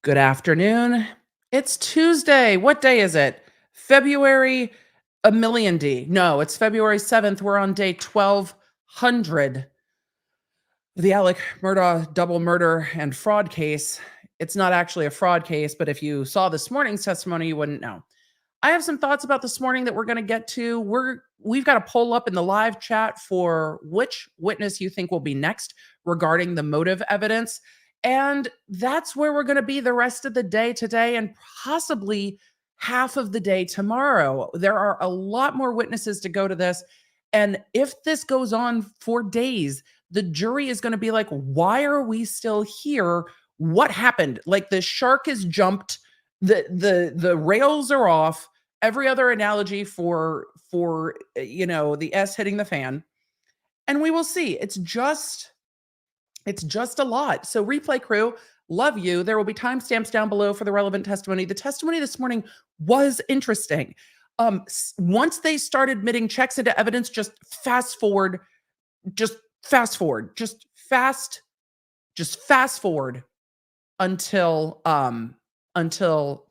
Good afternoon. It's Tuesday. What day is it? February a million D. No, it's February 7th. We're on day 1200 of the Alec Murdaugh double murder and fraud case. It's not actually a fraud case, but if you saw this morning's testimony, you wouldn't know. I have some thoughts about this morning that we're going to get to. We've got a poll up in the live chat for which witness you think will be next regarding the motive evidence. And that's where we're going to be the rest of the day today and possibly half of the day tomorrow. There are a lot more witnesses to go to this. And if this goes on for days, the jury is going to be like, why are we still here? What happened? Like the shark has jumped, the rails are off. Every other analogy for the S hitting the fan. And we will see. It's just a lot. So replay crew, love you. There will be timestamps down below for the relevant testimony. The testimony this morning was interesting. Once they start admitting checks into evidence, just fast forward until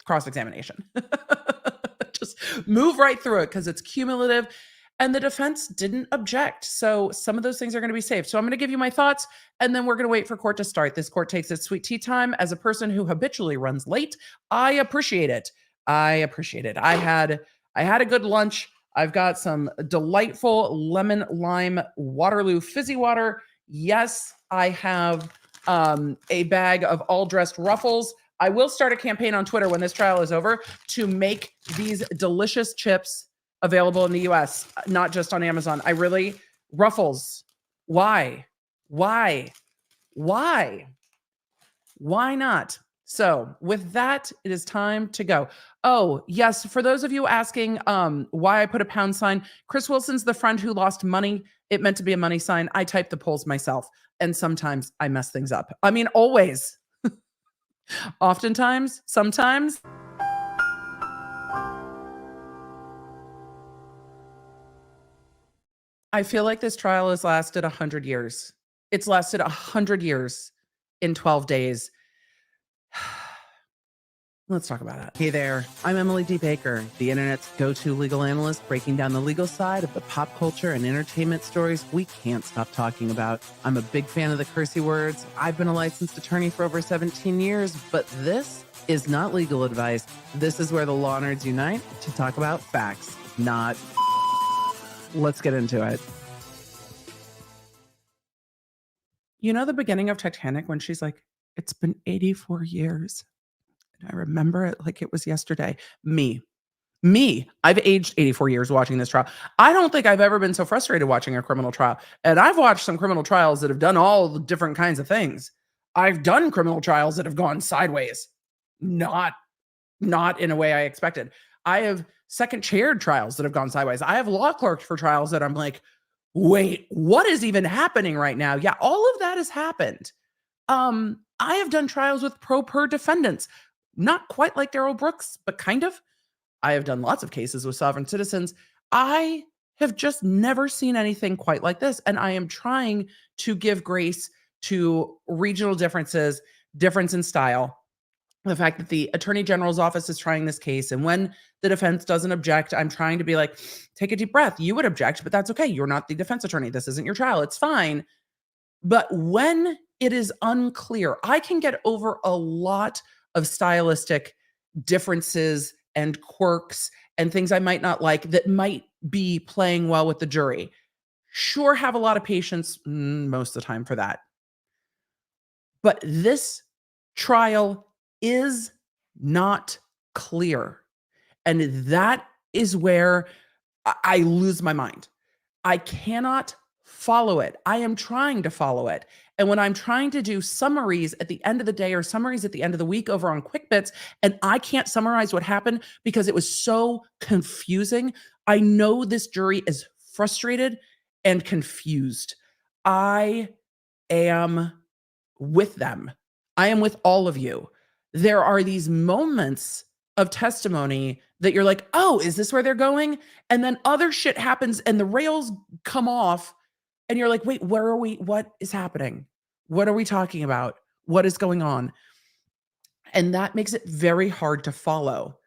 cross-examination. Just move right through it because it's cumulative. And the defense didn't object. So some of those things are going to be saved. So I'm going to give you my thoughts, and then we're going to wait for court to start. This court takes its sweet tea time. As a person who habitually runs late, I appreciate it. I had a good lunch. I've got some delightful lemon lime Waterloo fizzy water. Yes, I have a bag of all dressed Ruffles. I will start a campaign on Twitter when this trial is over to make these delicious chips available in the US, not just on Amazon. Ruffles. Why not? So with that, it is time to go. Oh, yes. For those of you asking why I put a pound sign, Chris Wilson's the friend who lost money. It meant to be a money sign. I type the polls myself, and sometimes I mess things up. I mean, always. Oftentimes, sometimes. I feel like this trial has lasted 100 years. It's lasted 100 years in 12 days. Let's talk about it. Hey there, I'm Emily D. Baker, the internet's go-to legal analyst, breaking down the legal side of the pop culture and entertainment stories we can't stop talking about. I'm a big fan of the cursey words. I've been a licensed attorney for over 17 years, but this is not legal advice. This is where the law nerds unite to talk about facts, not... Let's get into it. You know the beginning of Titanic when she's like, it's been 84 years. And I remember it like it was yesterday. Me. I've aged 84 years watching this trial. I don't think I've ever been so frustrated watching a criminal trial. And I've watched some criminal trials that have done all the different kinds of things. I've done criminal trials that have gone sideways. Not in a way I expected. I have second chaired trials that have gone sideways. I have law clerked for trials that I'm like, wait, what is even happening right now? Yeah, all of that has happened. I have done trials with pro per defendants. Not quite like Darrell Brooks, but kind of. I have done lots of cases with sovereign citizens. I have just never seen anything quite like this. And I am trying to give grace to regional differences, difference in style. The fact that the Attorney General's office is trying this case, and when the defense doesn't object, I'm trying to be like, take a deep breath. You would object, but that's okay. You're not the defense attorney. This isn't your trial. It's fine. But when it is unclear, I can get over a lot of stylistic differences and quirks and things I might not like that might be playing well with the jury. Sure, have a lot of patience most of the time for that. But this trial is not clear. And that is where I lose my mind. I cannot follow it. I am trying to follow it. And when I'm trying to do summaries at the end of the day or summaries at the end of the week over on QuickBits, and I can't summarize what happened because it was so confusing, I know this jury is frustrated and confused. I am with them. I am with all of you. There are these moments of testimony that you're like, oh, is this where they're going? And then other shit happens and the rails come off and you're like, wait, where are we? What is happening? What are we talking about? What is going on? And that makes it very hard to follow.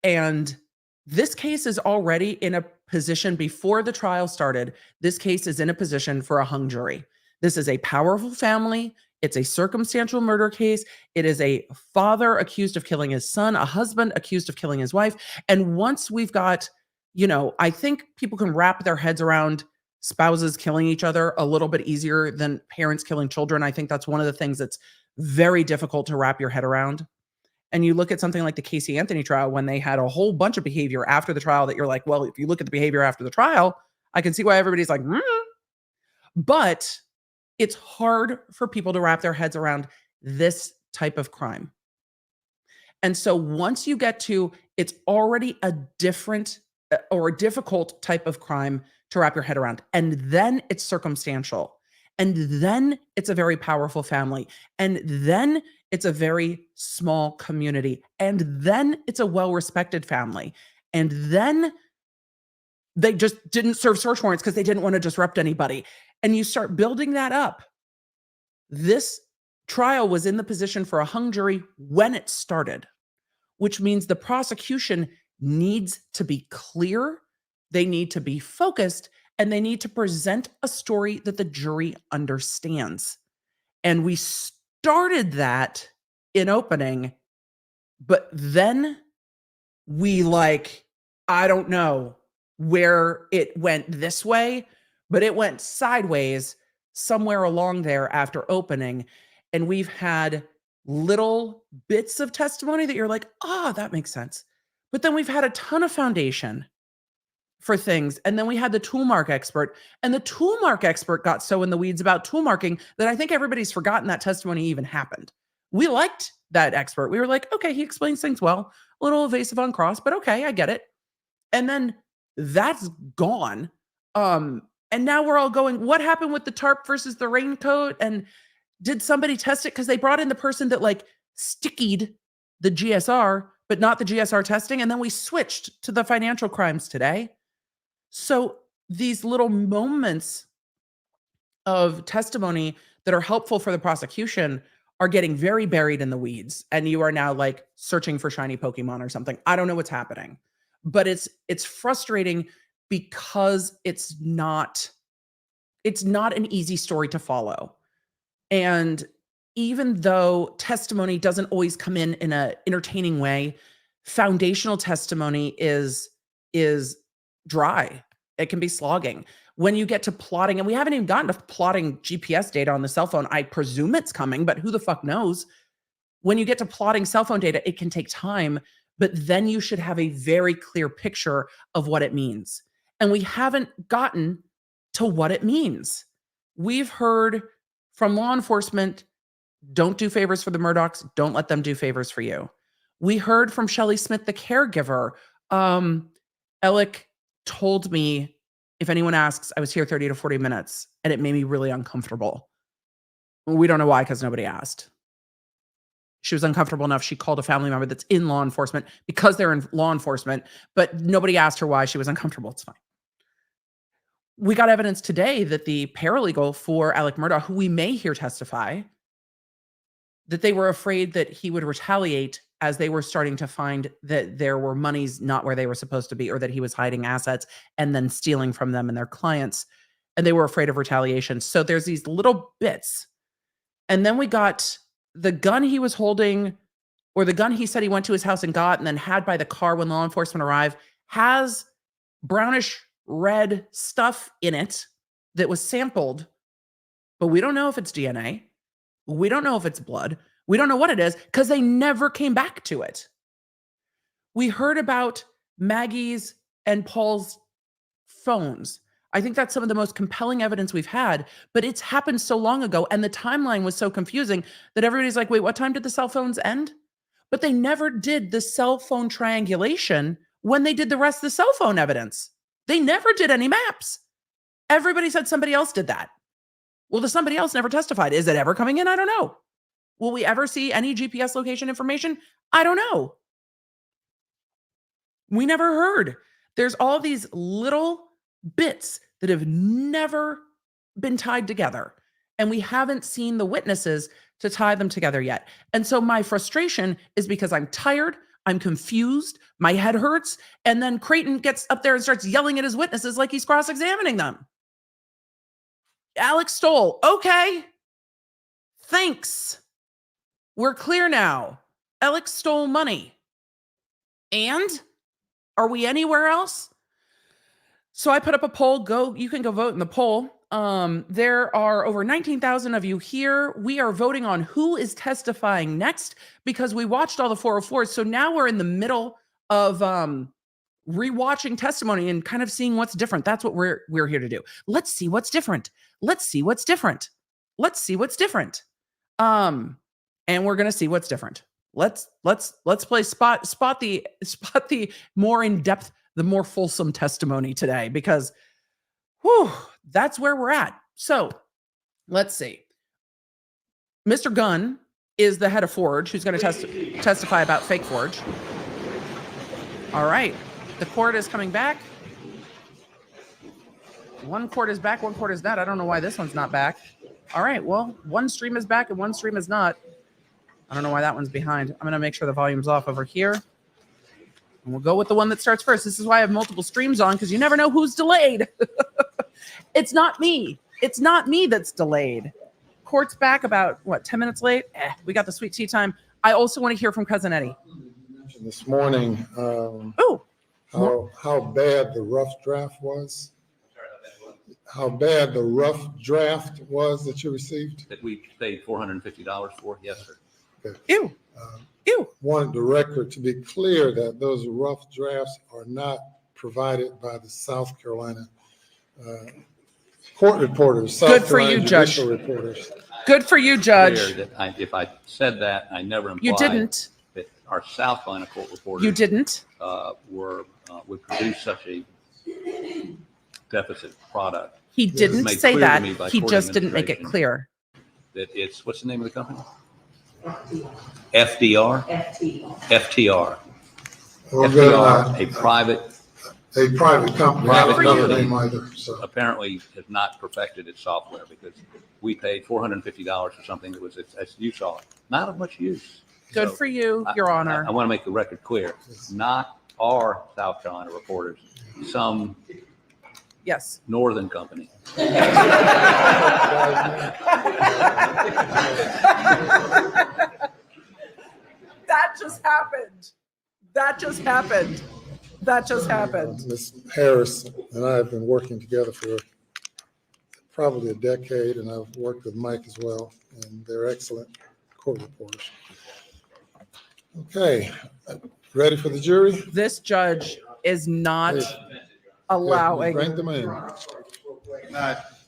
And this case is already in a position before the trial started. This case is in a position for a hung jury. This is a powerful family. It's a circumstantial murder case. It is a father accused of killing his son, a husband accused of killing his wife. And once we've got, I think people can wrap their heads around spouses killing each other a little bit easier than parents killing children. I think that's one of the things that's very difficult to wrap your head around. And you look at something like the Casey Anthony trial when they had a whole bunch of behavior after the trial that you're like, well, if you look at the behavior after the trial, I can see why everybody's like, But it's hard for people to wrap their heads around this type of crime. And so once you get to, it's already a different or a difficult type of crime to wrap your head around. And then it's circumstantial. And then it's a very powerful family. And then it's a very small community. And then it's a well-respected family. And then they just didn't serve search warrants because they didn't want to disrupt anybody. And you start building that up. This trial was in the position for a hung jury when it started, which means the prosecution needs to be clear, they need to be focused, and they need to present a story that the jury understands. And we started that in opening, but then we I don't know where it went this way, but it went sideways somewhere along there after opening. And we've had little bits of testimony that you're like, that makes sense. But then we've had a ton of foundation for things. And then we had the tool mark expert, and the tool mark expert got so in the weeds about tool marking that I think everybody's forgotten that testimony even happened. We liked that expert. We were like, okay, he explains things well, a little evasive on cross, but okay, I get it. And then that's gone. And now we're all going, what happened with the tarp versus the raincoat? And did somebody test it? Because they brought in the person that stickied the GSR, but not the GSR testing. And then we switched to the financial crimes today. So these little moments of testimony that are helpful for the prosecution are getting very buried in the weeds. And you are now searching for shiny Pokemon or something. I don't know what's happening, but it's frustrating because it's not an easy story to follow. And even though testimony doesn't always come in an entertaining way, foundational testimony is dry. It can be slogging. When you get to plotting, and we haven't even gotten to plotting GPS data on the cell phone. I presume it's coming, but who the fuck knows? When you get to plotting cell phone data, it can take time, but then you should have a very clear picture of what it means. And we haven't gotten to what it means. We've heard from law enforcement, don't do favors for the Murdaughs. Don't let them do favors for you. We heard from Shelley Smith, the caregiver. Alec told me, if anyone asks, I was here 30 to 40 minutes, and it made me really uncomfortable. We don't know why, because nobody asked. She was uncomfortable enough. She called a family member that's in law enforcement because they're in law enforcement, but nobody asked her why she was uncomfortable. It's fine. We got evidence today that the paralegal for Alec Murdaugh, who we may hear testify, that they were afraid that he would retaliate as they were starting to find that there were monies not where they were supposed to be, or that he was hiding assets and then stealing from them and their clients. And they were afraid of retaliation. So there's these little bits. And then we got the gun he was holding, or the gun he said he went to his house and got and then had by the car when law enforcement arrived, has brownish red stuff in it that was sampled, but we don't know if it's DNA. We don't know if it's blood. We don't know what it is because they never came back to it. We heard about Maggie's and Paul's phones. I think that's some of the most compelling evidence we've had, but it's happened so long ago and the timeline was so confusing that everybody's like, wait, what time did the cell phones end? But they never did the cell phone triangulation when they did the rest of the cell phone evidence. They never did any maps. Everybody said somebody else did that. Well, the somebody else never testified. Is it ever coming in? I don't know. Will we ever see any GPS location information? I don't know. We never heard. There's all these little bits that have never been tied together. And we haven't seen the witnesses to tie them together yet. And so my frustration is because I'm tired, I'm confused, my head hurts, and then Creighton gets up there and starts yelling at his witnesses like he's cross-examining them. Alex Stoll, okay. Thanks. We're clear now. Alex stole money. And are we anywhere else? So I put up a poll. You can go vote in the poll. There are over 19,000 of you here. We are voting on who is testifying next because we watched all the 404s. So now we're in the middle of rewatching testimony and kind of seeing what's different. That's what we're here to do. Let's see what's different. Let's see what's different. Let's see what's different. And we're gonna see what's different. Let's play spot the more in-depth, the more fulsome testimony today, because whew, that's where we're at. So let's see. Mr. Gunn is the head of Forge, who's going to testify about fake Forge. All right. The court is coming back. One court is back, one court is not. I don't know why this one's not back. All right. Well, one stream is back and one stream is not. I don't know why that one's behind. I'm going to make sure the volume's off over here. And we'll go with the one that starts first. This is why I have multiple streams on, because you never know who's delayed. It's not me. It's not me that's delayed. Court's back about, 10 minutes late? We got the sweet tea time. I also want to hear from Cousin Eddie. This morning, how bad the rough draft was. How bad the rough draft was that you received? That we paid $450 for? Yes, sir. Okay. Ew. Ew. Wanted the record to be clear that those rough drafts are not provided by the South Carolina court reporters. Good for you, Judge. Reporters. Good for you, Judge. That if I said that, I never implied. You didn't. That our South Carolina court reporters. You didn't. Would produce such a deficit product. He didn't say that. He just didn't make it administration clear. That it's, what's the name of the company? FDR? FTR. Well, FTR, a private company. Private company. Name either, so. Apparently has not perfected its software, because we paid $450 for something that was, as you saw, not of much use. Good for you, Your Honor. I want to make the record clear. Not our South Carolina reporters, some Yes. northern company. That just happened. That just happened. That just happened. Ms. Harris and I have been working together for probably a decade, and I've worked with Mike as well, and they're excellent court reporters. Okay, ready for the jury? This judge is not allowing. Bring them in.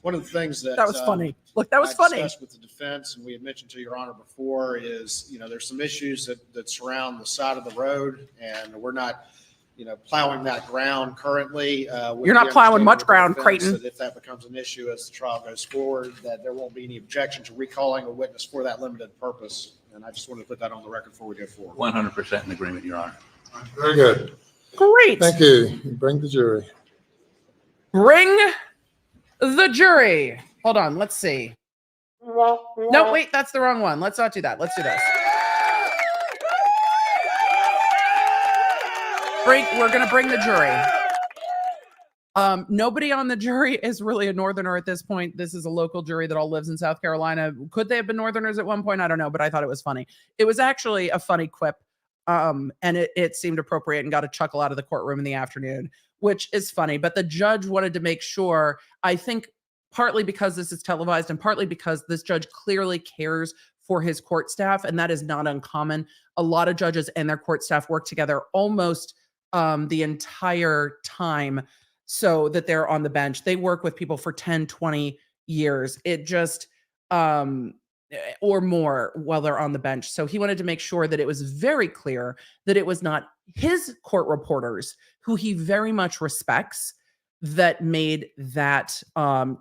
One of the things that was funny. Look, that was I funny. discussed with the defense, and we had mentioned to Your Honor before, is there's some issues that surround the side of the road, and we're not plowing that ground currently. You're not plowing much ground, Creighton. If that becomes an issue as the trial goes forward, that there won't be any objection to recalling a witness for that limited purpose. And I just wanted to put that on the record before we go forward. 100% in agreement, Your Honor. Very good. Great. Thank you. Bring the jury. Bring the jury. Hold on. Let's see. No, wait, that's the wrong one. Let's not do that. Let's do this. We're going to bring the jury. Nobody on the jury is really a Northerner at this point. This is a local jury that all lives in South Carolina. Could they have been Northerners at one point? I don't know, but I thought it was funny. It was actually a funny quip. And it seemed appropriate and got a chuckle out of the courtroom in the afternoon, which is funny. But the judge wanted to make sure, I think partly because this is televised and partly because this judge clearly cares for his court staff, and that is not uncommon. A lot of judges and their court staff work together almost the entire time so that they're on the bench. They work with people for 10, 20 years. It just, or more while they're on the bench. So he wanted to make sure that it was very clear that it was not his court reporters, who he very much respects, that made that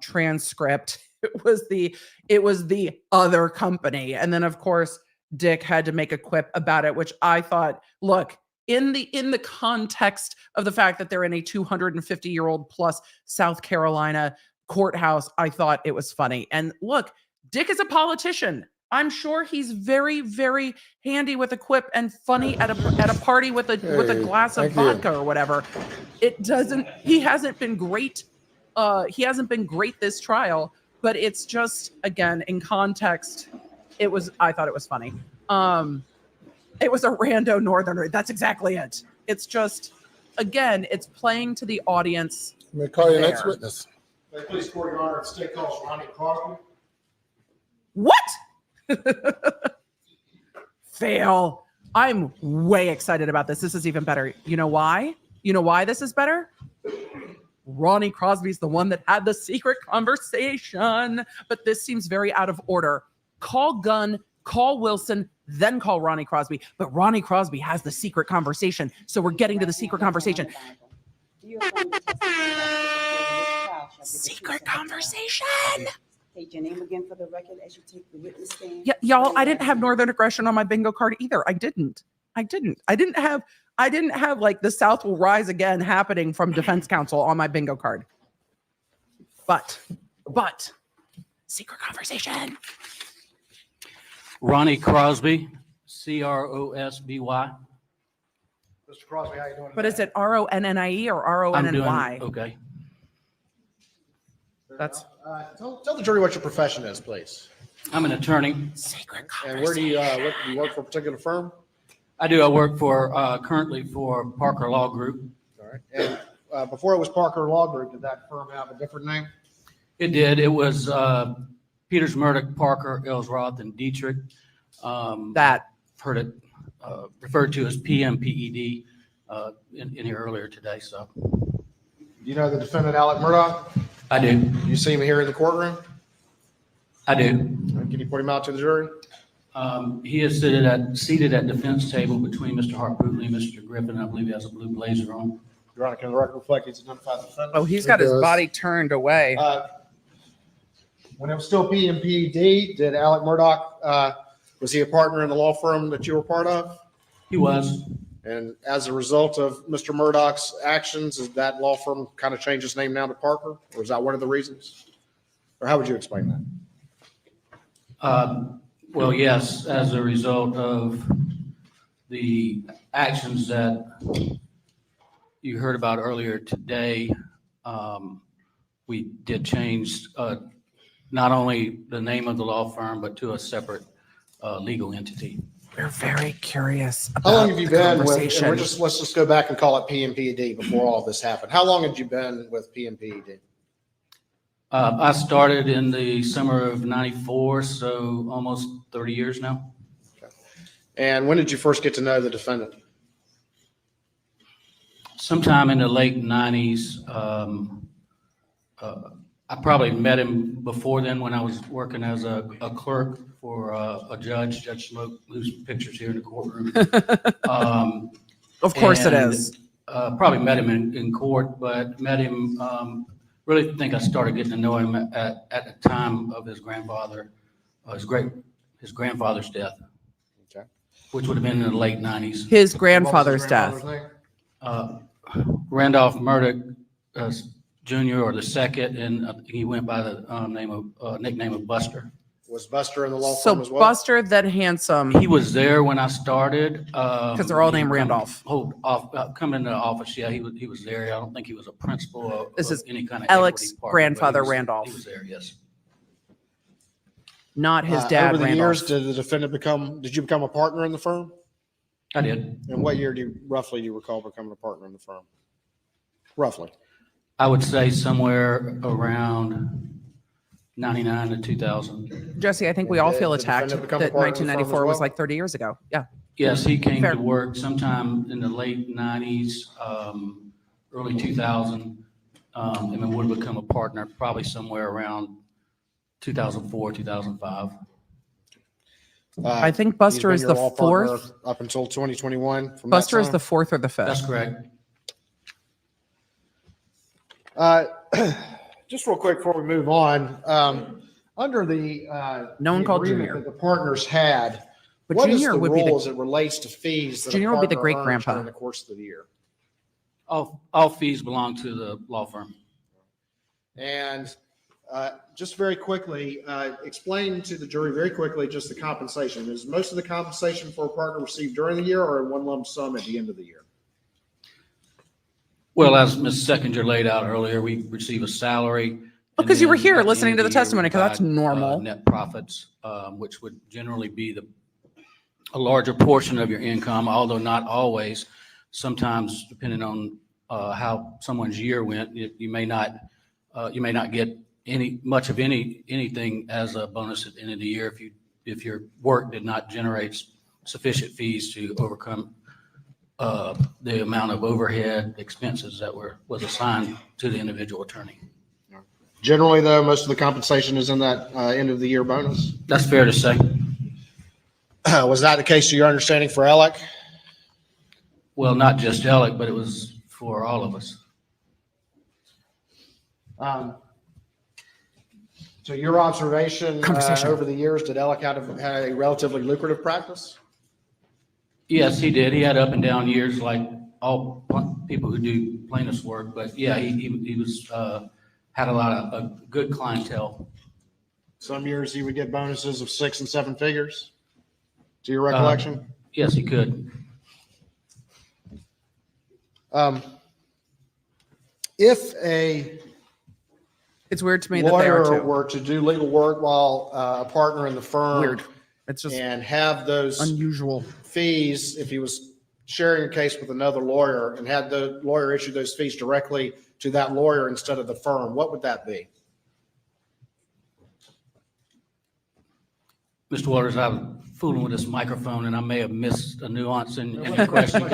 transcript. It was the other company. And then of course, Dick had to make a quip about it, which I thought, look, in the context of the fact that they're in a 250-year-old plus South Carolina courthouse, I thought it was funny. And look, Dick is a politician. I'm sure he's very, very handy with a quip and funny at a party with a Hey, glass of thank you. vodka or whatever. It doesn't. He hasn't been great. He hasn't been great this trial, but it's just, again, in context, I thought it was funny. It was a rando northerner. That's exactly it. It's just, again, it's playing to the audience. May I call your next There. witness? May I please court your honor, state calls Ronnie Crosby. What? Fail. I'm way excited about this. This is even better. You know why? You know why this is better? Ronnie Crosby's the one that had the secret conversation, but this seems very out of order. Call Gunn, call Wilson, then call Ronnie Crosby. But Ronnie Crosby has the secret conversation, so we're getting to the secret conversation. Secret conversation. State your name again for the record as you take the witness stand. Yeah, y'all, I didn't have Northern Aggression on my bingo card either. I didn't have like the South will rise again happening from defense counsel on my bingo card. But secret conversation. Ronnie Crosby, Crosby. Mr. Crosby, how you doing? But is it RONNIE or I'm doing RONNY? okay. That's Tell the jury what your profession is, please. I'm an attorney. secret And where do you work for a particular firm? I work for currently for Parker Law Group. All right. And before it was Parker Law Group, did that firm have a different name? It did. It was Peters, Murdaugh, Parker, Ellsroth, and Dietrich. that. Heard it referred to as PMPED in here earlier today. So Do you know the defendant, Alec Murdaugh? I do. You see him here in the courtroom? I do. Can you point him out to the jury? He is seated at defense table between Mr. Hartbootley and Mr. Griffin. I believe he has a blue blazer on. Your Honor, can the record reflect he's identified the defendant? Oh, he's got his does. body turned away. When it was still PMPED, did Alec Murdaugh, was he a partner in the law firm that you were part of? He was. And as a result of Mr. Murdaugh's actions, is that law firm kind of changed its name now to Parker? Or is that one of the reasons? Or how would you explain that? Well, yes, as a result of the actions that you heard about earlier today, we did change not only the name of the law firm, but to a separate legal entity. We're very curious How long about have you the been with, conversation. and let's just go back and call it PMPED before all this happened. How long had you been with PMPED? I started in the summer of '94, so almost 30 years now. And when did you first get to know the defendant? Sometime in the late '90s. I probably met him before then when I was working as a clerk for a judge, Judge Smoke, whose picture's here in the courtroom. Of course it And, is. Probably met him in court, but met him, really think I started getting to know him at the time of his grandfather, his grandfather's death, Okay. which would have been in the late '90s. His What was grandfather's his death. name? Randolph Murdaugh Jr. or the second, and he went by the nickname of Buster. Was Buster in the law So firm as well? Buster, then Handsome. He was there when I started. Because they're all named Randolph. Come into the office, yeah, he was there. I don't think he was a principal of This is any kind of Alec's equity partner, but grandfather, he was- Randolph. He was there, yes. Not his dad, Over the Randolph. years, did you become a partner in the firm? I did. And what year do you recall becoming a partner in the firm? Roughly. I would say somewhere around 99 to 2000. Jesse, I think we all Did feel the attacked defendant become that a part of the firm as 1994 was well? like 30 years ago. Yeah. Yes, he came Fair. to work sometime in the late 90s, early 2000, and then would have become a partner probably somewhere around 2004, 2005. I think Buster He's is been the your law partner fourth. Up until 2021. From that Buster is time? the fourth or the That's fifth. correct. Just real quick before we move on, under the No one the called agreement Junior. that the partners had, But what is Junior the would be rule the as it relates to fees that Junior a would be the partner earns great-grandpa. during the course of the year? All fees belong to the law firm. And Just very quickly, explain to the jury very quickly just the compensation. Is most of the compensation for a partner received during the year or in one lump sum at the end of the year? Well, as Ms. Seconder laid out earlier, we receive a salary. Oh, 'cause you were and here then at listening end to of the year, testimony, we 'cause that's divide, normal. Net profits, which would generally be a larger portion of your income, although not always. Sometimes, depending on how someone's year went, you may not get much of anything as a bonus at the end of the year if your work did not generate sufficient fees to overcome the amount of overhead expenses that was assigned to the individual attorney. Generally, though, most of the compensation is in that end of the year bonus. That's fair to say. Was that the case to your understanding for Alec? Well, not just Alec, but it was for all of us. So your observation Conversation. over the years, did Alec had a relatively lucrative practice? Yes, he did. He had up and down years like all people who do plaintiff's work, but yeah, he was had a lot of good clientele. Some years he would get bonuses of 6 and 7 figures, to your recollection? Yes, he could. If a It's weird to me that they are lawyer too. were to do legal work while a partner in the firm Weird. It's just and have those unusual. fees, if he was sharing a case with another lawyer and had the lawyer issue those fees directly to that lawyer instead of the firm, what would that be? Mr. Waters, I was fooling with this microphone and I may have missed a nuance in your question.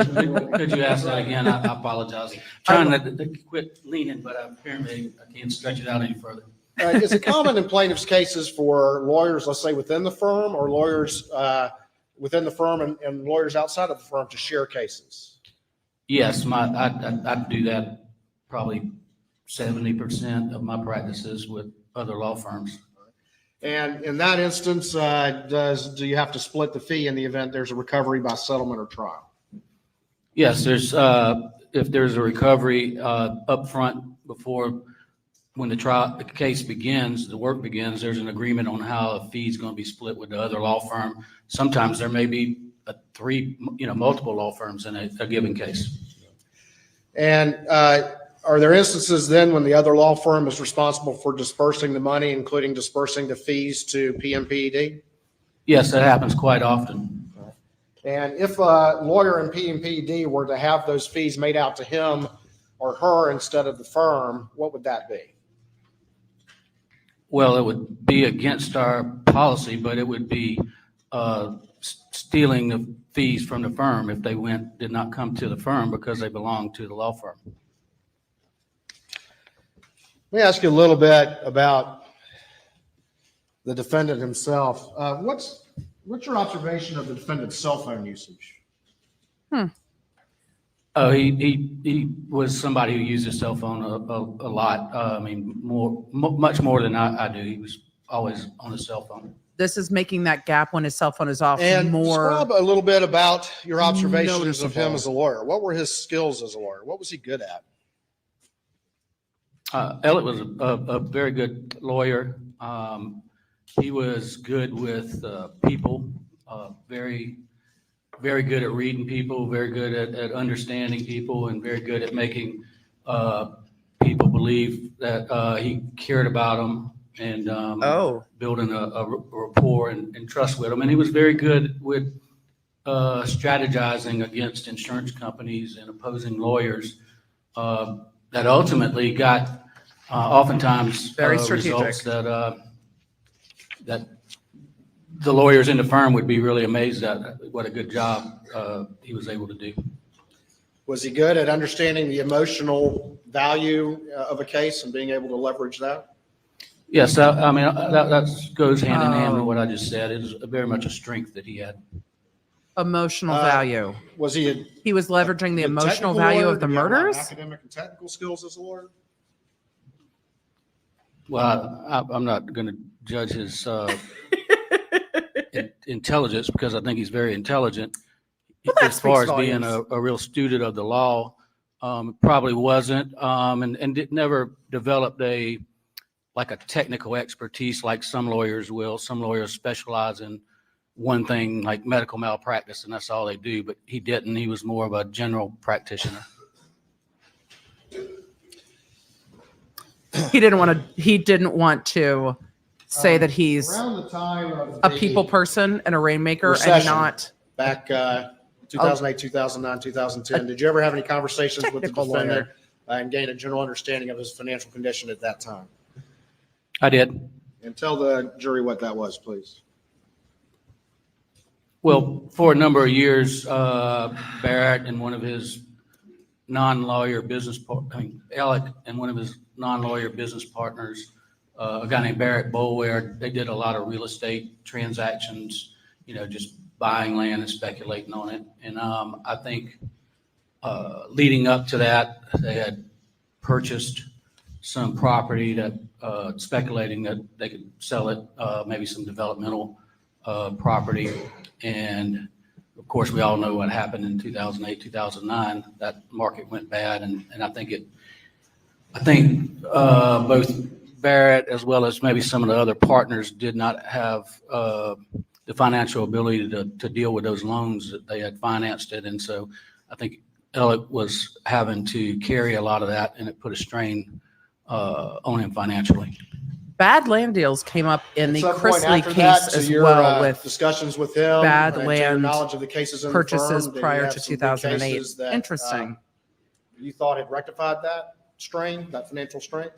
Could you ask that again? I apologize. Trying to quit leaning, but apparently I can't stretch it out any further. Is it common in plaintiffs' cases for lawyers, let's say within the firm, or lawyers within the firm and lawyers outside of the firm to share cases? Yes, I do that probably 70% of my practices with other law firms. And in that instance, do you have to split the fee in the event there's a recovery by settlement or trial? Yes, if there's a recovery up front before when the case begins, the work begins, there's an agreement on how a fee is going to be split with the other law firm. Sometimes there may be multiple law firms in a given case. And are there instances then when the other law firm is responsible for dispersing the money, including dispersing the fees to PMPED? Yes, that happens quite often. And if a lawyer in PMPED were to have those fees made out to him or her instead of the firm, what would that be? Well, it would be against our policy, but it would be stealing the fees from the firm if they did not come to the firm because they belong to the law firm. Let me ask you a little bit about the defendant himself. What's your observation of the defendant's cell phone usage? Oh, he was somebody who used his cell phone a lot. I mean, much more than I do. He was always on his cell phone. This is making that gap when his cell phone is off And more. describe a little bit about your observations of him noticeable. as a lawyer. What were his skills as a lawyer? What was he good at? Elliot was a very good lawyer. He was good with people, very, very good at reading people, very good at understanding people, and very good at making people believe that he cared about them and building a rapport and trust with them. And he was very good with strategizing against insurance companies and opposing lawyers that ultimately got oftentimes Very results strategic. that the lawyers in the firm would be really amazed at what a good job he was able to do. Was he good at understanding the emotional value of a case and being able to leverage that? Yes, I mean, that goes hand in hand with what I just said. It is very much a strength that he had. Emotional value. Was he He was leveraging the a emotional technical value lawyer? of the Did he have a lot of murders. academic and technical skills as a lawyer? Well, I'm not going to judge his intelligence because I think he's very intelligent. Well, that As far as speaks being volumes. a real student of the law, probably wasn't, and never developed a like a technical expertise like some lawyers will. Some lawyers specialize in one thing like medical malpractice and that's all they do, but he didn't. He was more of a general practitioner. He didn't want to say that he's Around the time of a the people person and a rainmaker and recession. not Back 2008, 2009, 2010, did you ever have any conversations with the Technical defendant and gain a general understanding of his financial condition at that time? I did. And tell the jury what that was, please. Well, for a number of years, Barrett and one of his non-lawyer business, Alec and one of his non-lawyer business partners, a guy named Barrett Boulware, they did a lot of real estate transactions, just buying land and speculating on it. And I think leading up to that, they had purchased some property that speculating that they could sell it, maybe some developmental property. And of course, we all know what happened in 2008, 2009. That market went bad, and I think both Barrett as well as maybe some of the other partners did not have the financial ability to deal with those loans that they had financed it, and so I think Alec was having to carry a lot of that, and it put a strain on him financially. bad land deals came up in the At some point Chrisley after case that, to as your, well with discussions with him, bad to your land knowledge of the cases in the purchases firm, did you prior have to some big 2008. cases that, Interesting. you thought had rectified that strain, that financial strain?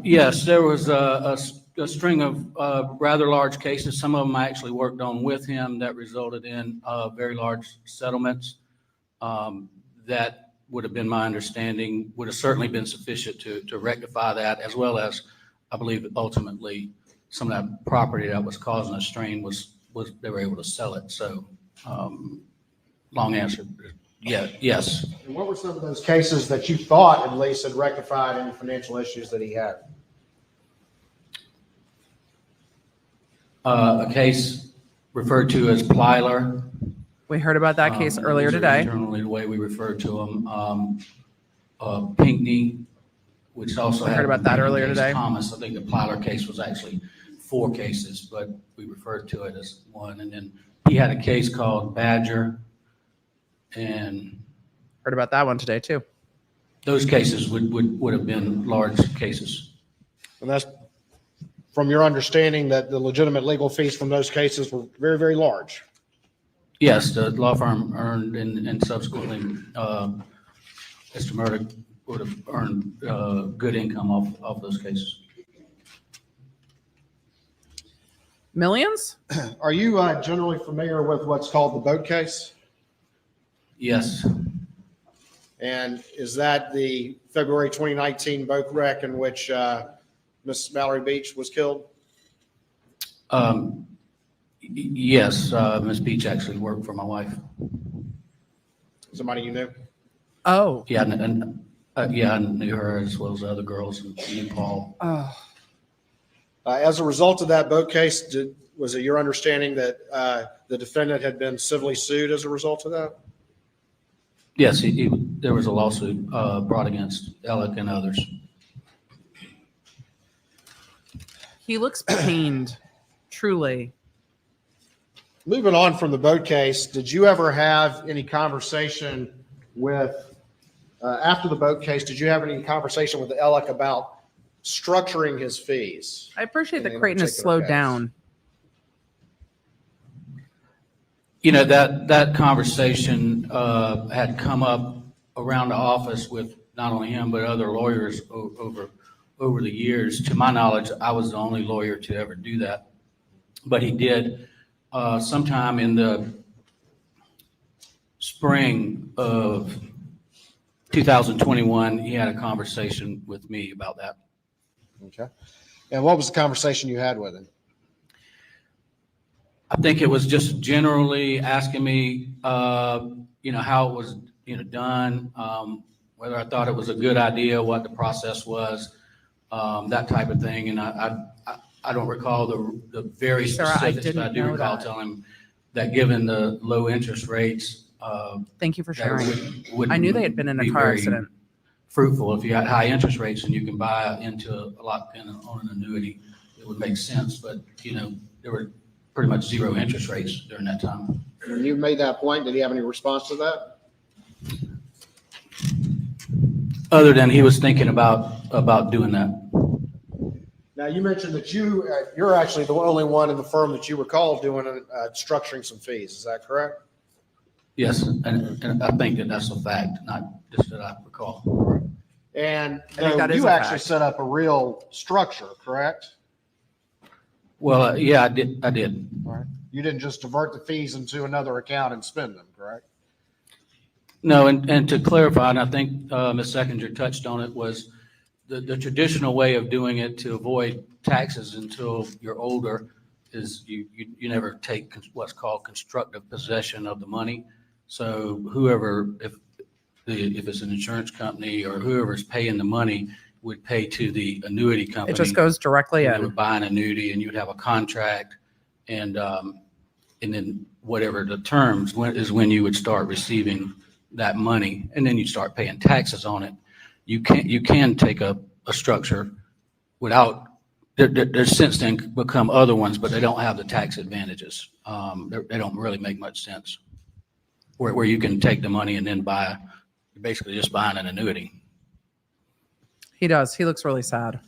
Yes, there was a string of rather large cases. Some of them I actually worked on with him that resulted in very large settlements. That would have been my understanding, would have certainly been sufficient to rectify that, as well as I believe ultimately some of that property that was causing a strain was they were able to sell it. So long answer, yeah, yes. And what were some of those cases that you thought at least had rectified any financial issues that he had? A case referred to as Plyler. We heard about that case earlier These are today. Internally, the way we refer to them. Pinckney, which also I had. heard about that earlier case today. Thomas, I think the Plyler case was actually 4 cases, but we referred to it as one. And then he had a case called Badger. And Heard about that one today too. those cases would have been large cases. And that's from your understanding that the legitimate legal fees from those cases were very, very large. Yes, the law firm earned and subsequently, Mr. Murdaugh would have earned good income off those cases. Millions? Are you generally familiar with what's called the boat case? Yes, And is that the February 2019 boat wreck in which Miss Mallory Beach was killed? yes, Ms. Beach actually worked for my wife. Somebody you knew? Oh. Yeah, and I knew her as well as the other girls and Paul. Oh. As a result of that boat case, was it your understanding that the defendant had been civilly sued as a result of that? Yes, there was a lawsuit brought against Alec and others. He looks pained, truly. Moving on from the boat case, did you ever have any conversation with, after the boat case, did you have any conversation with Alec about structuring his fees? I appreciate In that any Creighton has particular slowed case? down. You know, that conversation had come up around the office with not only him, but other lawyers over the years. To my knowledge, I was the only lawyer to ever do that. But he did sometime in the spring of 2021, he had a conversation with me about that. Okay. And what was the conversation you had with him? I think it was just generally asking me, how it was, done, whether I thought it was a good idea, what the process was, that type of thing. And I don't recall the very Sarah, I specifics, but I didn't do know recall that. telling him that given the low interest rates, Thank you for that sharing. wouldn't I knew they had been in a be car very accident. fruitful. If you got high interest rates and you can buy into a lot on an annuity, it would make sense. But, there were pretty much zero interest rates during that time. When you made that point, did he have any response to that? Other than he was thinking about doing that. Now, you mentioned that you're actually the only one in the firm that you recall doing structuring some fees. Is that correct? Yes, and I think that's a fact, not just that I recall. And I think that is you a actually fact. set up a real structure, correct? Well, yeah, I did. All right. You didn't just divert the fees into another account and spend them, correct? No, and to clarify, and I think Ms. Seconder touched on it, was the traditional way of doing it to avoid taxes until you're older is you never take what's called constructive possession of the money. So whoever, if it's an insurance company or whoever's paying the money, would pay to the annuity company. It just goes directly You would in. buy an annuity and you would have a contract, and then whatever the terms is when you would start receiving that money, and then you start paying taxes on it. You can take a structure without, there's since then become other ones, but they don't have the tax advantages. They don't really make much sense. Where you can take the money and then you're basically just buying an annuity. He does. He looks really sad.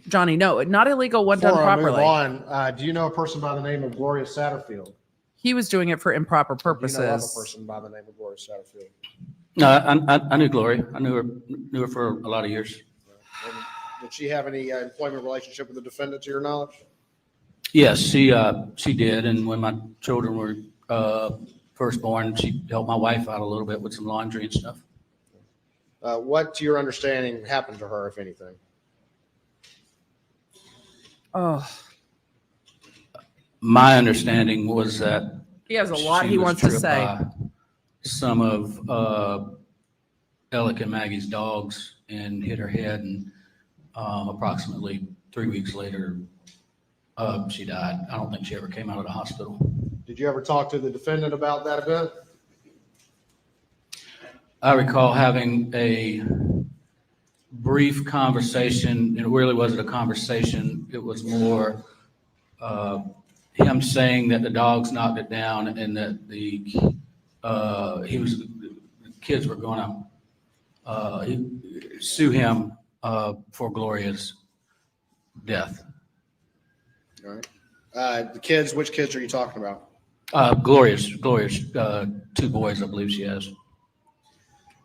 Johnny, no, not illegal when done Before I move properly. on, do you know a person by the name of Gloria Satterfield? He was doing it for improper Do you know purposes. another person by the name of Gloria Satterfield? No, I knew Gloria. I knew her for a lot of years. And did she have any employment relationship with the defendant, to your knowledge? Yes, she did. And when my children were first born, she helped my wife out a little bit with some laundry and stuff. What, to your understanding, happened to her, if anything? Oh, My understanding was that he has a lot she he was wants to tripped say. by some of Alec and Maggie's dogs and hit her head, and approximately 3 weeks later, she died. I don't think she ever came out of the hospital. Did you ever talk to the defendant about that event? I recall having a brief conversation. It really wasn't a conversation. It was more him saying that the dogs knocked it down and that the kids were going to sue him for Gloria's death. All right. The kids, which kids are you talking about? Gloria's 2 boys, I believe she has.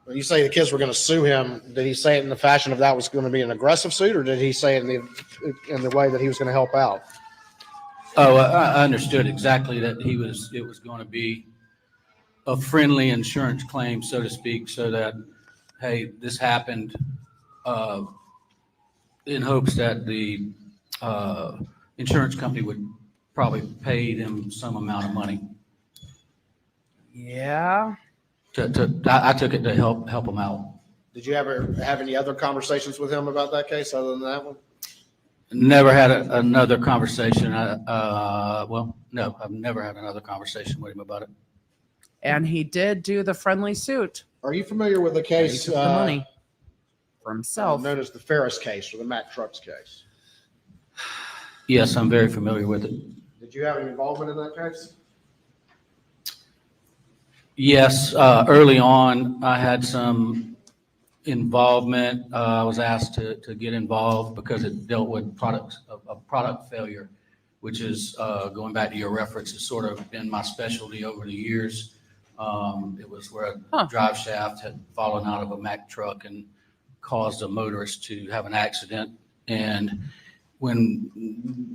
When you say the kids were going to sue him, did he say it in the fashion of that was going to be an aggressive suit, or did he say it in the way that he was going to help out? Oh, I understood exactly that it was going to be a friendly insurance claim, so to speak, so that, hey, this happened in hopes that the insurance company would probably pay them some amount of money. Yeah. I took it to help him out. Did you ever have any other conversations with him about that case other than that one? Never had another conversation. No, I've never had another conversation with him about it. And he did do the friendly suit. Are you familiar with the He case took the money for himself. known as the Ferris case or the Mack Trucks case? Yes, I'm very familiar with it. Did you have any involvement in that case? Yes, early on, I had some involvement. I was asked to get involved because it dealt with product failure, which is going back to your reference, has sort of been my specialty over the years. It was where a drive shaft had fallen out of a Mack truck and caused a motorist to have an accident. And when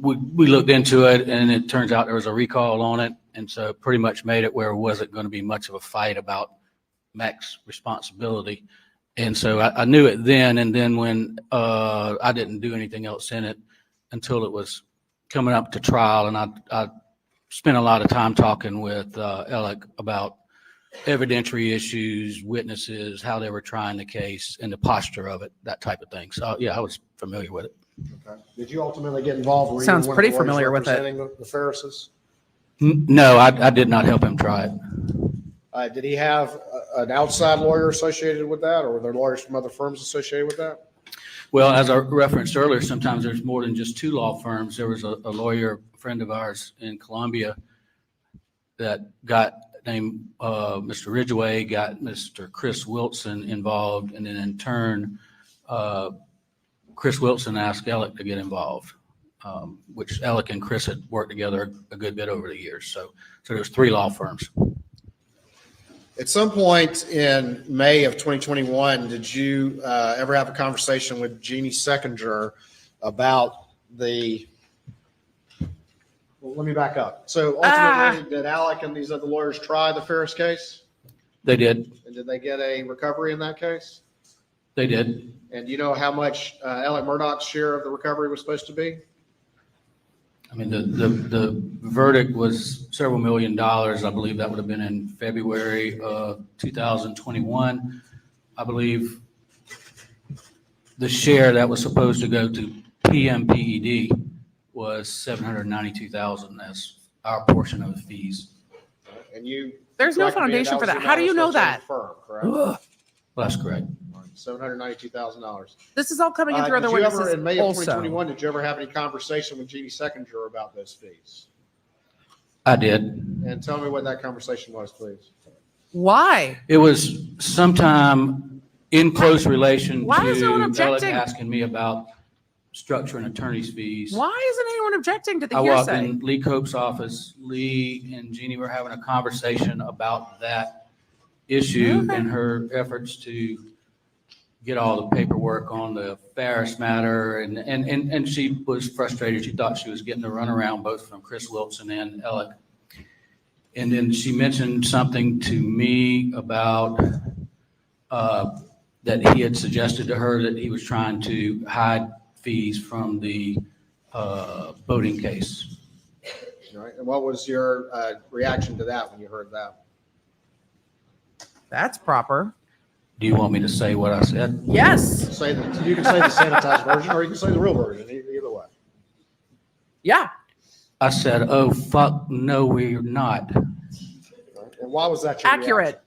we looked into it, and it turns out there was a recall on it, and so it pretty much made it where it wasn't going to be much of a fight about Mack's responsibility. And so I knew it then, and then when I didn't do anything else in it until it was coming up to trial, and I spent a lot of time talking with Alec about evidentiary issues, witnesses, how they were trying the case, and the posture of it, that type of thing. So yeah, I was familiar with it. Okay. Did you ultimately get involved? Were you Sounds one of pretty the lawyers familiar with it. representing the Ferrises? No, I did not help him try it. Did he have an outside lawyer associated with that, or were there lawyers from other firms associated with that? Well, as I referenced earlier, sometimes there's more than just two law firms. There was a lawyer, a friend of ours in Columbia that got named Mr. Ridgway, got Mr. Chris Wilson involved, and then in turn, Chris Wilson asked Alec to get involved, which Alec and Chris had worked together a good bit over the years. So there's three law firms. At some point in May of 2021, did you ever have a conversation with Jeannie Seconder about the, well, let me back up. So ultimately, did Alec and these other lawyers try the Ferris case? They did. And did they get a recovery in that case? They did. And do you know how much Alec Murdaugh's share of the recovery was supposed to be? I mean, the verdict was several $1 million. I believe that would have been in February of 2021. I believe the share that was supposed to go to PMPED was $792,000 as our portion of the fees. And you. There's no correct me, foundation for was that. your How do you know knowledge that? firm, correct? Ugh. Well, that's correct. $792,000. This is all coming in through other Did you ever, witnesses in May of also. 2021, did you ever have any conversation with Jeannie Seconder about those fees? I did. And tell me what that conversation was, please. Why? It was sometime in close relation Why is no one to Alec objecting? asking me about structuring attorney's fees. Why isn't anyone objecting to the I walked hearsay? in Lee Cope's office. Lee and Jeannie were having a conversation about that issue Okay. and her efforts to get all the paperwork on the Ferris matter. And she was frustrated. She thought she was getting the runaround both from Chris Wilson and Alec. And then she mentioned something to me about that he had suggested to her that he was trying to hide fees from the voting case. All right. And what was your reaction to that when you heard that? That's proper. Do you want me to say what I said? Yes. Say that you can say the sanitized version, or you can say the real version. Either way. Yeah. I said, oh, fuck, no, we're not. All right. And why was that your reaction? Accurate.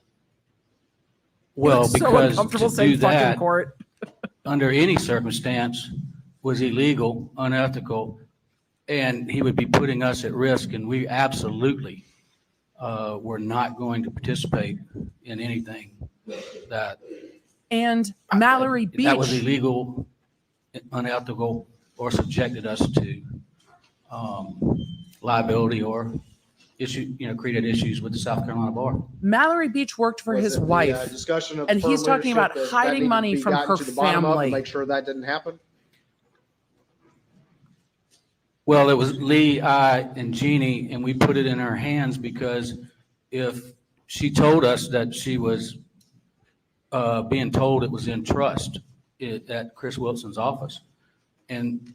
Well, It's so because uncomfortable to saying do fucking that court. under any circumstance was illegal, unethical, and he would be putting us at risk, and we absolutely were not going to participate in anything that And Mallory Beach. that was illegal, unethical, or subjected us to liability or created issues with the South Carolina bar. Mallory Beach worked for Was his it the, wife. discussion of and firm he's talking leadership about that hiding needed to money be from gotten her to the bottom of family. to make sure that didn't happen. Well, it was Lee, I, and Jeannie, and we put it in her hands because if she told us that she was being told it was in trust at Chris Wilson's office. And,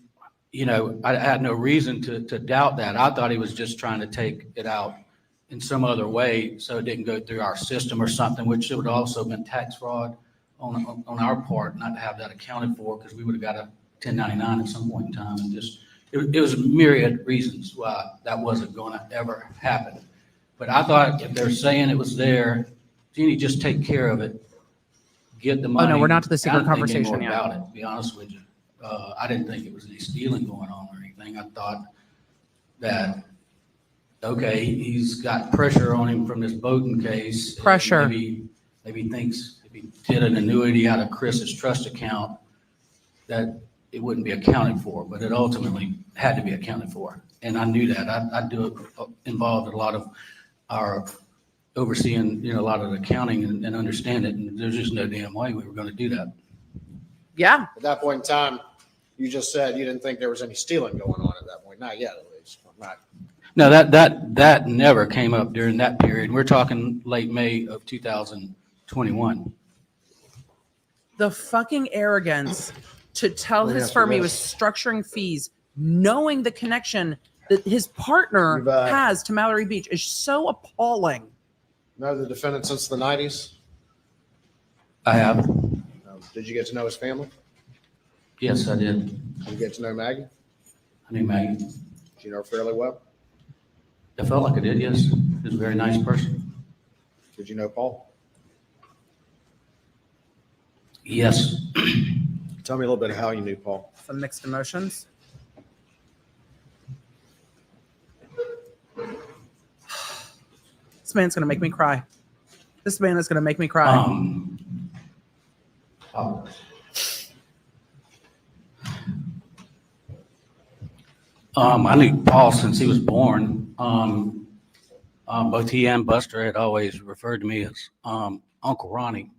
I had no reason to doubt that. I thought he was just trying to take it out in some other way so it didn't go through our system or something, which it would also have been tax fraud on our part, not to have that accounted for, because we would have got a 1099 at some point in time. And just, it was myriad reasons why that wasn't going to ever happen. But I thought if they're saying it was there, Jeannie, just take care of it. Get the money. Oh, no, we're not to the I secret didn't think any conversation more yet. about it, to be honest with you. I didn't think it was any stealing going on or anything. I thought that, okay, he's got pressure on him from this Bowden case. Pressure. Maybe he thinks if he did an annuity out of Chris's trust account, that it wouldn't be accounted for, but it ultimately had to be accounted for. And I knew that. I do it involved a lot of our overseeing, a lot of the accounting and understand it. And there's just no damn way we were going to do that. Yeah. At that point in time, you just said you didn't think there was any stealing going on at that point. Not yet, at least. Not. No, that never came up during that period. We're talking late May of 2021. The fucking arrogance to tell Let me his ask you firm he this. was structuring fees, knowing the connection that his partner You've, has to Mallory Beach is so appalling. Know the defendant since the 90s? I have. Did you get to know his family? Yes, I did. Did you get to know Maggie? I knew Maggie. Did you know her fairly well? I felt like I did, yes. He was a very nice person. Did you know Paul? Yes. Tell me a little bit of how you knew Paul. Some mixed emotions. This man's gonna make me cry. This man is gonna make me cry. Oh. I knew Paul since he was born. Both he and Buster had always referred to me as Uncle Ronnie.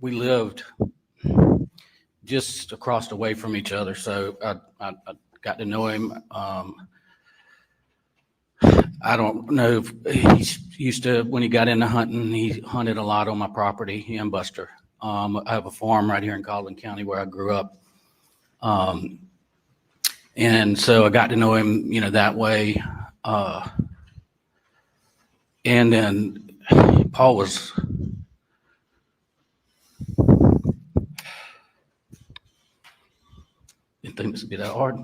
We lived just across the way from each other, so I got to know him. I don't know if he used to, when he got into hunting, he hunted a lot on my property, he and Buster. I have a farm right here in Colvin County where I grew up. And so I got to know him, that way. And then Paul was, didn't think this would be that hard.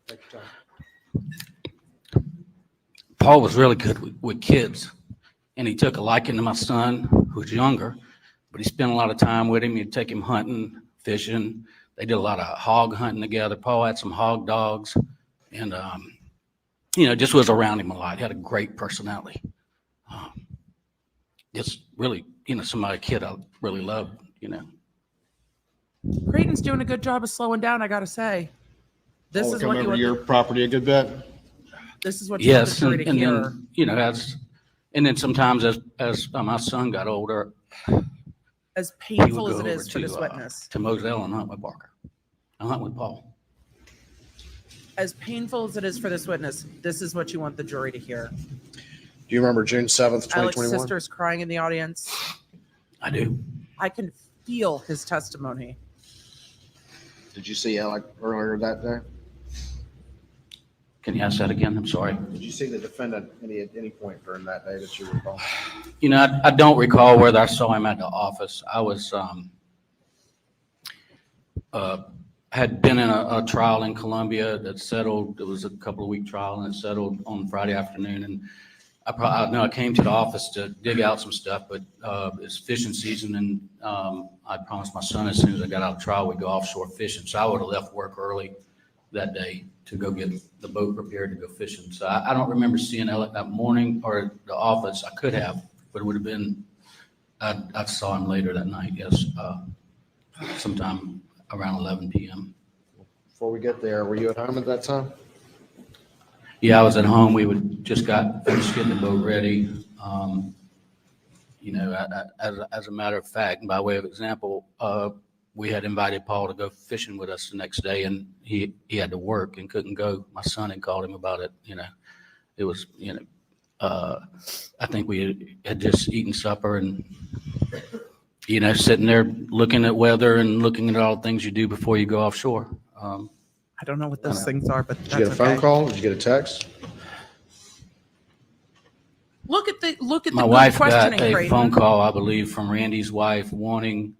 Take your time. Paul was really good with kids, and he took a liking to my son, who was younger, but he spent a lot of time with him. He'd take him hunting, fishing. They did a lot of hog hunting together. Paul had some hog dogs, and just was around him a lot. He had a great personality. Just really, somebody, a kid I really loved, Creighton's doing a good job of slowing down, I gotta say. This Paul is come what you over want. your property a good bit. This is what you want Yes, the jury to and hear. then, and then sometimes as my son got older, As he would painful go as it over is for this witness, to Moselle and hunt with Parker. I hunt with Paul. as painful as it is for this witness, this is what you want the jury to hear. Do you remember June 7th, Alex's 2021? sister's crying in the audience. I do. I can feel his testimony. Did you see Alec earlier that day? Can you ask that again? I'm sorry. Did you see the defendant at any point during that day that you recall? I don't recall whether I saw him at the office. I was, had been in a trial in Columbia that settled. It was a couple of week trial, and it settled on Friday afternoon. And I came to the office to dig out some stuff, but it's fishing season, and I promised my son as soon as I got out of trial, we'd go offshore fishing. So I would have left work early that day to go get the boat prepared to go fishing. So I don't remember seeing Alec that morning or the office. I could have, but it would have been, I saw him later that night, yes, sometime around 11 p.m. Before we get there, were you at home at that time? Yeah, I was at home. We would just got finished getting the boat ready. As a matter of fact, and by way of example, we had invited Paul to go fishing with us the next day, and he had to work and couldn't go. My son had called him about it. It was, I think we had just eaten supper and, sitting there looking at weather and looking at all the things you do before you go offshore. I don't know what those things are, but Did that's you get a phone okay. call? Did you get a text? Look at the My good wife got questioning, a Creighton. phone call, I believe, from Randy's wife wanting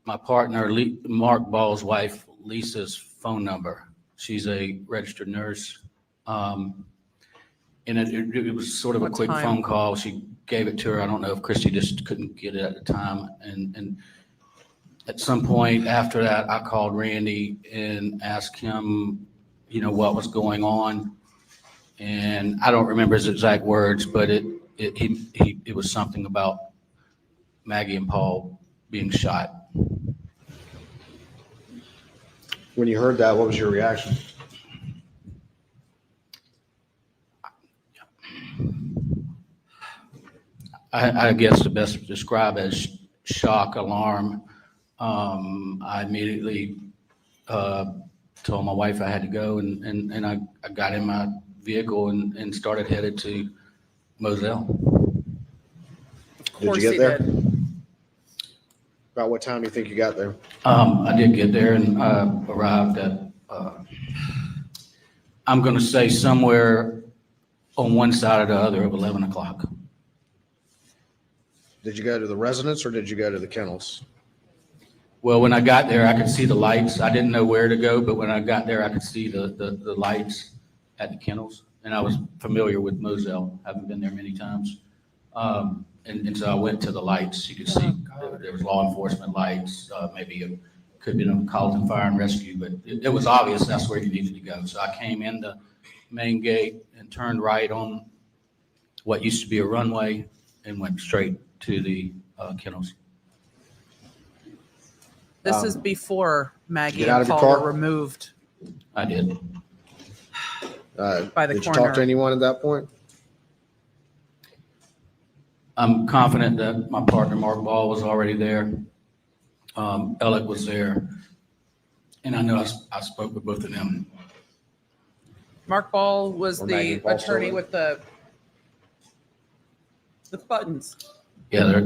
my partner, Mark Ball's wife, Lisa's phone number. She's a registered nurse. And it was sort of a What quick time? phone call. She gave it to her. I don't know if Christy just couldn't get it at the time. And at some point after that, I called Randy and asked him, what was going on. And I don't remember his exact words, but it was something about Maggie and Paul being shot. When you heard that, what was your reaction? I guess the best to describe as shock, alarm. I immediately told my wife I had to go, and I got in my vehicle and started headed to Moselle. Of Did course you get he there? did. About what time do you think you got there? I did get there and arrived at, I'm going to say somewhere on one side or the other of 11 o'clock. Did you go to the residence or did you go to the kennels? Well, when I got there, I could see the lights. I didn't know where to go, but when I got there, I could see the lights at the kennels. And I was familiar with Moselle, having been there many times. and so I went to the lights. You could see there was law enforcement lights, maybe it could have been a Carlton Fire and Rescue, but it was obvious that's where you needed to go. So I came in the main gate and turned right on what used to be a runway and went straight to the kennels. This is before Maggie get out and of your Paul were car? removed I did. by the Did you coroner. talk to anyone at that point? I'm confident that my partner, Mark Ball, was already there. Alec was there. And I know I spoke with both of them. Mark Ball was Or the Maggie Ball attorney Silver. with the buttons. Yeah, they're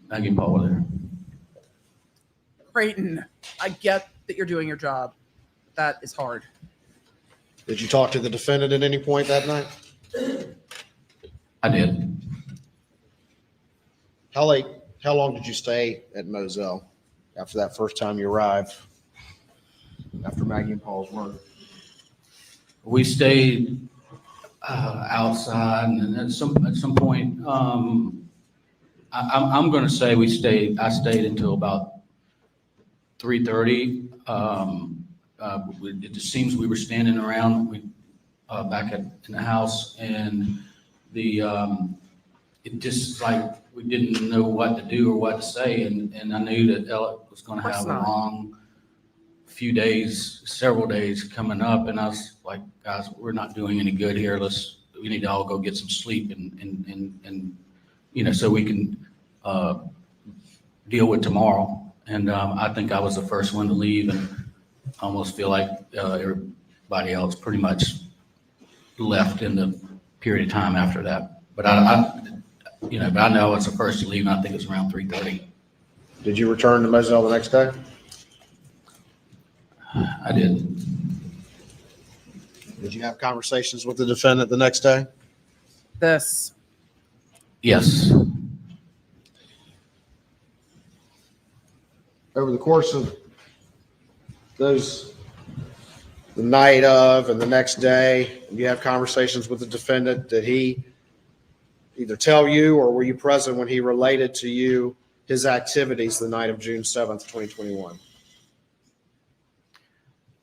Maggie and Paul were there. Creighton, I get that you're doing your job. That is hard. Did you talk to the defendant at any point that night? I did. How long did you stay at Moselle after that first time you arrived? After Maggie and Paul's murder? We stayed outside, and at some point, I'm going to say I stayed until about 3:30. It just seems we were standing around back in the house, and it just like we didn't know what to do or what to say, and I knew that Alec was going to Of course have a not. long few days, several days coming up, and I was like, guys, we're not doing any good here. We need to all go get some sleep and so we can deal with tomorrow. And I think I was the first one to leave, and I almost feel like everybody else pretty much left in the period of time after that. But I know I was the first to leave, and I think it was around 3:30. Did you return to Moselle the next day? I did. Did you have conversations with the defendant the next day? This. Yes. Over the course of the night of and the next day, you have conversations with the defendant. Did he either tell you or were you present when he related to you his activities the night of June 7th, 2021?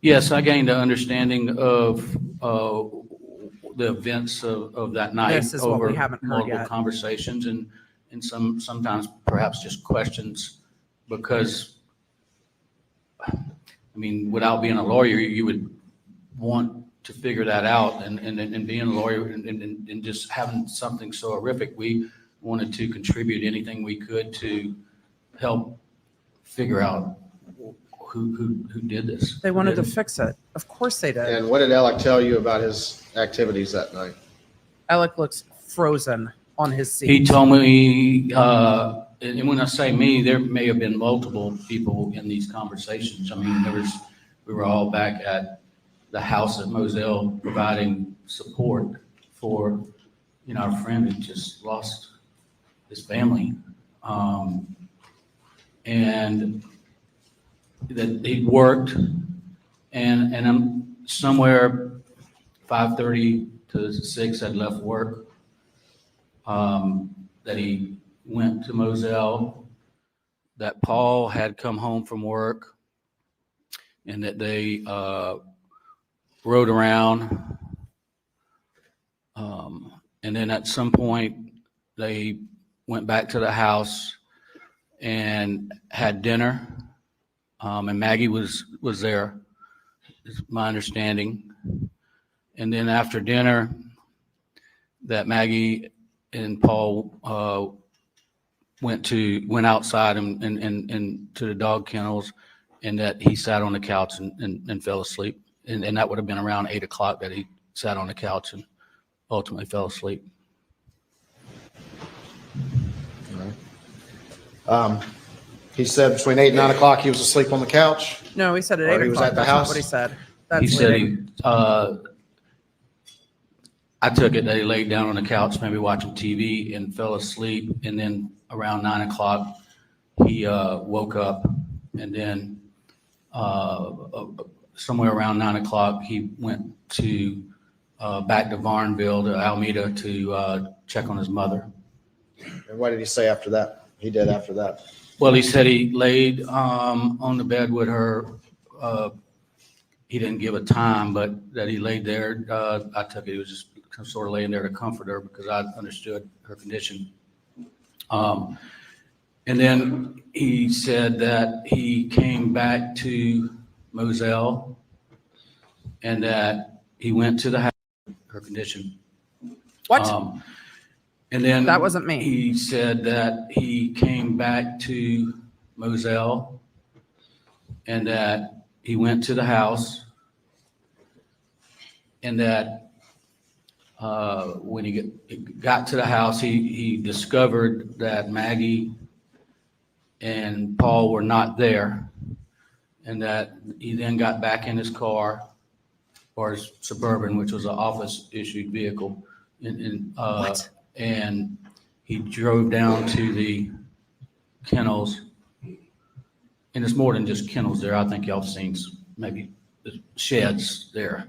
Yes, I gained an understanding of the events of that night. This is what we haven't heard multiple yet. conversations and sometimes perhaps just questions, because I mean, without being a lawyer, you would want to figure that out, and being a lawyer and just having something so horrific, we wanted to contribute anything we could to help figure out who did this. They wanted to Who did it. fix it. Of course they did. And what did Alec tell you about his activities that night? Alec looks frozen on his seat. He told me, and when I say me, there may have been multiple people in these conversations. I mean, we were all back at the house at Moselle providing support for, our friend who just lost his family. And that he worked, and I'm somewhere 5:30 to 6 had left work, that he went to Moselle, that Paul had come home from work, and that they rode around. And then at some point, they went back to the house and had dinner. And Maggie was there, is my understanding. And then after dinner, that Maggie and Paul went outside and to the dog kennels, and that he sat on the couch and fell asleep. And that would have been around 8 o'clock that he sat on the couch and ultimately fell asleep. He said between 8 and 9 o'clock he was asleep on the couch. No, he said at Or 8 he was o'clock. at the That's not house? what he said. He That's said leading. I took it that he laid down on the couch, maybe watching TV, and fell asleep. And then around 9 o'clock, he woke up. And then somewhere around 9 o'clock, he went to back to Varnville, to Alameda, to check on his mother. And what did he say after that? He did after that. Well, he said he laid on the bed with her. He didn't give a time, but that he laid there. I took it, he was just sort of laying there to comfort her because I understood her condition. And then he said that he came back to Moselle and that he went to the house, her condition. What? And then That wasn't me. He said that he came back to Moselle and that he went to the house and that when he got to the house, he discovered that Maggie and Paul were not there, and that he then got back in his car or his Suburban, which was an office-issued vehicle, What? and he drove down to the kennels. And it's more than just kennels there. I think y'all have seen maybe the sheds there.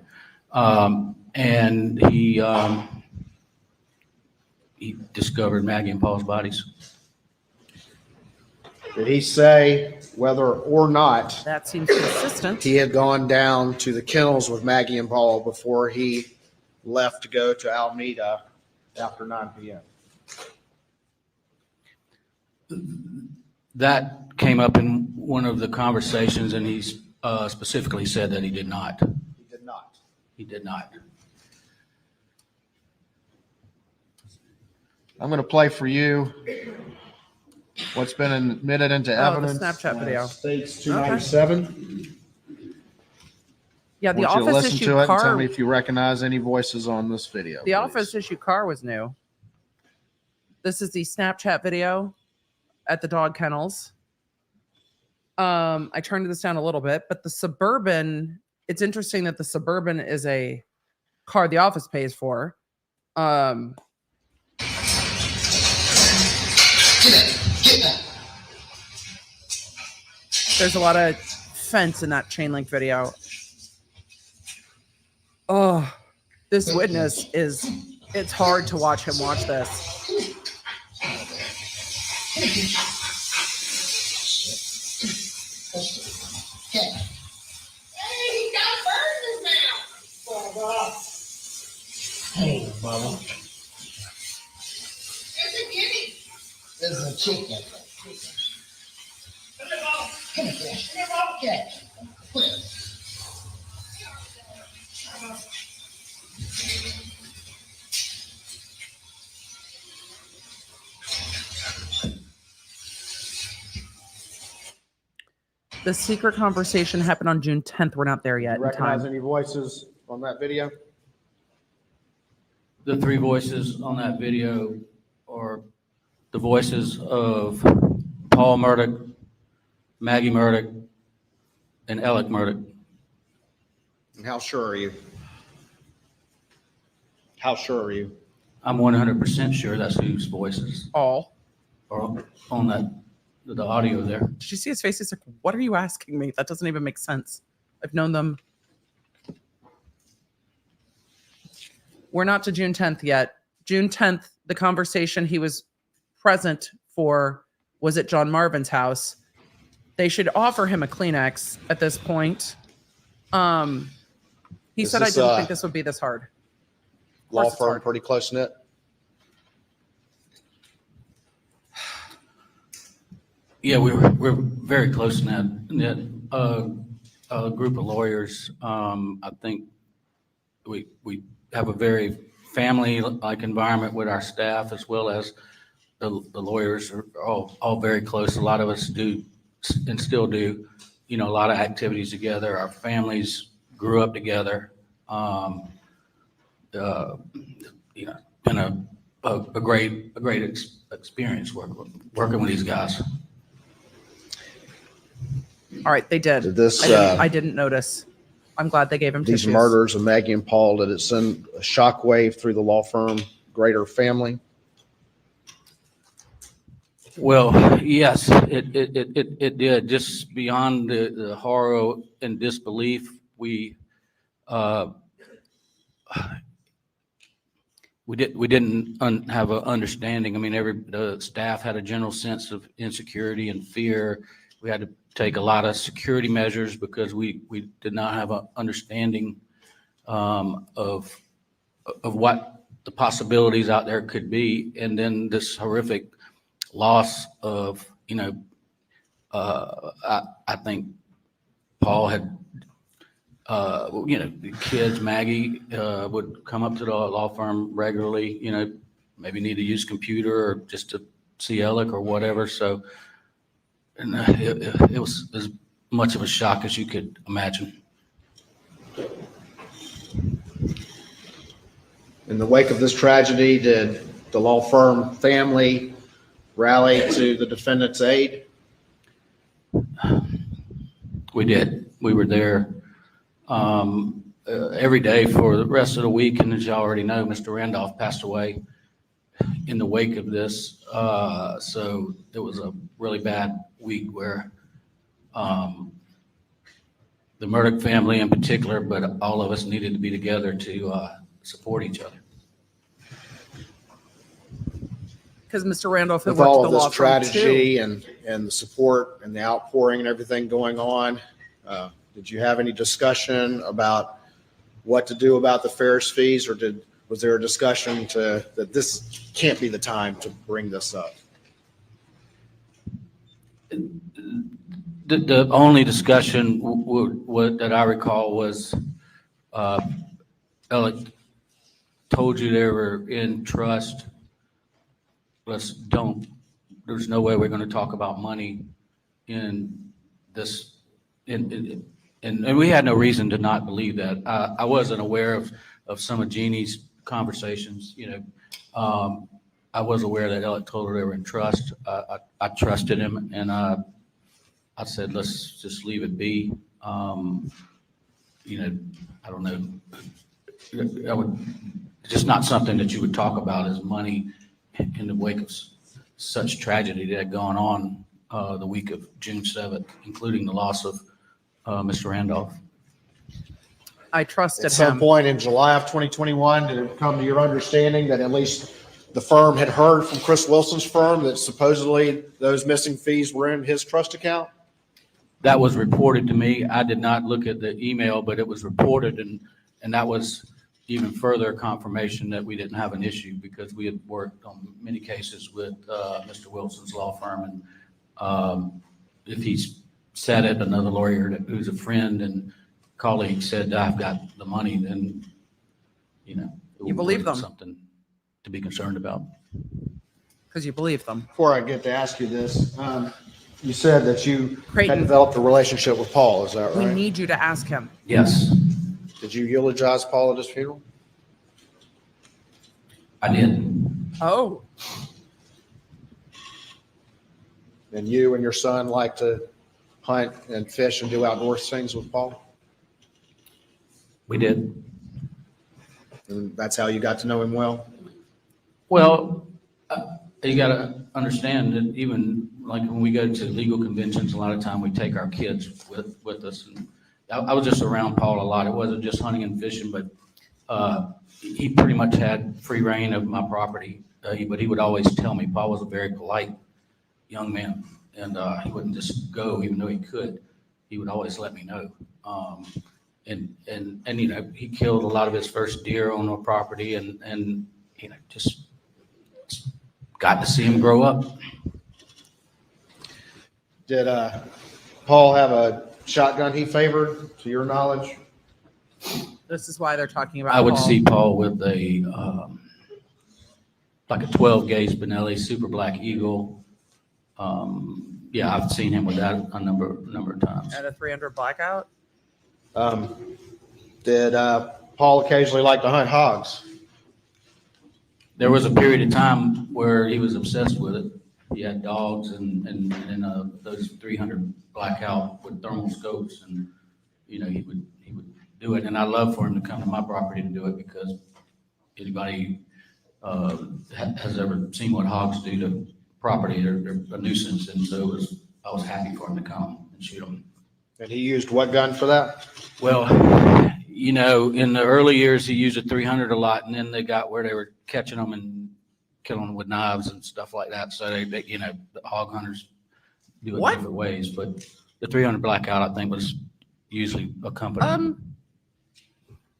And he discovered Maggie and Paul's bodies. Did he say whether or not That seems consistent. he had gone down to the kennels with Maggie and Paul before he left to go to Alameda after 9 p.m.? That came up in one of the conversations, and he specifically said that he did not. He did not. He did not. I'm going to play for you what's been admitted into Oh, the evidence. Snapchat video. States 297. Yeah, the I want you to office listen issue to it and tell car. me if you recognize any voices on this video. The please. office issue car was new. This is the Snapchat video at the dog kennels. I turned this down a little bit, but the Suburban, it's interesting that the Suburban is a car the office pays for. There's a lot of fence in that chain link video. Oh, this witness it's hard to watch him watch this. Hey, he got burns now. Hey, Bubba, It's a guinea. this is a chicken. Come here, Bob. Come here, Fletcher. Come here, Bubba. Catch. Put it. The secret conversation happened on June 10th. We're not there yet You in recognize time. any voices on that video? The three voices on that video are the voices of Paul Murdaugh, Maggie Murdaugh, and Alec Murdaugh. And how sure are you? How sure are you? I'm 100% sure that's whose voices All. are on that, the audio there. Did you see his face? He's like, what are you asking me? That doesn't even make sense. I've known them. We're not to June 10th yet. June 10th, the conversation he was present for was at John Marvin's house. They should offer him a Kleenex at this point. He Is said, I this, didn't think this would be this hard. Of course Law it's firm hard. pretty close knit. Yeah, we're very close in that a group of lawyers. I think we have a very family-like environment with our staff, as well as the lawyers are all very close. A lot of us do and still do, a lot of activities together. Our families grew up together. Been a great experience working with these guys. All right, they did. Did this, I didn't notice. I'm glad they gave him these tissues. murders of Maggie and Paul, did it send a shockwave through the law firm, greater family? Well, yes, it did. Just beyond the horror and disbelief, we didn't have an understanding. I mean, the staff had a general sense of insecurity and fear. We had to take a lot of security measures because we did not have an understanding of what the possibilities out there could be. And then this horrific loss of, I think Paul had, the kids, Maggie would come up to the law firm regularly, maybe need to use computer or just to see Alec or whatever. So and it was as much of a shock as you could imagine. In the wake of this tragedy, did the law firm family rally to the defendant's aid? We did. We were there every day for the rest of the week. And as you already know, Mr. Randolph passed away in the wake of this. So it was a really bad week where the Murdaugh family in particular, but all of us needed to be together to support each other. Because Mr. Randolph had With worked all at of the law this firm too. tragedy and the support and the outpouring and everything going on, did you have any discussion about what to do about the Ferris fees, or was there a discussion that this can't be the time to bring this up? The only discussion that I recall was Alec told you they were in trust. There's no way we're going to talk about money in this. And we had no reason to not believe that. I wasn't aware of some of Jeannie's conversations. I was aware that Alec told her they were in trust. I trusted him, and I said, let's just leave it be. I don't know. Just not something that you would talk about as money in the wake of such tragedy that had gone on the week of June 7th, including the loss of Mr. Randolph. I trusted At some him. point in July of 2021, did it come to your understanding that at least the firm had heard from Chris Wilson's firm that supposedly those missing fees were in his trust account? That was reported to me. I did not look at the email, but it was reported, and that was even further confirmation that we didn't have an issue, because we had worked on many cases with Mr. Wilson's law firm. And if he's said it, another lawyer who's a friend and colleague said, I've got the money, then, You believe them. Something to be concerned about. Because you believe them. Before I get to ask you this, you said that you had Creighton. developed a relationship with Paul, is that We right? need you to ask him. Yes, Did you eulogize Paul at his funeral? I did. Oh, And you and your son like to hunt and fish and do outdoor things with Paul? We did. And that's how you got to know him well? Well, you got to understand that even like when we go to legal conventions, a lot of time we take our kids with us. And I was just around Paul a lot. It wasn't just hunting and fishing, but he pretty much had free reign of my property. But he would always tell me. Paul was a very polite young man, and he wouldn't just go even though he could. He would always let me know. And he killed a lot of his first deer on our property, and just got to see him grow up. Did Paul have a shotgun he favored, to your knowledge? this is why they're talking about I would Paul. see Paul with a like a 12 gauge Benelli Super Black Eagle. Yeah, I've seen him with that a number of times. At a 300 blackout. Did Paul occasionally like to hunt hogs? There was a period of time where he was obsessed with it. He had dogs and those 300 blackout with thermal scopes, and he would do it. And I love for him to come to my property to do it, because anybody has ever seen what hogs do to property, they're a nuisance. And so I was happy for him to come and shoot them. And he used what gun for that? Well, You know, in the early years, he used a 300 a lot, and then they got where they were catching them and killing them with knives and stuff like that. So they you know, the hog hunters do it What? different ways. But the 300 blackout, I think, was usually accompanied.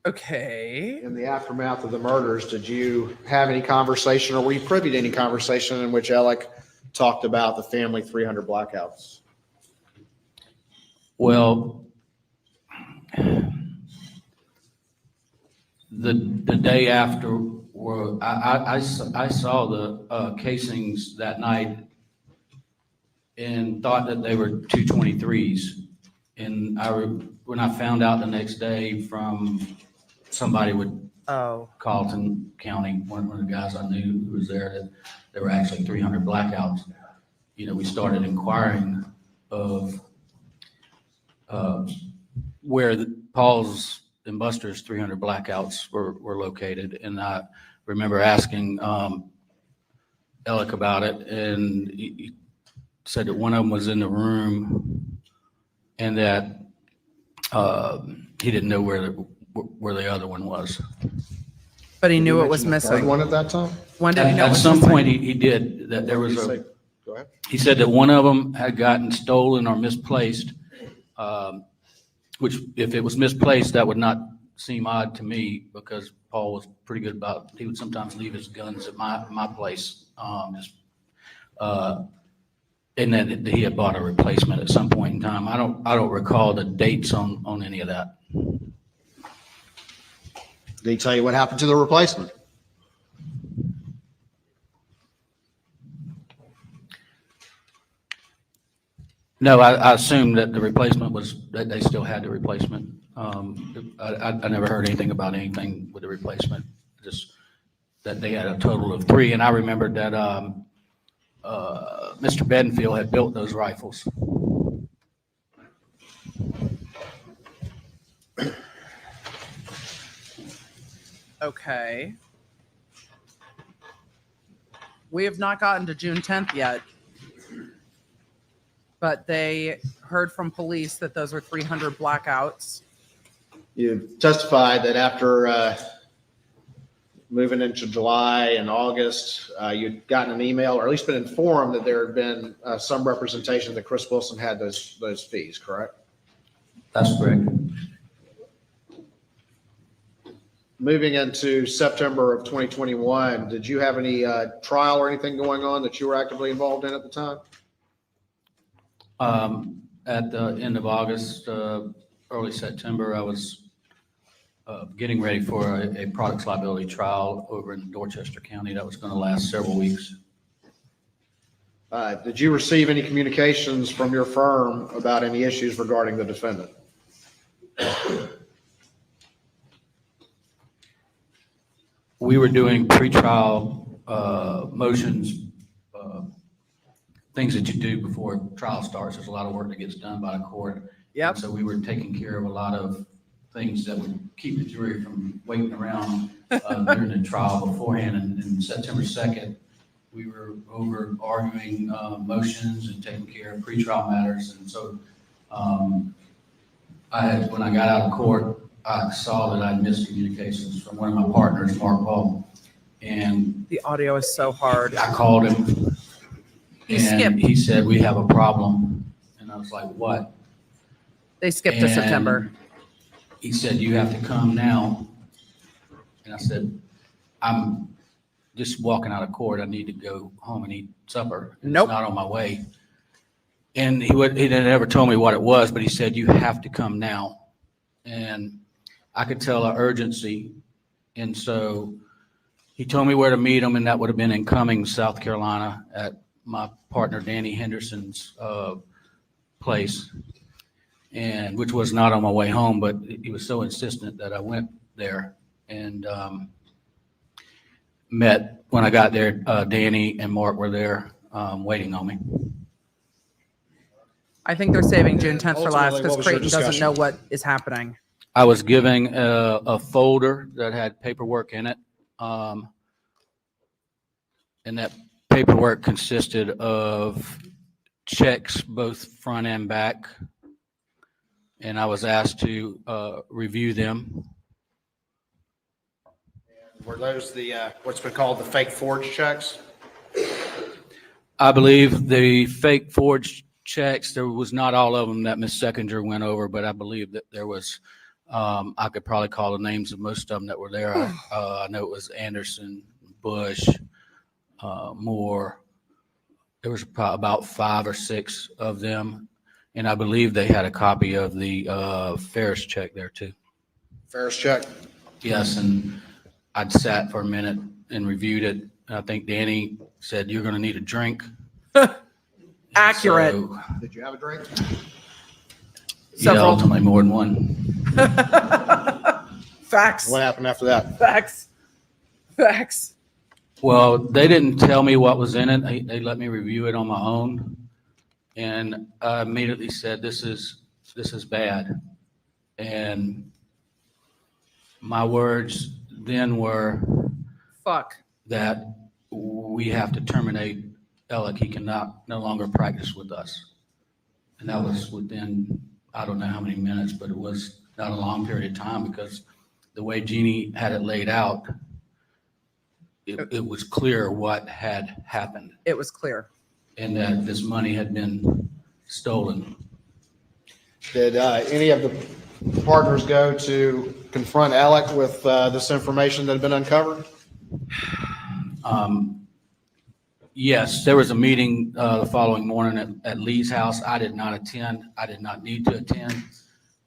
Okay. In the aftermath of the murders, did you have any conversation or were you privy to any conversation in which Alec talked about the family 300 blackouts? Well, the day after, I saw the casings that night and thought that they were 223s. And when I found out the next day from somebody with Oh. Carlton County, one of the guys I knew who was there, that there were actually 300 blackouts. You know, we started inquiring of where Paul's and Buster's 300 blackouts were located. And I remember asking Alec about it, and he said that one of them was in the room and that he didn't know where the other one was. But he Did knew you it was mention the third missing. one at that time? When did he know it At was some missing? point, he did, that there What was did he a, say? Go ahead. he said that one of them had gotten stolen or misplaced, which if it was misplaced, that would not seem odd to me because Paul was pretty good about, he would sometimes leave his guns at my place. And then he had bought a replacement at some point in time. I don't recall the dates on any of that. Did he tell you what happened to the replacement? No, I assumed that the replacement was, that they still had the replacement. I never heard anything about anything with the replacement, just that they had a total of 3. And I remembered that Mr. Bedingfield had built those rifles. Okay. We have not gotten to June 10th yet. But they heard from police that those were 300 blackouts. You testified that after moving into July and August, you'd gotten an email or at least been informed that there had been some representation that Chris Wilson had those fees, correct? That's correct. Moving into September of 2021, did you have any trial or anything going on that you were actively involved in at the time? At the end of August, early September, I was getting ready for a products liability trial over in Dorchester County that was going to last several weeks. Did you receive any communications from your firm about any issues regarding the defendant? We were doing pretrial motions, things that you do before trial starts. There's a lot of work that gets done by the court. Yep. And so we were taking care of a lot of things that would keep the jury from waiting around during the trial beforehand. And September 2nd, we were over arguing motions and taking care of pretrial matters. And so when I got out of court, I saw that I'd missed communications from one of my partners, Mark Ball. And The audio is so hard. I called him. You skipped. And he said, "We have a problem." And I was like, "What?" They skipped to And September. He said, "You have to come now." And I said, "I'm just walking out of court. I need to go home and eat supper. It's Nope. not on my way." And he never told me what it was, but he said, "You have to come now." And I could tell the urgency. And so he told me where to meet him, and that would have been in Cummings, South Carolina, at my partner Danny Henderson's place, and which was not on my way home, but he was so insistent that I went there and met. When I got there, Danny and Mark were there waiting on me. I think they're saving June 10th for last Ultimately, because what was your Creighton doesn't know discussion? what is happening. I was giving a folder that had paperwork in it, and that paperwork consisted of checks, both front and back, and I was asked to review them. Were those the, what's been called the fake forged checks? I believe the fake forged checks, there was not all of them that Ms. Seconder went over, but I believe that there was, I could probably call the names of most of them that were there. I know it was Anderson, Bush, Moore. There was probably about 5 or 6 of them. And I believe they had a copy of the Ferris check there too. Ferris check? Yes, and I'd sat for a minute and reviewed it. I think Danny said, "You're going to need a drink." Accurate. So, Did you have a drink? yeah, Several. ultimately more than one. Facts. What happened after that? Facts. Facts. Well, they didn't tell me what was in it. They let me review it on my own. And I immediately said, this is bad. And my words then were Fuck. that we have to terminate Alec. He cannot no longer practice with us. And that was within, I don't know how many minutes, but it was not a long period of time because the way Jeannie had it laid out, it was clear what had happened It was clear. and that this money had been stolen. Did any of the partners go to confront Alec with this information that had been uncovered? Yes, there was a meeting the following morning at Lee's house. I did not attend. I did not need to attend.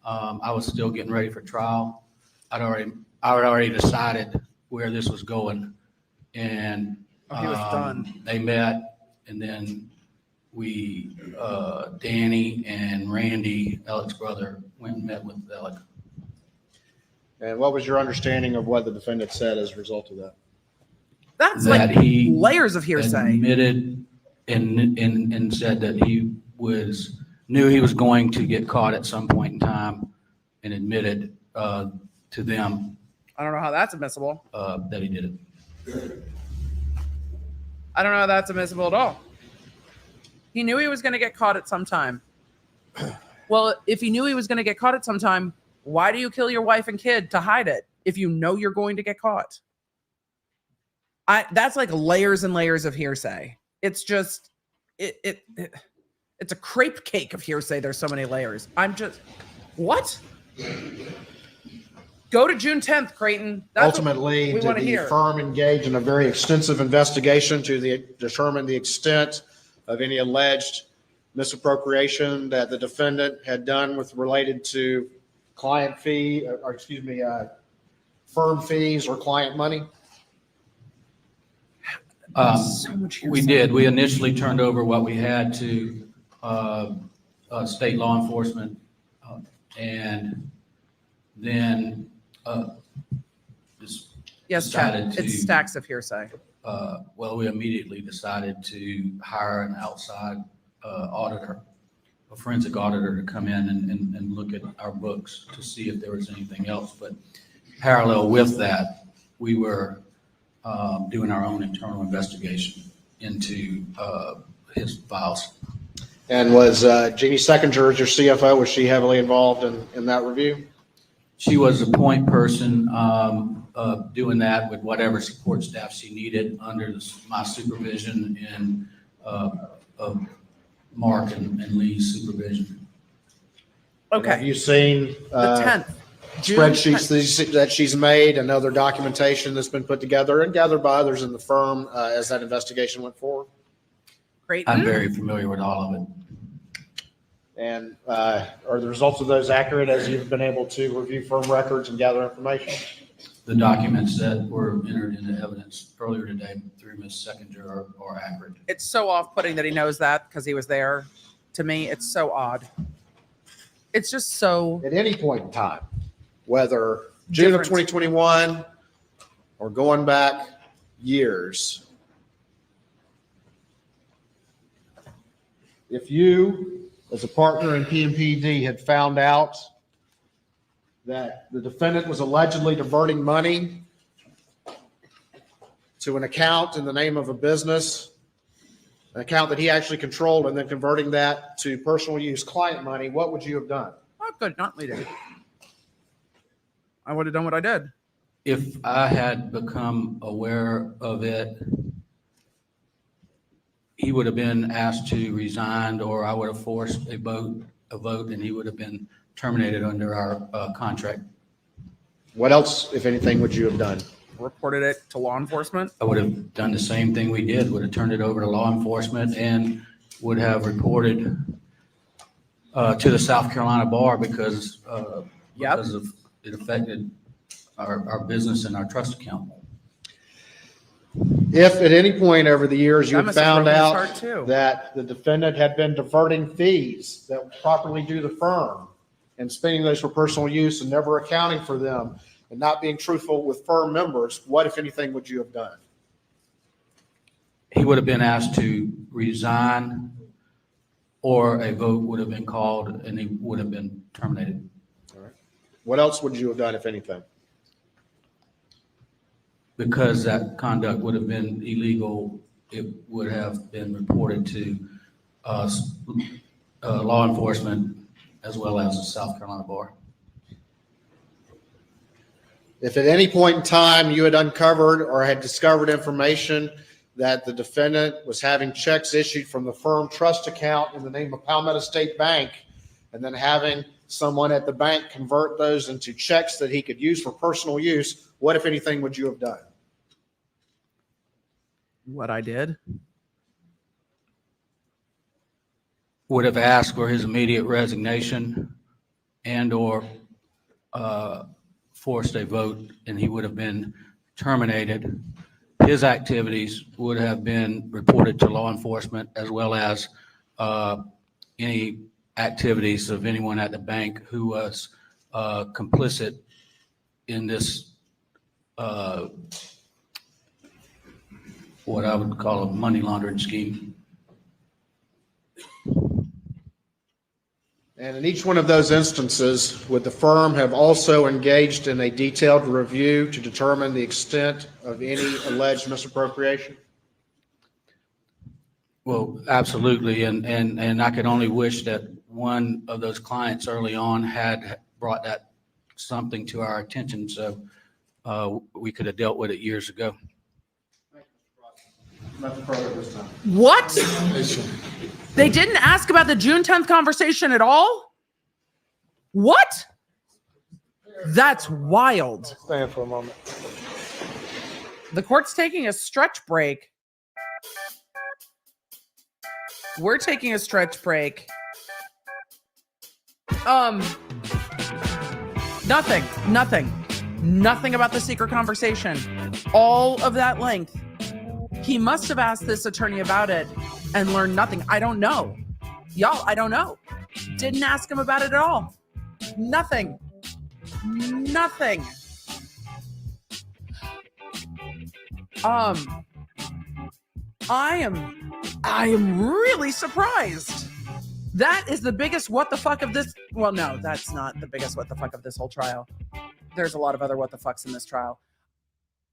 I was still getting ready for trial. I had already decided where this was going. And He was done. they met, and then we, Danny and Randy, Alec's brother, went and met with Alec. And what was your understanding of what the defendant said as a result of that? That's That like he layers of hearsay. Admitted and said that he knew he was going to get caught at some point in time, and admitted to them I don't know how that's admissible. that he did it. I don't know how that's admissible at all. He knew he was going to get caught at some time. Well, if he knew he was going to get caught at some time, why do you kill your wife and kid to hide it if you know you're going to get caught? That's like layers and layers of hearsay. It's just it's a crepe cake of hearsay. There's so many layers. I'm just what? Go to June 10th, Creighton. That's Ultimately, we did wanna the hear. firm engage in a very extensive investigation to determine the extent of any alleged misappropriation that the defendant had done related to client fee, or excuse me, firm fees or client money? so much hearsay. We did. We initially turned over what we had to state law enforcement, and then just Yes, Chad. decided to- It's stacks of hearsay. well, we immediately decided to hire an outside auditor, a forensic auditor, to come in and look at our books to see if there was anything else. But parallel with that, we were doing our own internal investigation into his files. And was Jeannie Seconder, your CFO, was she heavily involved in that review? She was a point person doing that with whatever support staff she needed under my supervision and Mark and Lee's supervision. And have Okay. you seen The 10th. June spreadsheets 10th. that she's made and other documentation that's been put together and gathered by others in the firm as that investigation went forward? Creighton. I'm very familiar with all of it. And are the results of those accurate as you've been able to review firm records and gather information? The documents that were entered into evidence earlier today through Ms. Seconder are accurate. It's so off-putting that he knows that because he was there. To me, it's so odd. It's just so At any point in time, whether June of Different. 2021 or going back years, if you, as a partner in PMPED, had found out that the defendant was allegedly diverting money to an account in the name of a business, an account that he actually controlled, and then converting that to personal use client money, what would you have done? I'd Good, not leading. I would have done what I did. If I had become aware of it, he would have been asked to resign, or I would have forced a vote, and he would have been terminated under our contract. What else, if anything, would you have done? Reported it to law enforcement. I would have done the same thing we did, would have turned it over to law enforcement and would have reported to the South Carolina bar because of it affected our business and our trust account. If at any point over the years you That had must have found broken his out heart, too. that the defendant had been diverting fees that were properly due the firm and spending those for personal use and never accounting for them and not being truthful with firm members, what, if anything, would you have done? He would have been asked to resign, or a vote would have been called and he would have been terminated. All right. What else would you have done, if anything? Because that conduct would have been illegal, it would have been reported to law enforcement as well as the South Carolina bar. If at any point in time you had uncovered or had discovered information that the defendant was having checks issued from the firm trust account in the name of Palmetto State Bank, and then having someone at the bank convert those into checks that he could use for personal use, what, if anything, would you have done? What I did. Would have asked for his immediate resignation and or forced a vote, and he would have been terminated. His activities would have been reported to law enforcement as well as any activities of anyone at the bank who was complicit in this what I would call a money laundering scheme. And in each one of those instances, would the firm have also engaged in a detailed review to determine the extent of any alleged misappropriation? Well, absolutely, and I could only wish that one of those clients early on had brought that something to our attention, so we could have dealt with it years ago. Nothing further this time. What? They didn't ask about the June 10th conversation at all? What? That's wild. Stand for a moment. The court's taking a stretch break. We're taking a stretch break. Nothing about the secret conversation. All of that length. He must have asked this attorney about it and learned nothing. I don't know. Y'all, I don't know. Didn't ask him about it at all. Nothing. I am really surprised. That is the biggest what the fuck of this. Well, no, that's not the biggest what the fuck of this whole trial. There's a lot of other what the fucks in this trial.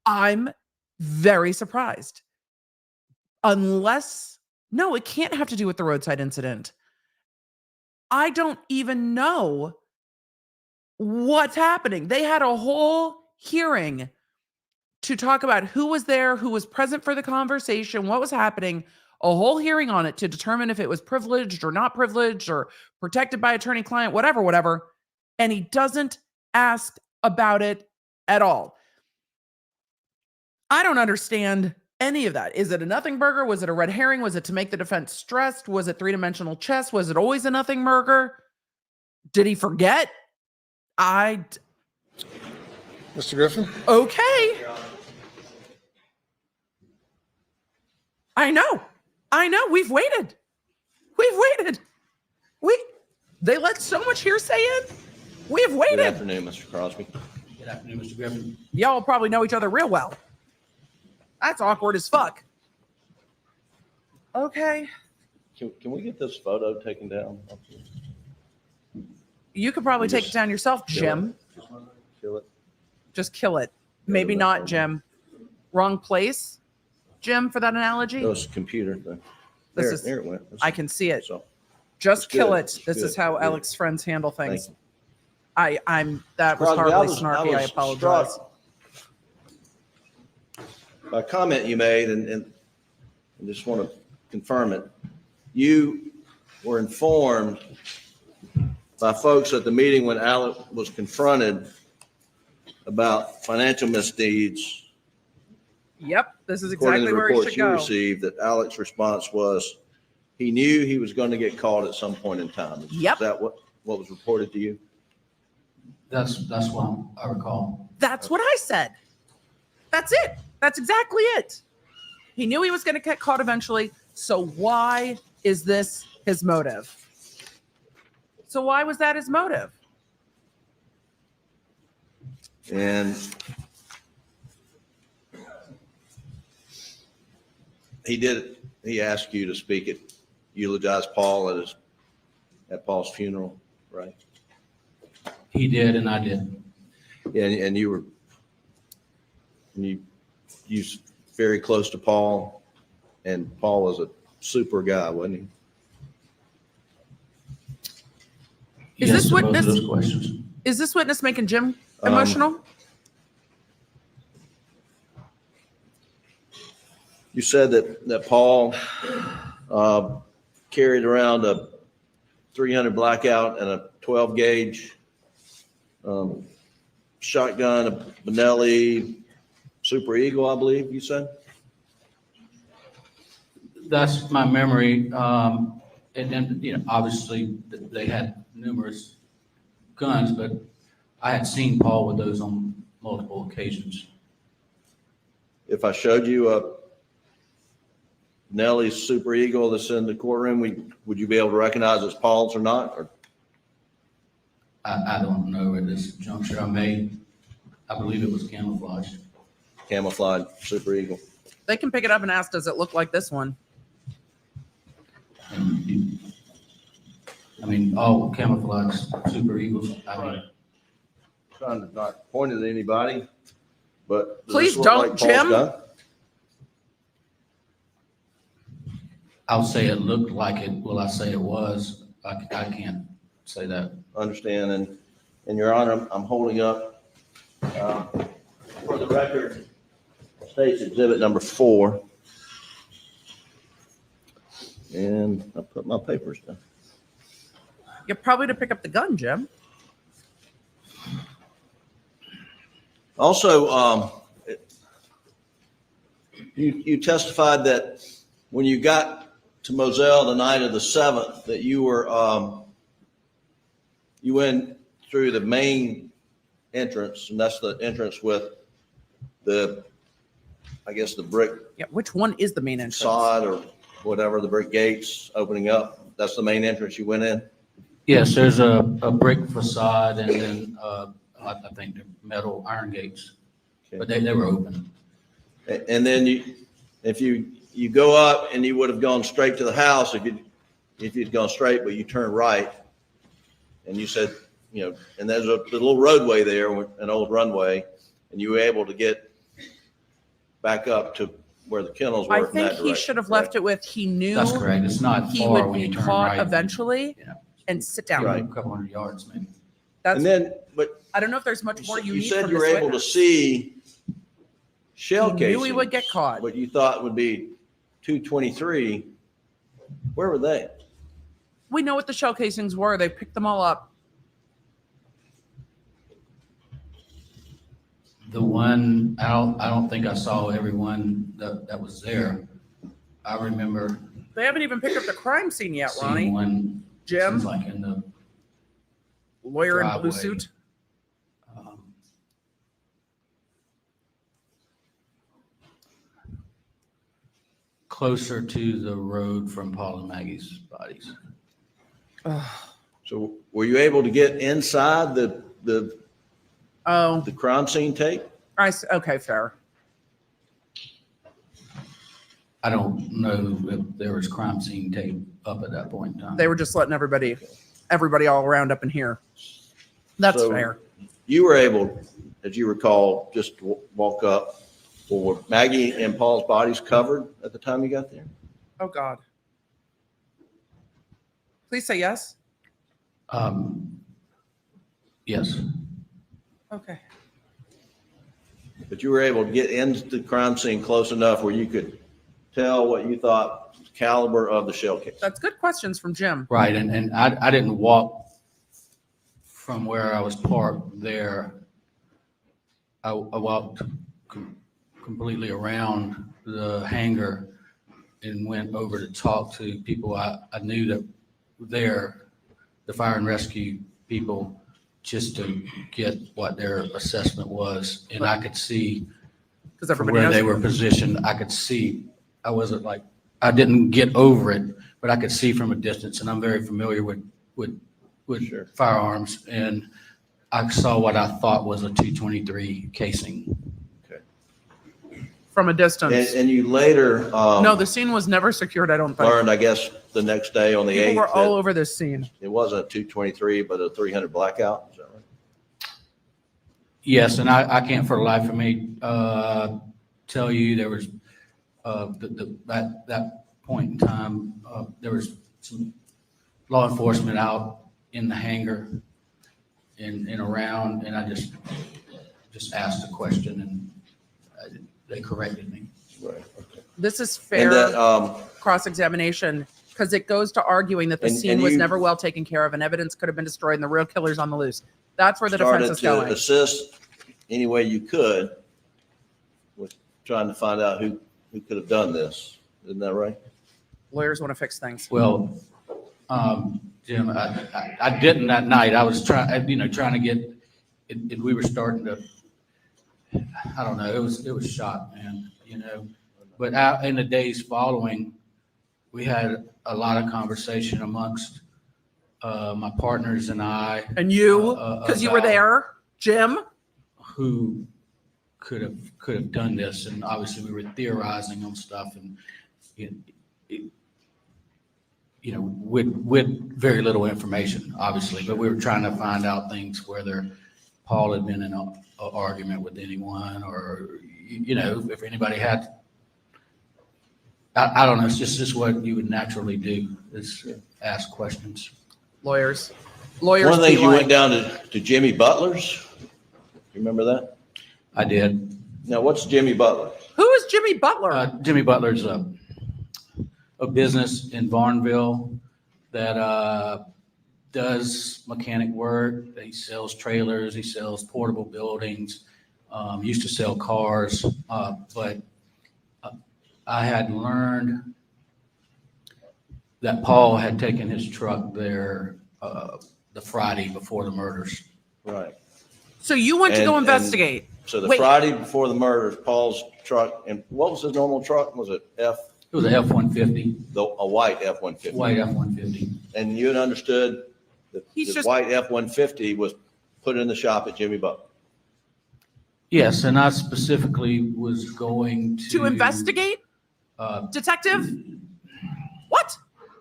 I'm very surprised. No, it can't have to do with the roadside incident. I don't even know what's happening. They had a whole hearing to talk about who was there, who was present for the conversation, what was happening, a whole hearing on it to determine if it was privileged or not privileged or protected by attorney-client, whatever. And he doesn't ask about it at all. I don't understand any of that. Is it a nothing burger? Was it a red herring? Was it to make the defense stressed? Was it three-dimensional chess? Was it always a nothing burger? Did he forget? Mr. Griffin? Okay. I know. We've waited. They let so much hearsay in. We've waited. Good afternoon, Mr. Crosby. Good afternoon, Mr. Griffin. Y'all probably know each other real well. That's awkward as fuck. Okay. Can we get this photo taken down? You could probably take it down yourself, Jim. Kill it. Just kill it. Maybe not, Jim. Wrong place, Jim, for that analogy. It was a computer thing. This There, is- there it went. I can see it. So, Just It's kill good. it. It's This is good. how Good. Alex's friends handle thank things. you. That was Crosby, horribly snarky. I was apologize. struck by a comment you made, and I just want to confirm it. You were informed by folks at the meeting when Alec was confronted about financial misdeeds. Yep, this is According to exactly the where he reports should you go. received, that Alec's response was he knew he was going to get caught at some point in time. Yep. Is that what was reported to you? That's what I recall. That's what I said. That's it. That's exactly it. He knew he was going to get caught eventually. So why is this his motive? So why was that his motive? And he asked you to speak eulogize Paul at Paul's funeral, right? He did, and I did. And you very close to Paul, and Paul was a super guy, wasn't he? Is Yes this to both of witness- those questions. Is this witness making Jim emotional? You said that Paul carried around a 300 blackout and a 12 gauge shotgun, a Benelli Super Eagle, I believe you said. That's my memory. And then, obviously they had numerous guns, but I had seen Paul with those on multiple occasions. If I showed you a Benelli Super Eagle that's in the courtroom, would you be able to recognize it's Paul's or not? Or I don't know at this juncture. I believe it was camouflage. camouflage Super Eagle? They can pick it up and ask, does it look like this one? All camouflage Super Eagles. Trying to not point at anybody, but does Please this look don't, like Paul's Jim. gun? I'll say it looked like it. Will I say it was? I can't say that. Understand, and Your Honor, I'm holding up, for the record, state's exhibit number 4. And I put my papers down. You're probably to pick up the gun, Jim. Also, you testified that when you got to Moselle the night of the 7th, that you went through the main entrance, and that's the entrance with the brick Yeah, which one is the main entrance? sod or whatever, the brick gates opening up. That's the main entrance you went in? Yes, there's a brick facade and then I think the metal iron gates, but they were open. And then if you go up and you would have gone straight to the house if you'd gone straight, but you turned right, and you said, and there's a little roadway there, an old runway, and you were able to get back up to where the kennels were. I from that think he direction, should have correct? left it with he knew That's correct. It's not he far would when you be turn caught right. eventually Yeah. and sit down. Right. A couple hundred yards maybe. That's, And then, but I don't know if there's much more you you need said from you were this able to witness. see shell He casings. knew he would get caught. What you thought would be 223. Where were they? We know what the shell casings were. They picked them all up. The one, I don't think I saw everyone that was there. I remember They haven't even picked up the crime scene yet, seeing Ronnie. one, Jim, seems like in the lawyer in blue driveway. suit. Closer to the road from Paul and Maggie's bodies. So were you able to get inside the Oh, crime scene tape? okay, fair. I don't know if there was crime scene tape up at that point in time. They were just letting everybody all around up in here. That's So fair. You were able, as you recall, just to walk up. Were Maggie and Paul's bodies covered at the time you got there? Oh, God. Please say yes. Yes. Okay. But you were able to get into the crime scene close enough where you could tell what you thought was the caliber of the shell case. That's good questions from Jim. Right, and I didn't walk from where I was parked there. I walked completely around the hangar and went over to talk to people I knew that were there, the fire and rescue people, just to get what their assessment was. And I could see Because from everybody where knows. they were positioned, I could see, I wasn't like, I didn't get over it, but I could see from a distance, and I'm very familiar with Sure. firearms, and I saw what I thought was a 223 casing. From a distance. And you later No, the scene was never secured, I don't think. learned, I guess, the next day on the People 8th, were all that over this scene. it wasn't a 223, but a 300 blackout. Is that right? Yes, and I can't for the life of me tell you there was that point in time, there was some law enforcement out in the hangar and around, and I just asked a question, and they corrected me. Right. Okay. This is And fair that, cross-examination because it goes to arguing that the And- scene and was you- never well taken care of and evidence could have been destroyed and the real killer's on the loose. That's where the defense started is to going. assist any way you could with trying to find out who could have done this. Isn't that right? Lawyers want to fix things. Well, Jim, I didn't that night. I was trying to get, and we were starting to, I don't know, it was shot, man, But in the days following, we had a lot of conversation amongst my partners and I. And you, because you were about there, Jim? Who could have done this, and obviously we were theorizing on stuff, and with very little information, obviously, but we were trying to find out things, whether Paul had been in an argument with anyone, or if anybody had. I don't know. It's just what you would naturally do, is ask questions. Lawyers. One of the be things you like- went down to Jimmy Butler's. You remember that? I did. Now, what's Jimmy Butler? Who is Jimmy Butler? Jimmy Butler's a business in Barnville that does mechanic work. He sells trailers. He sells portable buildings. Used to sell cars, but I had learned that Paul had taken his truck there the Friday before the murders. Right. So you went to go and- investigate. So the Wait. Friday before the murders, Paul's truck, and what was his normal truck? Was it It was a F-150, a white F-150? white F-150. And you had understood that He's the just- white F-150 was put in the shop at Jimmy Butler. Yes, and I specifically was going To investigate? Detective? What?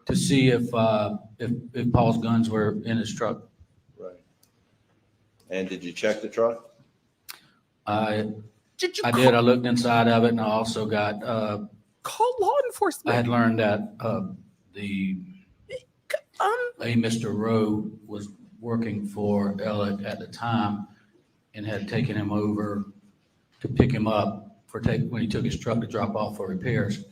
to see if Paul's guns were in his truck. Right. And did you check the truck? I Did you did. I looked inside of it, and I also got, call law I enforcement? had learned that Um, a Mr. Rowe was working for Elliott at the time and had taken him over to pick him up when he took his truck to drop off for repairs.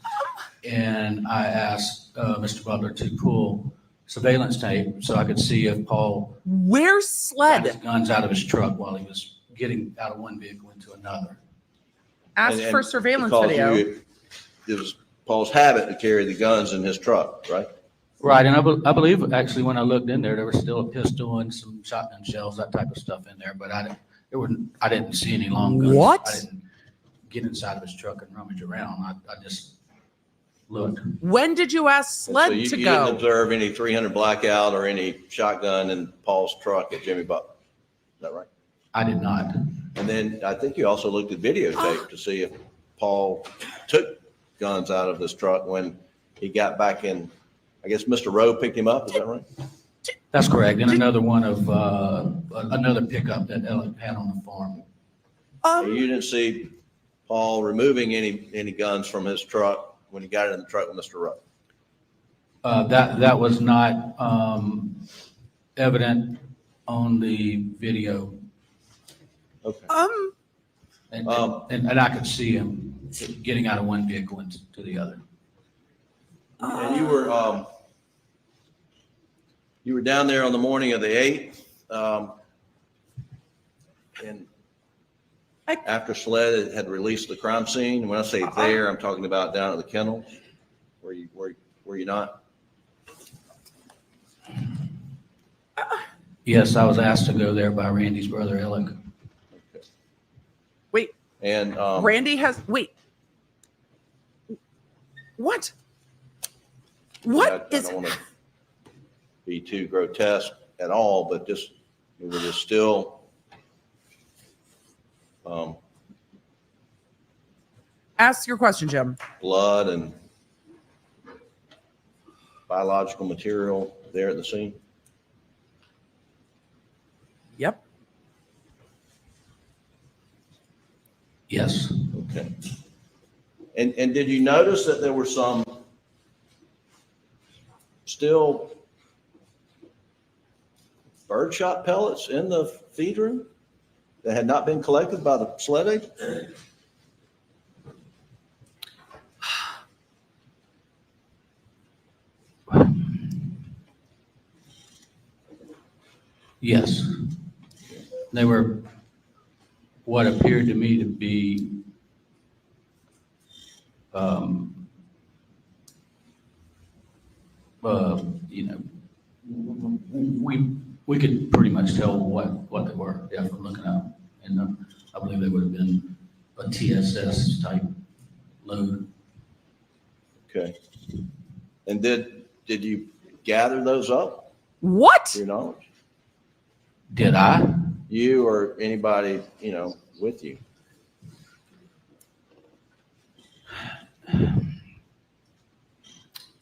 And I asked Mr. Butler to pull surveillance tape so I could see if Paul Where's got his SLED? guns out of his truck while he was getting out of one vehicle into another. Ask And for surveillance because video. it was Paul's habit to carry the guns in his truck, right? Right, and I believe actually when I looked in there was still a pistol and some shotgun shells, that type of stuff in there, but I didn't see any long guns. What? I didn't get inside of his truck and rummage around. I just looked. When did you ask So SLED you to didn't go? observe any 300 blackout or any shotgun in Paul's truck at Jimmy Butler. Is that right? I did not. And then I think you also looked at videotape to see if Paul took guns out of this truck when he got back in. I guess Mr. Rowe picked him up. Is that right? That's correct. And another one of, another pickup that Elliot had on the farm. You didn't see Paul removing any guns from his truck when he got it in the truck with Mr. Rowe. That was not evident on the video, Okay. and, Um, and I could see him getting out of one vehicle into the other. And you were down there on the morning of the 8th. And after SLED had released the crime scene, when I say there, I'm talking about down at the kennels. Were you not? Yes, I was asked to go there by Randy's brother, Alec. Wait, And Randy has, wait. What? What I is, don't want to be too grotesque at all, but just, it was just still, ask your question, Jim. blood and biological material there at the scene? Yep. Yes. Okay. And did you notice that there were some still birdshot pellets in the feed room that had not been collected by the SLED agent? Yes. They were what appeared to me to be you know, we could pretty much tell what they were, yeah, from looking up. And I believe they would have been a TSS type load. Okay. And did you gather those up, What? to your knowledge? Did I? You or anybody, with you?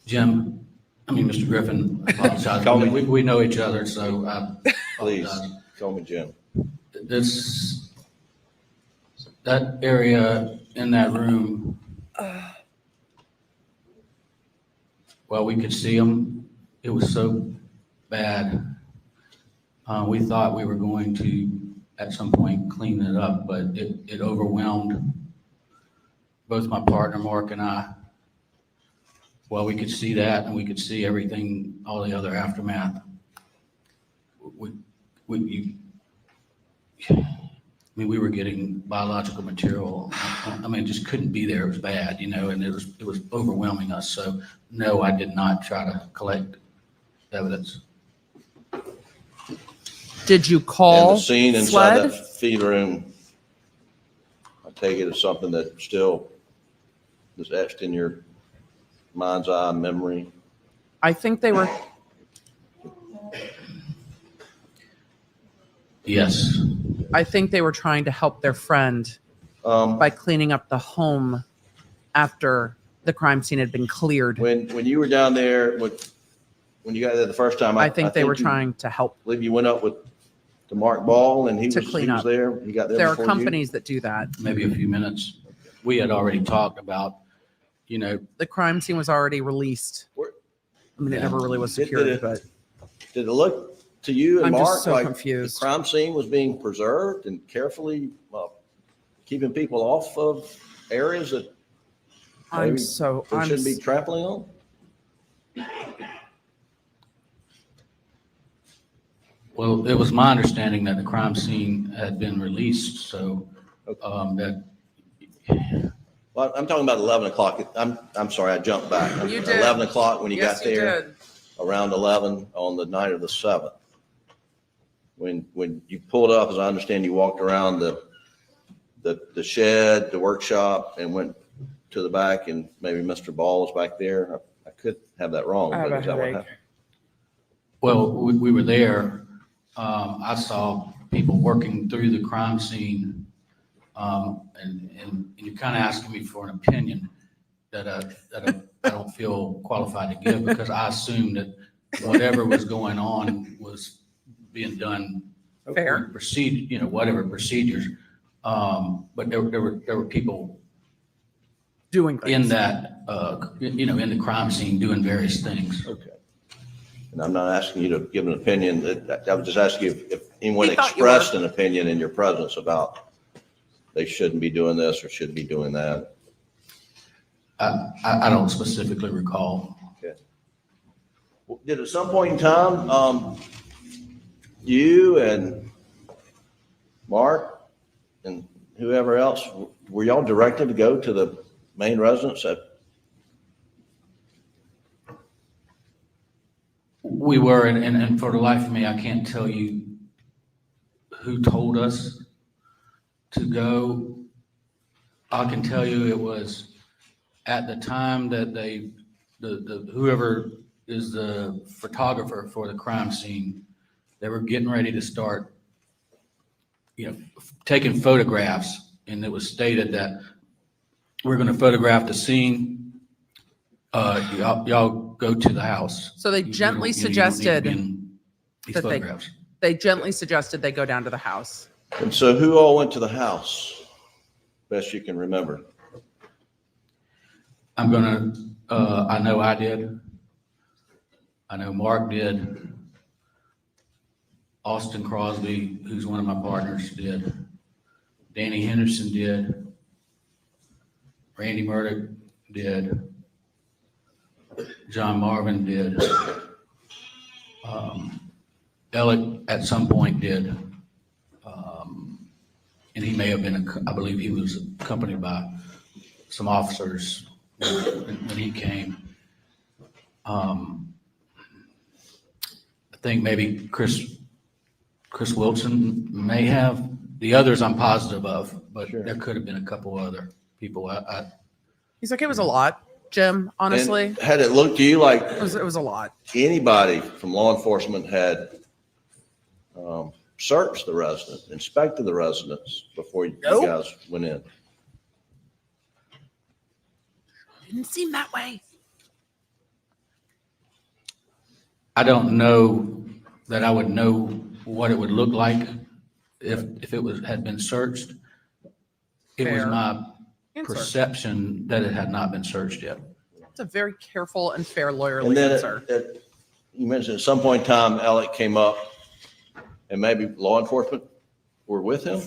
Jim, Mr. Griffin, I apologize. Call me. We know each other, so I Please, apologize. call me Jim. That area in that room, well, we could see them. It was so bad. We thought we were going to, at some point, clean it up, but it overwhelmed both my partner, Mark, and I. Well, we could see that, and we could see everything, all the other aftermath. We were getting biological material. It just couldn't be there. It was bad, and it was overwhelming us. So no, I did not try to collect evidence. Did you And call the scene inside SLED? that feed room, I take it as something that still is etched in your mind's eye memory. I think they were, Yes. I think they were trying to help their friend by cleaning up the home after the crime scene had been cleared. When you were down there, when you got there the first time, I think they were you- trying to help. I believe you went up to Mark Ball and he To was clean up. there. He got there There are before you? companies that do that. Maybe a few minutes. We had already talked about, The crime scene was already released. It Yeah. never really was Did secured, it- but Did it look to you and I'm Mark just so like confused. the crime scene was being preserved and carefully keeping people off of areas that maybe they shouldn't be trampling on? well, it was my understanding that the crime scene had been released, so that, Well, I'm talking about 11 o'clock. I'm sorry, I jumped back. You did. 11 o'clock when you yes, got you there, did. around 11 on the night of the 7th. When you pulled up, as I understand, you walked around the shed, the workshop, and went to the back, and maybe Mr. Ball was back there. I could have that wrong. I have but a is that what headache. happened? well, we were there. I saw people working through the crime scene. And you're kind of asking me for an opinion that I don't feel qualified to give, because I assumed that whatever was going on was being done. Fair. Whatever procedures. But there were people Doing things. in that, in the crime scene doing various things. Okay. And I'm not asking you to give an opinion. I was just asking you if anyone We thought you expressed were. an opinion in your presence about they shouldn't be doing this or shouldn't be doing that. I don't specifically recall. Did at some point in time, you and Mark and whoever else, were y'all directed to go to the main residence at? We were, and for the life of me, I can't tell you who told us to go. I can tell you it was at the time that whoever is the photographer for the crime scene, they were getting ready to start, taking photographs, and it was stated that we're going to photograph the scene. Y'all go to the house. So they gently suggested these that photographs. they gently suggested they go down to the house. And so who all went to the house? Best you can remember. I know I did. I know Mark did. Austin Crosby, who's one of my partners, did. Danny Henderson did. Randy Murdaugh did. John Marvin did. Elliot at some point did. And he may have been, I believe he was accompanied by some officers when he came. I think maybe Chris Wilson may have. The others I'm positive of, but Sure. There could have been a couple other people. He's like, it was a lot, Jim, honestly. And had it looked to you like It was a lot. anybody from law enforcement had searched the residence, inspected the residence before you Nope. guys went in? Didn't seem that way. I don't know that I would know what it would look like if it had been searched. It was Fair my answer. perception that it had not been searched yet. It's a very careful and fair And lawyerly then answer. you mentioned at some point in time, Alec came up and maybe law enforcement were with him?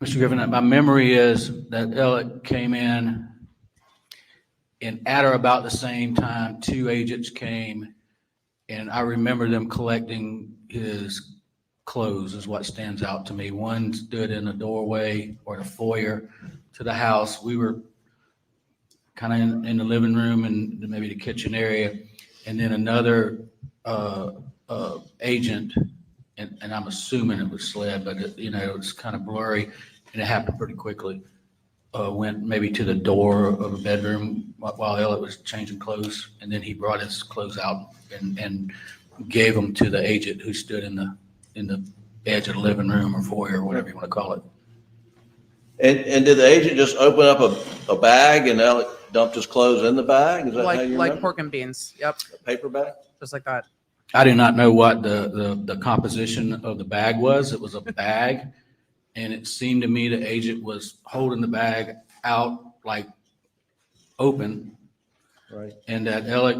Mr. Griffin, my memory is that Elliot came in and at or about the same time, two agents came, and I remember them collecting his clothes is what stands out to me. One stood in the doorway or the foyer to the house. We were kind of in the living room and maybe the kitchen area. And then another agent, and I'm assuming it was SLED, but it was kind of blurry and it happened pretty quickly. Went maybe to the door of a bedroom while Elliot was changing clothes. And then he brought his clothes out and gave them to the agent who stood in the edge of the living room or foyer or whatever you want to call it. And did the agent just open up a bag and Alec dumped his clothes in the bag? Is that how you Like remember? pork and beans. Yep. A paper bag? Just like that. I do not know what the composition of the bag was. It was a bag, and it seemed to me the agent was holding the bag out like open, Right. and that Alec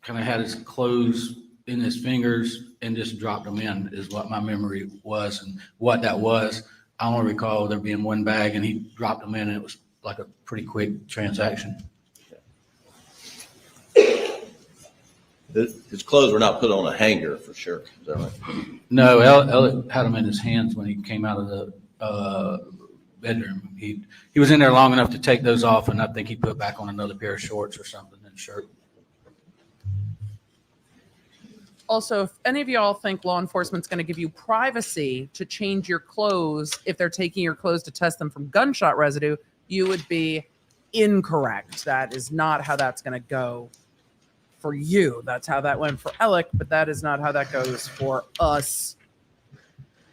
kind of had his clothes in his fingers and just dropped them in is what my memory was. And what that was, I only recall there being one bag and he dropped them in and it was like a pretty quick transaction. His clothes were not put on a hanger for sure. Is that right? No, Elliot had them in his hands when he came out of the bedroom. He was in there long enough to take those off, and I think he put back on another pair of shorts or something and shirt. Also, if any of y'all think law enforcement's going to give you privacy to change your clothes if they're taking your clothes to test them from gunshot residue, you would be incorrect. That is not how that's going to go for you. That's how that went for Alec, but that is not how that goes for us,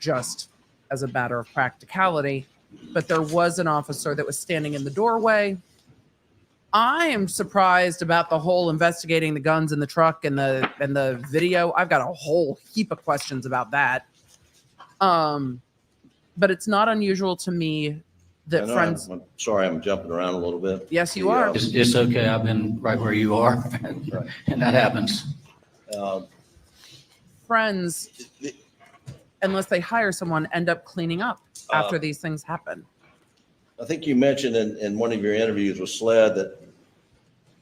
just as a matter of practicality. But there was an officer that was standing in the doorway. I am surprised about the whole investigating the guns in the truck and the video. I've got a whole heap of questions about that. But it's not unusual to me that friends, I'm sorry, I'm jumping around a little bit. yes, you The, are. It's okay. I've been right where you are, and that happens. Friends, unless they hire someone, end up cleaning up after these things happen. I think you mentioned in one of your interviews with SLED that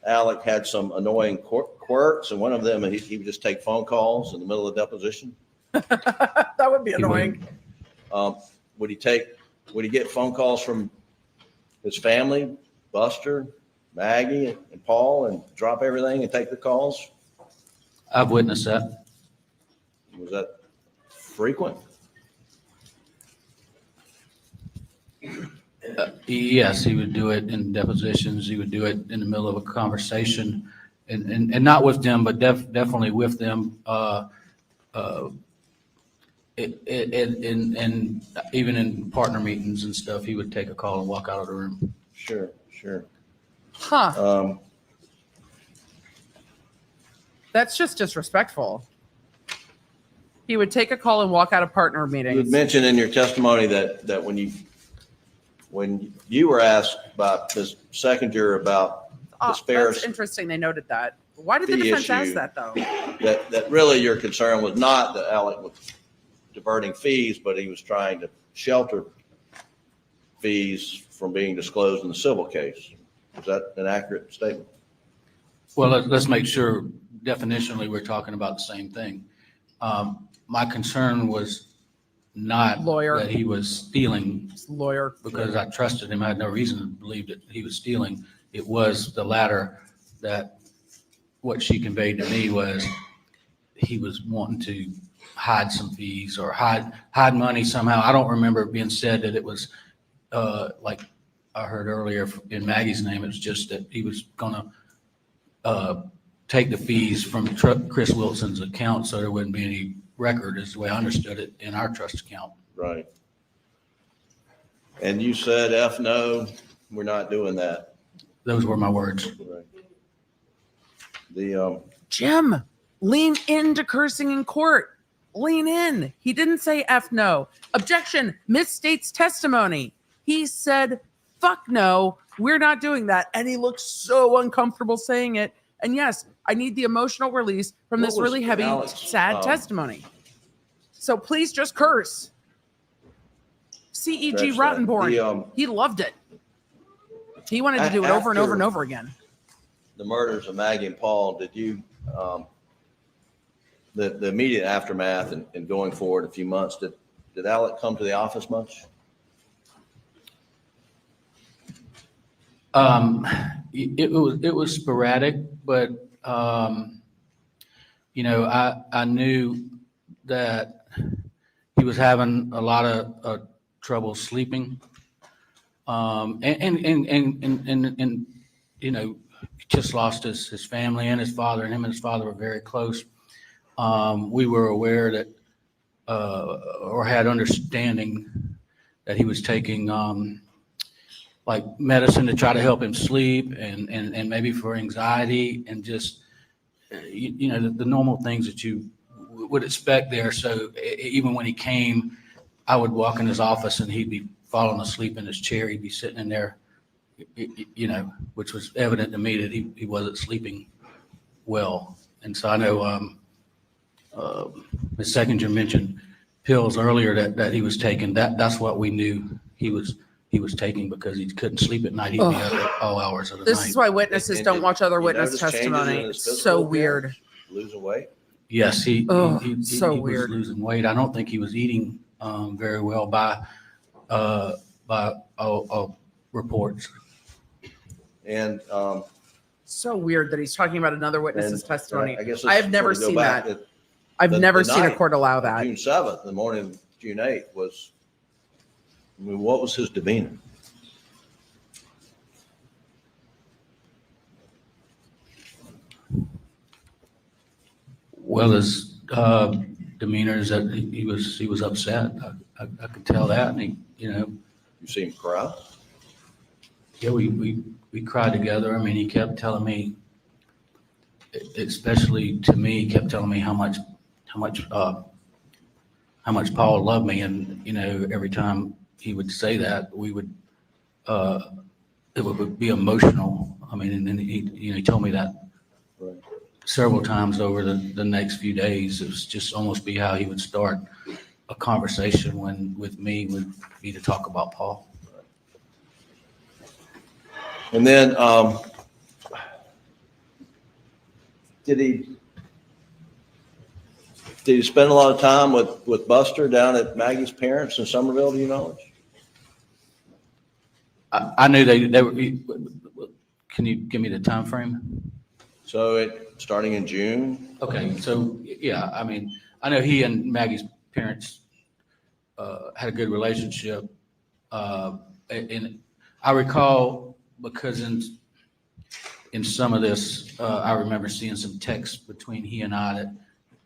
Alec had some annoying quirks, and one of them, he would just take phone calls in the middle of the deposition. That would be annoying. Would he get phone calls from his family, Buster, Maggie, and Paul, and drop everything and take the calls? I've witnessed that. Was that frequent? Yes, he would do it in depositions. He would do it in the middle of a conversation, and not with them, but definitely with them. And even in partner meetings and stuff, he would take a call and walk out of the room. Sure. Huh. That's just disrespectful. He would take a call and walk out of partner You meetings. had mentioned in your testimony that when you were asked by this second juror about the spares, That's interesting. They noted that. Why did the fee defense ask issue, that though? that really your concern was not that Alec was diverting fees, but he was trying to shelter fees from being disclosed in the civil case. Is that an accurate statement? Well, let's make sure definitionally we're talking about the same thing. My concern was not Lawyer. that he was stealing Lawyer. because I trusted him. I had no reason to believe that he was stealing. It was the latter, that what she conveyed to me was he was wanting to hide some fees or hide money somehow. I don't remember it being said that it was like I heard earlier in Maggie's name. It was just that he was going to take the fees from Chris Wilson's account so there wouldn't be any record, is the way I understood it, in our trust account. Right. And you said, F no, we're not doing that. Those were my words. Right. The, Jim, lean into cursing in court. Lean in. He didn't say F no. Objection, misstates testimony. He said, fuck no, we're not doing that. And he looked so uncomfortable saying it. And yes, I need the emotional release from What this was really heavy, Alex, sad testimony. So please just curse. CEG That's Rottenborn. He loved it. He wanted to do it over and over and over again. the murders of Maggie and Paul, did you, the immediate aftermath and going forward a few months, did Alec come to the office much? It was sporadic, but you know, I knew that he was having a lot of trouble sleeping, and you know, just lost his family and his father, and him and his father were very close. We were aware that or had understanding that he was taking like medicine to try to help him sleep, and maybe for anxiety, and just you know, the normal things that you would expect there. So even when he came, I would walk in his office and he'd be falling asleep in his chair. He'd be sitting in there, you know, which was evident to me that he wasn't sleeping well. And so I know Ms. Seconder mentioned pills earlier that he was taking. That's what we knew he was taking, because he couldn't sleep at night. He'd be up at all hours of the night. This is why witnesses don't watch other you witness notice changes in testimony. his It's physical so appearance? weird. Losing weight? Yes, he so was weird. losing weight. I don't think he was eating very well by reports. And, So weird that he's talking about another witness's and testimony. I guess I have never let's sort seen of go back that. to I've the never seen a night court allow of that. June 7th, the morning of June 8th was, I mean, what was his demeanor? Well, his demeanor is that he was upset. I could tell that, and he, you know, You see him cry? yeah, we cried together. I mean, he kept telling me, especially to me, he kept telling me how much Paul loved me, and you know, every time he would say that, we would it would be emotional. I mean, and then he told me that Right. several times over the next few days. It was just almost be how he would start a conversation with me would be to talk about Paul. And then, did he spend a lot of time with Buster down at Maggie's parents in Somerville, do you know? I knew they were. Can you give me the time frame? So starting in June? Okay, so yeah, I mean, I know he and Maggie's parents had a good relationship, and I recall because in some of this, I remember seeing some texts between he and I that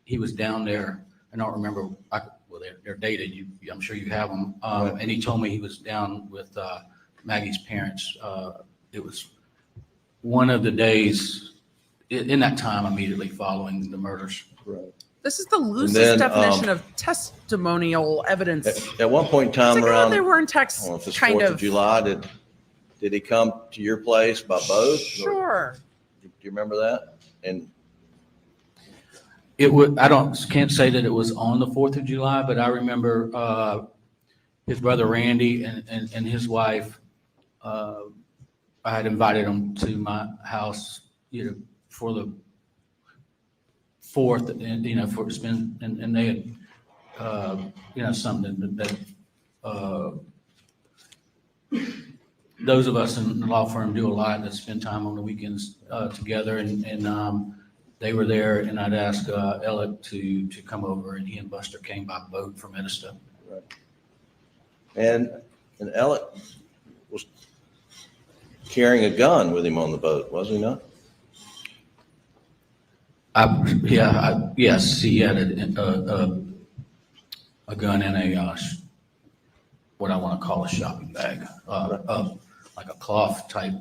he was down there. I don't remember. Well, they're dated. I'm sure you have them. Right. And he told me he was down with Maggie's parents. It was one of the days in that time immediately following the murders. Right. This is the loosest then, definition of testimonial evidence. At one point in It's time like, oh, around, they were in I text, don't know if it's kind 4th of of. July, did he come to your place by boat? Or- Sure. Do you remember that? And It would. Can't say that it was on the 4th of July, but I remember his brother Randy and his wife. I had invited them to my house, for the 4th, and for to spend, and they had, something that those of us in the law firm do a lot, that spend time on the weekends together, and they were there, and I'd asked Alec to come over, and he and Buster came by boat from Edison. and Alec was carrying a gun with him on the boat, was he not? Yes, he had a gun in a what I want to call a shopping bag, like a cloth type,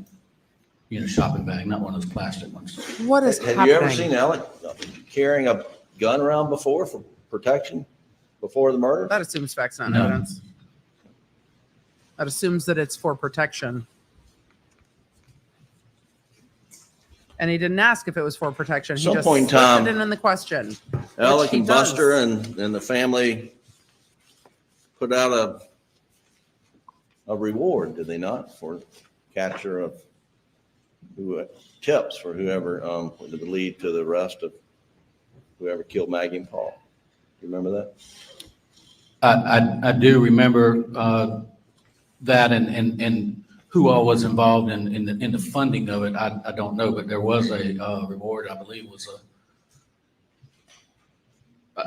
shopping bag, not one of those plastic ones. What is Have happening? you ever seen Alec carrying a gun around before for protection before the murder? That assumes facts, not No. evidence. That assumes that it's for protection. And he didn't ask if it was for protection. He Some just point in slipped time, it in the question. Alec he and does. Buster and the family put out a reward, did they not, for capture of tips for whoever would lead to the arrest of whoever killed Maggie and Paul. You remember that? I do remember that, and who all was involved in the funding of it. I don't know, but there was a reward. I believe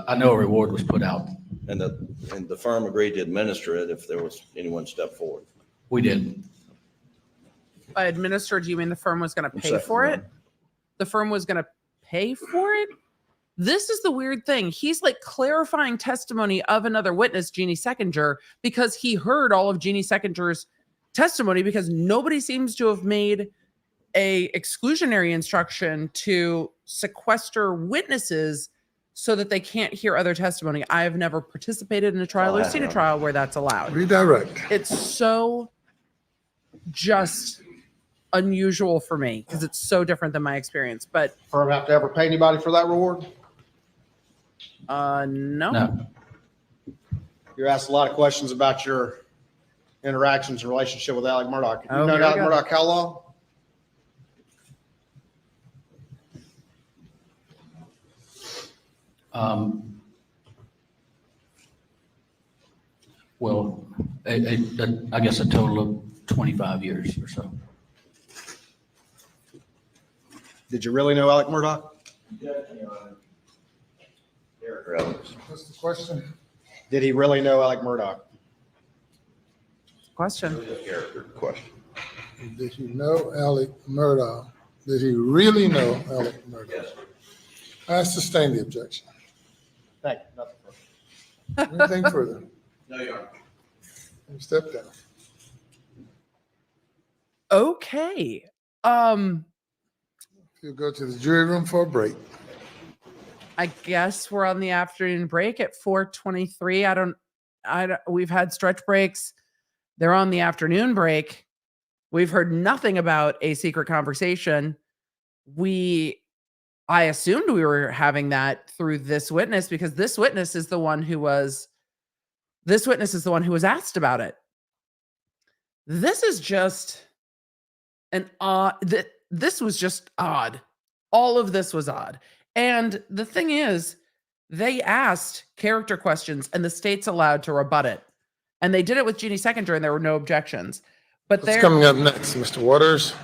I know a reward was put out. And the firm agreed to administer it if there was anyone step forward. We did. By administer, do you mean the firm was going to pay Second for one. it? The firm was going to pay for it? This is the weird thing. He's like clarifying testimony of another witness, Jeannie Seckinger, because he heard all of Jeannie Seckinger's testimony, because nobody seems to have made a exclusionary instruction to sequester witnesses so that they can't hear other testimony. I have never participated in a trial Oh, I or seen a have. trial where that's allowed. Redirect. It's so just unusual for me because it's so different than my experience. But Firm have to ever pay anybody for that reward? no. No. You're asked a lot of questions about your interactions and relationship with Alec Murdaugh. Oh, You know here we Alec go. Murdaugh how long? Well, I guess a total of 25 years or so. Did you really know Alec Murdaugh? What's the question? Did he really know Alec Murdaugh? Question. Question. Did he know Alec Murdaugh? Did he really know Alec Murdaugh? Yes. I sustain the objection. Thank you. Nothing further. Anything further? No, you aren't. Step down. Okay. You'll go to the jury room for a break. I guess we're on the afternoon break at 4:23. I don't we've had stretch breaks. They're on the afternoon break. We've heard nothing about a secret conversation. I assumed we were having that through this witness because this witness is the one who was asked about it. This is just an odd, this was just odd. All of this was odd. And the thing is, they asked character questions and the state's allowed to rebut it. And they did it with Jeannie Seconder and there were no objections. But What's coming up next, Mr. Waters?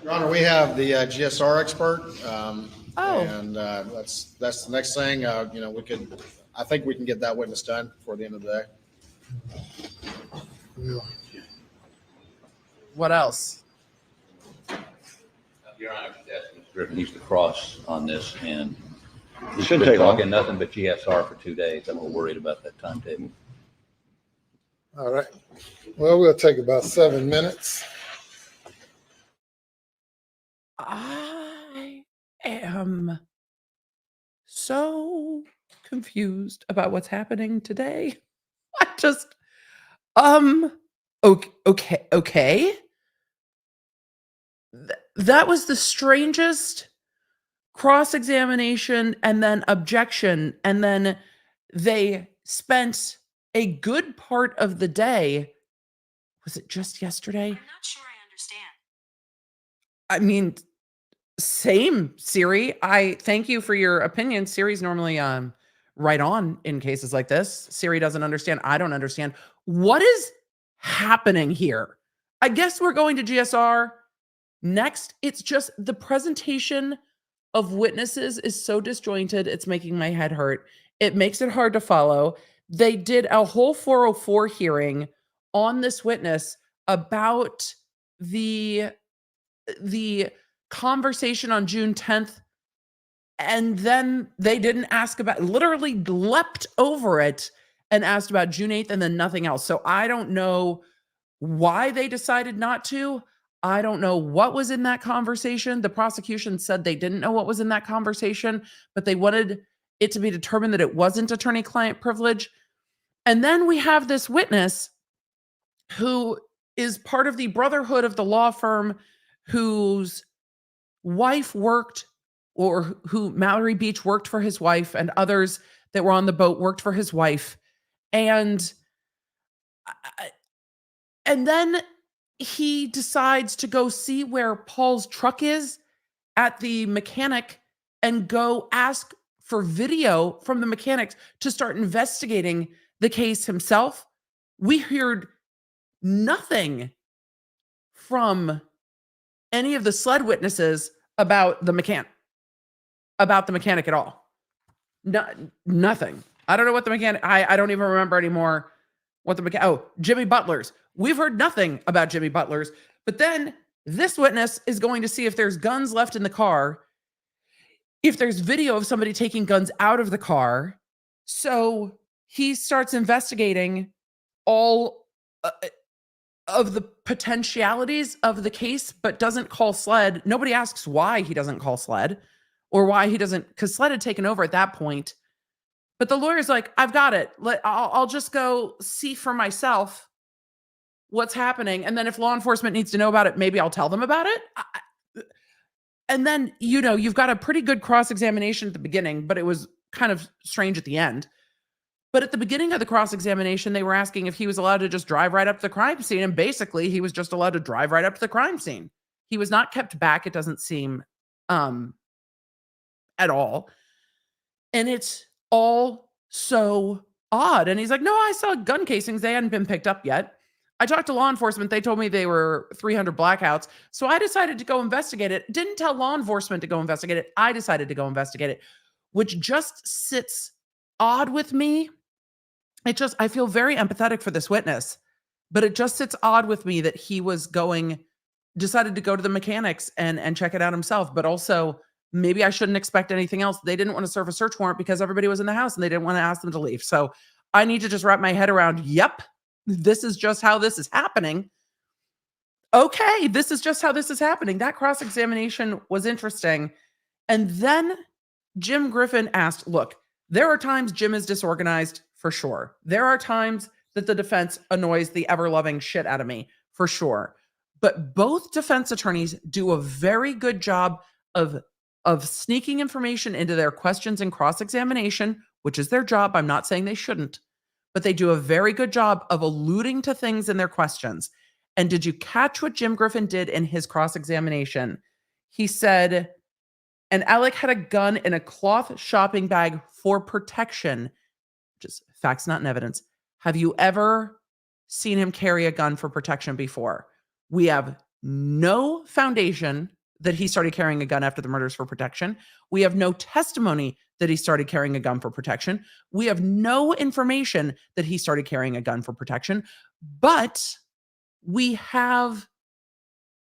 Your Honor, we have the GSR expert. Oh. And that's the next thing. You know, I think we can get that witness done before the end of the day. Yeah. What else? Your Honor, Mr. Griffin needs to cross on this, and It shouldn't take long. talking nothing but GSR for 2 days. I'm a little worried about that timetable. All right. Well, we'll take about 7 minutes. I am so confused about what's happening today. I just, okay. That was the strangest cross-examination and then objection. And then they spent a good part of the day. Was it just yesterday? I'm not sure I understand. I mean, same, Siri. I thank you for your opinion. Siri's normally right on in cases like this. Siri doesn't understand. I don't understand. What is happening here? I guess we're going to GSR next. It's just the presentation of witnesses is so disjointed. It's making my head hurt. It makes it hard to follow. They did a whole 404 hearing on this witness about the conversation on June 10th. And then they didn't ask about, literally leapt over it and asked about June 8th and then nothing else. So I don't know why they decided not to. I don't know what was in that conversation. The prosecution said they didn't know what was in that conversation, but they wanted it to be determined that it wasn't attorney-client privilege. And then we have this witness who is part of the brotherhood of the law firm whose wife worked, or who Mallory Beach worked for his wife, and others that were on the boat worked for his wife. And then he decides to go see where Paul's truck is at the mechanic and go ask for video from the mechanics to start investigating the case himself. We heard nothing from any of the sled witnesses about the mechanic at all. Nothing. I don't know what the mechanic, I don't even remember anymore what the mechanic, Jimmy Butler's. We've heard nothing about Jimmy Butler's, but then this witness is going to see if there's guns left in the car, if there's video of somebody taking guns out of the car. So he starts investigating all of the potentialities of the case, but doesn't call SLED. Nobody asks why he doesn't call SLED or why he doesn't, because SLED had taken over at that point. But the lawyer's like, I've got it. I'll just go see for myself what's happening. And then if law enforcement needs to know about it, maybe I'll tell them about it. And then, you've got a pretty good cross-examination at the beginning, but it was kind of strange at the end. But at the beginning of the cross-examination, they were asking if he was allowed to just drive right up to the crime scene. And basically, he was just allowed to drive right up to the crime scene. He was not kept back, it doesn't seem, at all. And it's all so odd. And he's like, no, I saw gun casings. They hadn't been picked up yet. I talked to law enforcement. They told me they were 300 blackouts. So I decided to go investigate it. Didn't tell law enforcement to go investigate it. I decided to go investigate it, which just sits odd with me. I feel very empathetic for this witness, but it just sits odd with me that he decided to go to the mechanics and check it out himself. But also, maybe I shouldn't expect anything else. They didn't want to serve a search warrant because everybody was in the house and they didn't want to ask them to leave. So I need to just wrap my head around, yep, this is just how this is happening. Okay, this is just how this is happening. That cross-examination was interesting. And then Jim Griffin asked, look, there are times Jim is disorganized, for sure. There are times that the defense annoys the ever-loving shit out of me, for sure. But both defense attorneys do a very good job of sneaking information into their questions and cross-examination, which is their job. I'm not saying they shouldn't, but they do a very good job of alluding to things in their questions. And did you catch what Jim Griffin did in his cross-examination? He said, and Alec had a gun in a cloth shopping bag for protection. Just facts, not in evidence. Have you ever seen him carry a gun for protection before? We have no foundation that he started carrying a gun after the murders for protection. We have no testimony that he started carrying a gun for protection. We have no information that he started carrying a gun for protection. But we have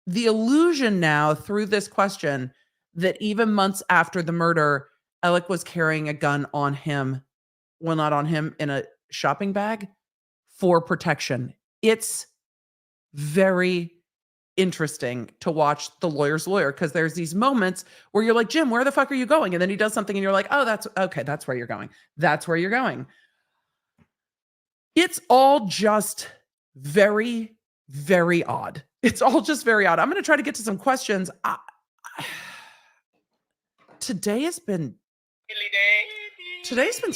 the illusion now through this question that even months after the murder, Alec was carrying a gun on him, well, not on him, in a shopping bag for protection. It's very interesting to watch the lawyer's lawyer, because there's these moments where you're like, Jim, where the fuck are you going? And then he does something and you're like, oh, that's okay. That's where you're going. That's where you're going. It's all just very, very odd. It's all just very odd. I'm going to try to get to some questions. Today's been strange. Today has been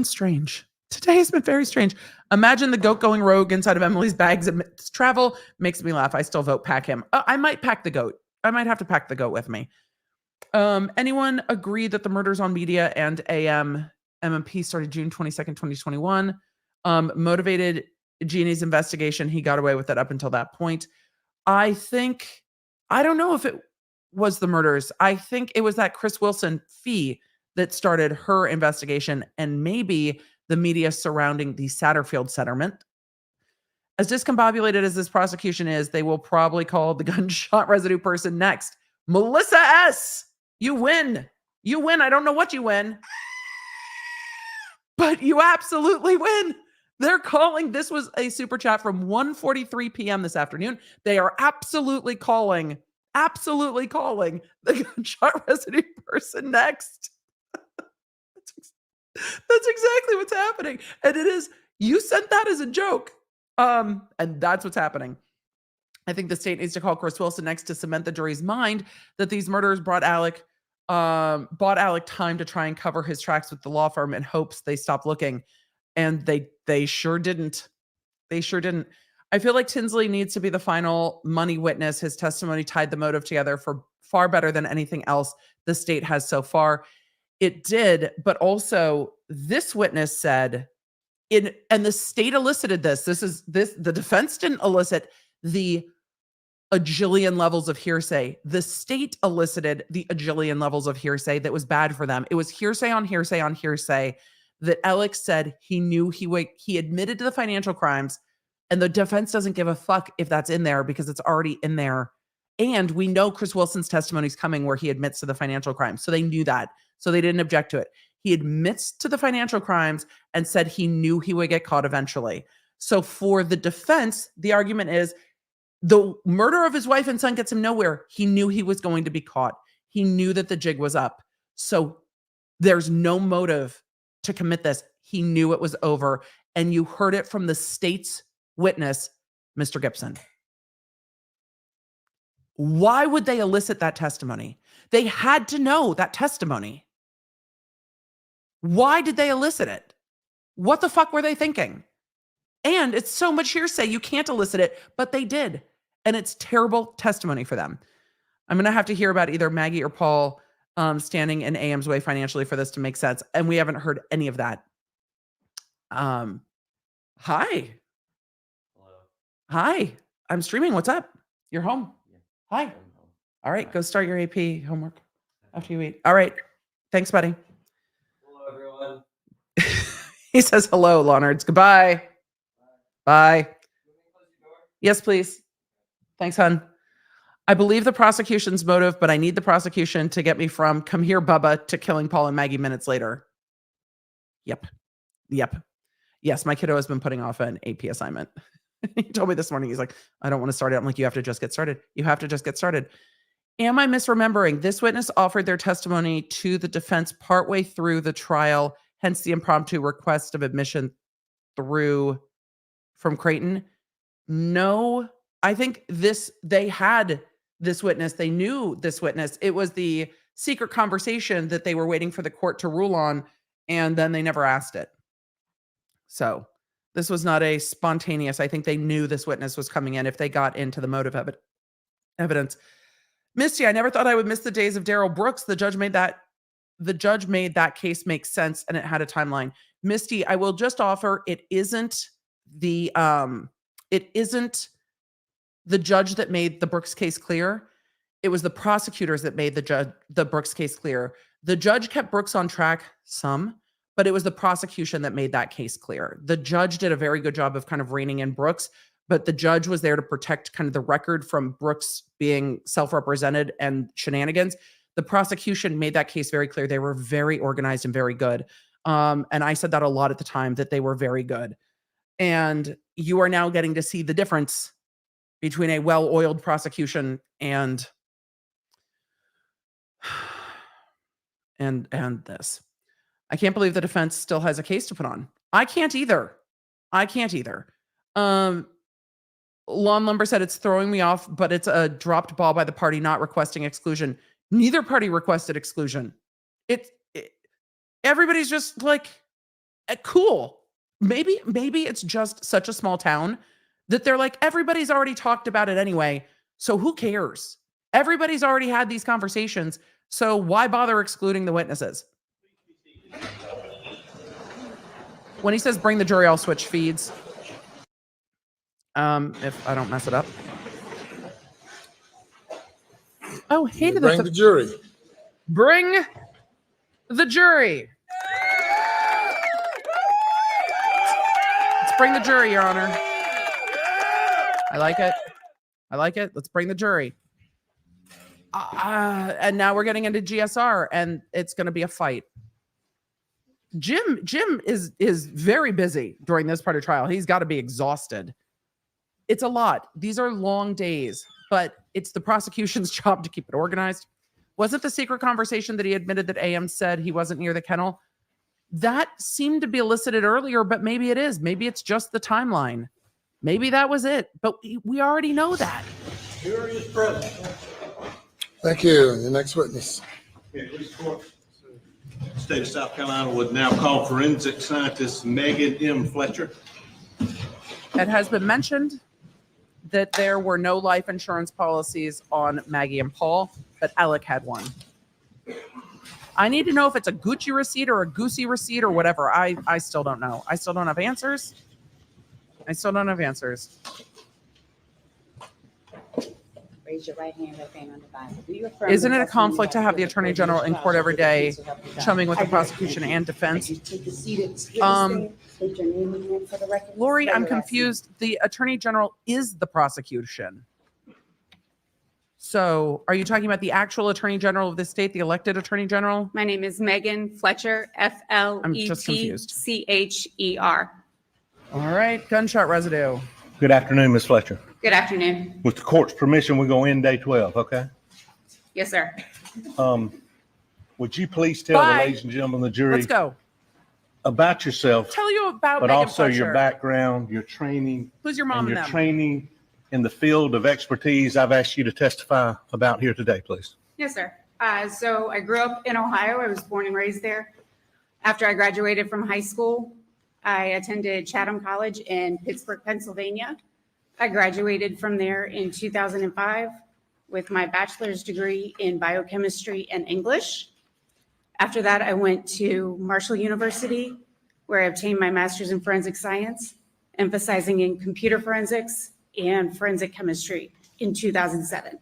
strange. Today has been very strange. Imagine the goat going rogue inside of Emily's bags amidst travel. Makes me laugh. I still vote pack him. I might pack the goat. I might have to pack the goat with me. Anyone agree that the murders on media and MMP started June 22nd, 2021? Motivated Jeannie's investigation. He got away with it up until that point. I don't know if it was the murders. I think it was that Chris Wilson fee that started her investigation, and maybe the media surrounding the Satterfield settlement. As discombobulated as this prosecution is, they will probably call the gunshot residue person next. Melissa S., you win. You win. I don't know what you win, but you absolutely win. They're calling. This was a super chat from 1:43 p.m. this afternoon. They are absolutely calling the gunshot residue person next. That's exactly what's happening. And it is, you sent that as a joke. And that's what's happening. I think the state needs to call Chris Wilson next to cement the jury's mind that these murders bought Alec time to try and cover his tracks with the law firm in hopes they stop looking. And they sure didn't. They sure didn't. I feel like Tinsley needs to be the final money witness. His testimony tied the motive together for far better than anything else the state has so far. It did, but also this witness said, and the state elicited this. The defense didn't elicit the ajillion levels of hearsay. The state elicited the ajillion levels of hearsay that was bad for them. It was hearsay on hearsay on hearsay that Alex said he knew he admitted to the financial crimes, and the defense doesn't give a fuck if that's in there because it's already in there. And we know Chris Wilson's testimony is coming where he admits to the financial crimes. So they knew that. So they didn't object to it. He admits to the financial crimes and said he knew he would get caught eventually. So for the defense, the argument is the murder of his wife and son gets him nowhere. He knew he was going to be caught. He knew that the jig was up. So there's no motive to commit this. He knew it was over. And you heard it from the state's witness, Mr. Gibson. Why would they elicit that testimony? They had to know that testimony. Why did they elicit it? What the fuck were they thinking? And it's so much hearsay, you can't elicit it, but they did. And it's terrible testimony for them. I'm going to have to hear about either Maggie or Paul standing in AM's way financially for this to make sense. And we haven't heard any of that. Hi. Hello. Hi. I'm streaming. What's up? You're home. Yeah. Hi. I'm home. All right. Go start your AP homework after you eat. All right. Thanks, buddy. Hello, everyone. He says hello, Leonards. Goodbye. Bye. Yes, please. Thanks, hon. I believe the prosecution's motive, but I need the prosecution to get me from come here, Bubba, to killing Paul and Maggie minutes later. Yep. Yes, my kiddo has been putting off an AP assignment. He told me this morning, he's like, I don't want to start it. I'm like, you have to just get started. You have to just get started. Am I misremembering? This witness offered their testimony to the defense partway through the trial, hence the impromptu request of admission from Creighton. No, I think they had this witness. They knew this witness. It was the secret conversation that they were waiting for the court to rule on, and then they never asked it. So this was not a spontaneous. I think they knew this witness was coming in if they got into the motive evidence. Misty, I never thought I would miss the days of Daryl Brooks. The judge made that case make sense, and it had a timeline. Misty, I will just offer it isn't the judge that made the Brooks case clear. It was the prosecutors that made the Brooks case clear. The judge kept Brooks on track some, but it was the prosecution that made that case clear. The judge did a very good job of kind of reining in Brooks, but the judge was there to protect kind of the record from Brooks being self-represented and shenanigans. The prosecution made that case very clear. They were very organized and very good. And I said that a lot at the time, that they were very good. And you are now getting to see the difference between a well-oiled prosecution and this. I can't believe the defense still has a case to put on. I can't either. Lawn Lumber said it's throwing me off, but it's a dropped ball by the party not requesting exclusion. Neither party requested exclusion. Everybody's just like, cool. Maybe it's just such a small town that they're like, everybody's already talked about it anyway, so who cares? Everybody's already had these conversations, so why bother excluding the witnesses? When he says bring the jury, I'll switch feeds. If I don't mess it up. Oh, hey to Bring the jury. Bring the jury. Let's bring the jury, Your Honor. I like it. Let's bring the jury. And now we're getting into GSR, and it's going to be a fight. Jim is very busy during this part of trial. He's got to be exhausted. It's a lot. These are long days, but it's the prosecution's job to keep it organized. Was it the secret conversation that he admitted that AM said he wasn't near the kennel? That seemed to be elicited earlier, but maybe it is. Maybe it's just the timeline. Maybe that was it, but we already know that. Jury is present. Thank you. The next witness. State of South Carolina would now call forensic scientist Megan M. Fletcher. It has been mentioned that there were no life insurance policies on Maggie and Paul, but Alec had one. I need to know if it's a Gucci receipt or a Goosey receipt or whatever. I still don't know. I still don't have answers. Raise your right hand, left hand on the Bible. Do you affirm Isn't the it a testimony conflict to that have the you Attorney give General before in this court trial every shall be day, the truth, so help you God? chumming with the I do. prosecution and defense? Thank you. Take a seat and state your name again for the record. Lori, Spell I'm your last confused. The Attorney General is the prosecution. So are you talking about the actual Attorney General of the state, the elected Attorney General? My name is Megan Fletcher, I'm just confused. Fletcher. All right, gunshot residue. Good afternoon, Ms. Fletcher. Good afternoon. With the court's permission, we're going to end day 12, okay? Yes, sir. Would you please tell Bye. the ladies and gentlemen of the jury Let's go. about yourself, Tell you about but Megan also your Fletcher. background, your training, Who's your mom and and your them? training in the field of expertise I've asked you to testify about here today, please. Yes, sir. So I grew up in Ohio. I was born and raised there. After I graduated from high school, I attended Chatham College in Pittsburgh, Pennsylvania. I graduated from there in 2005 with my bachelor's degree in biochemistry and English. After that, I went to Marshall University, where I obtained my master's in forensic science, emphasizing in computer forensics and forensic chemistry in 2007.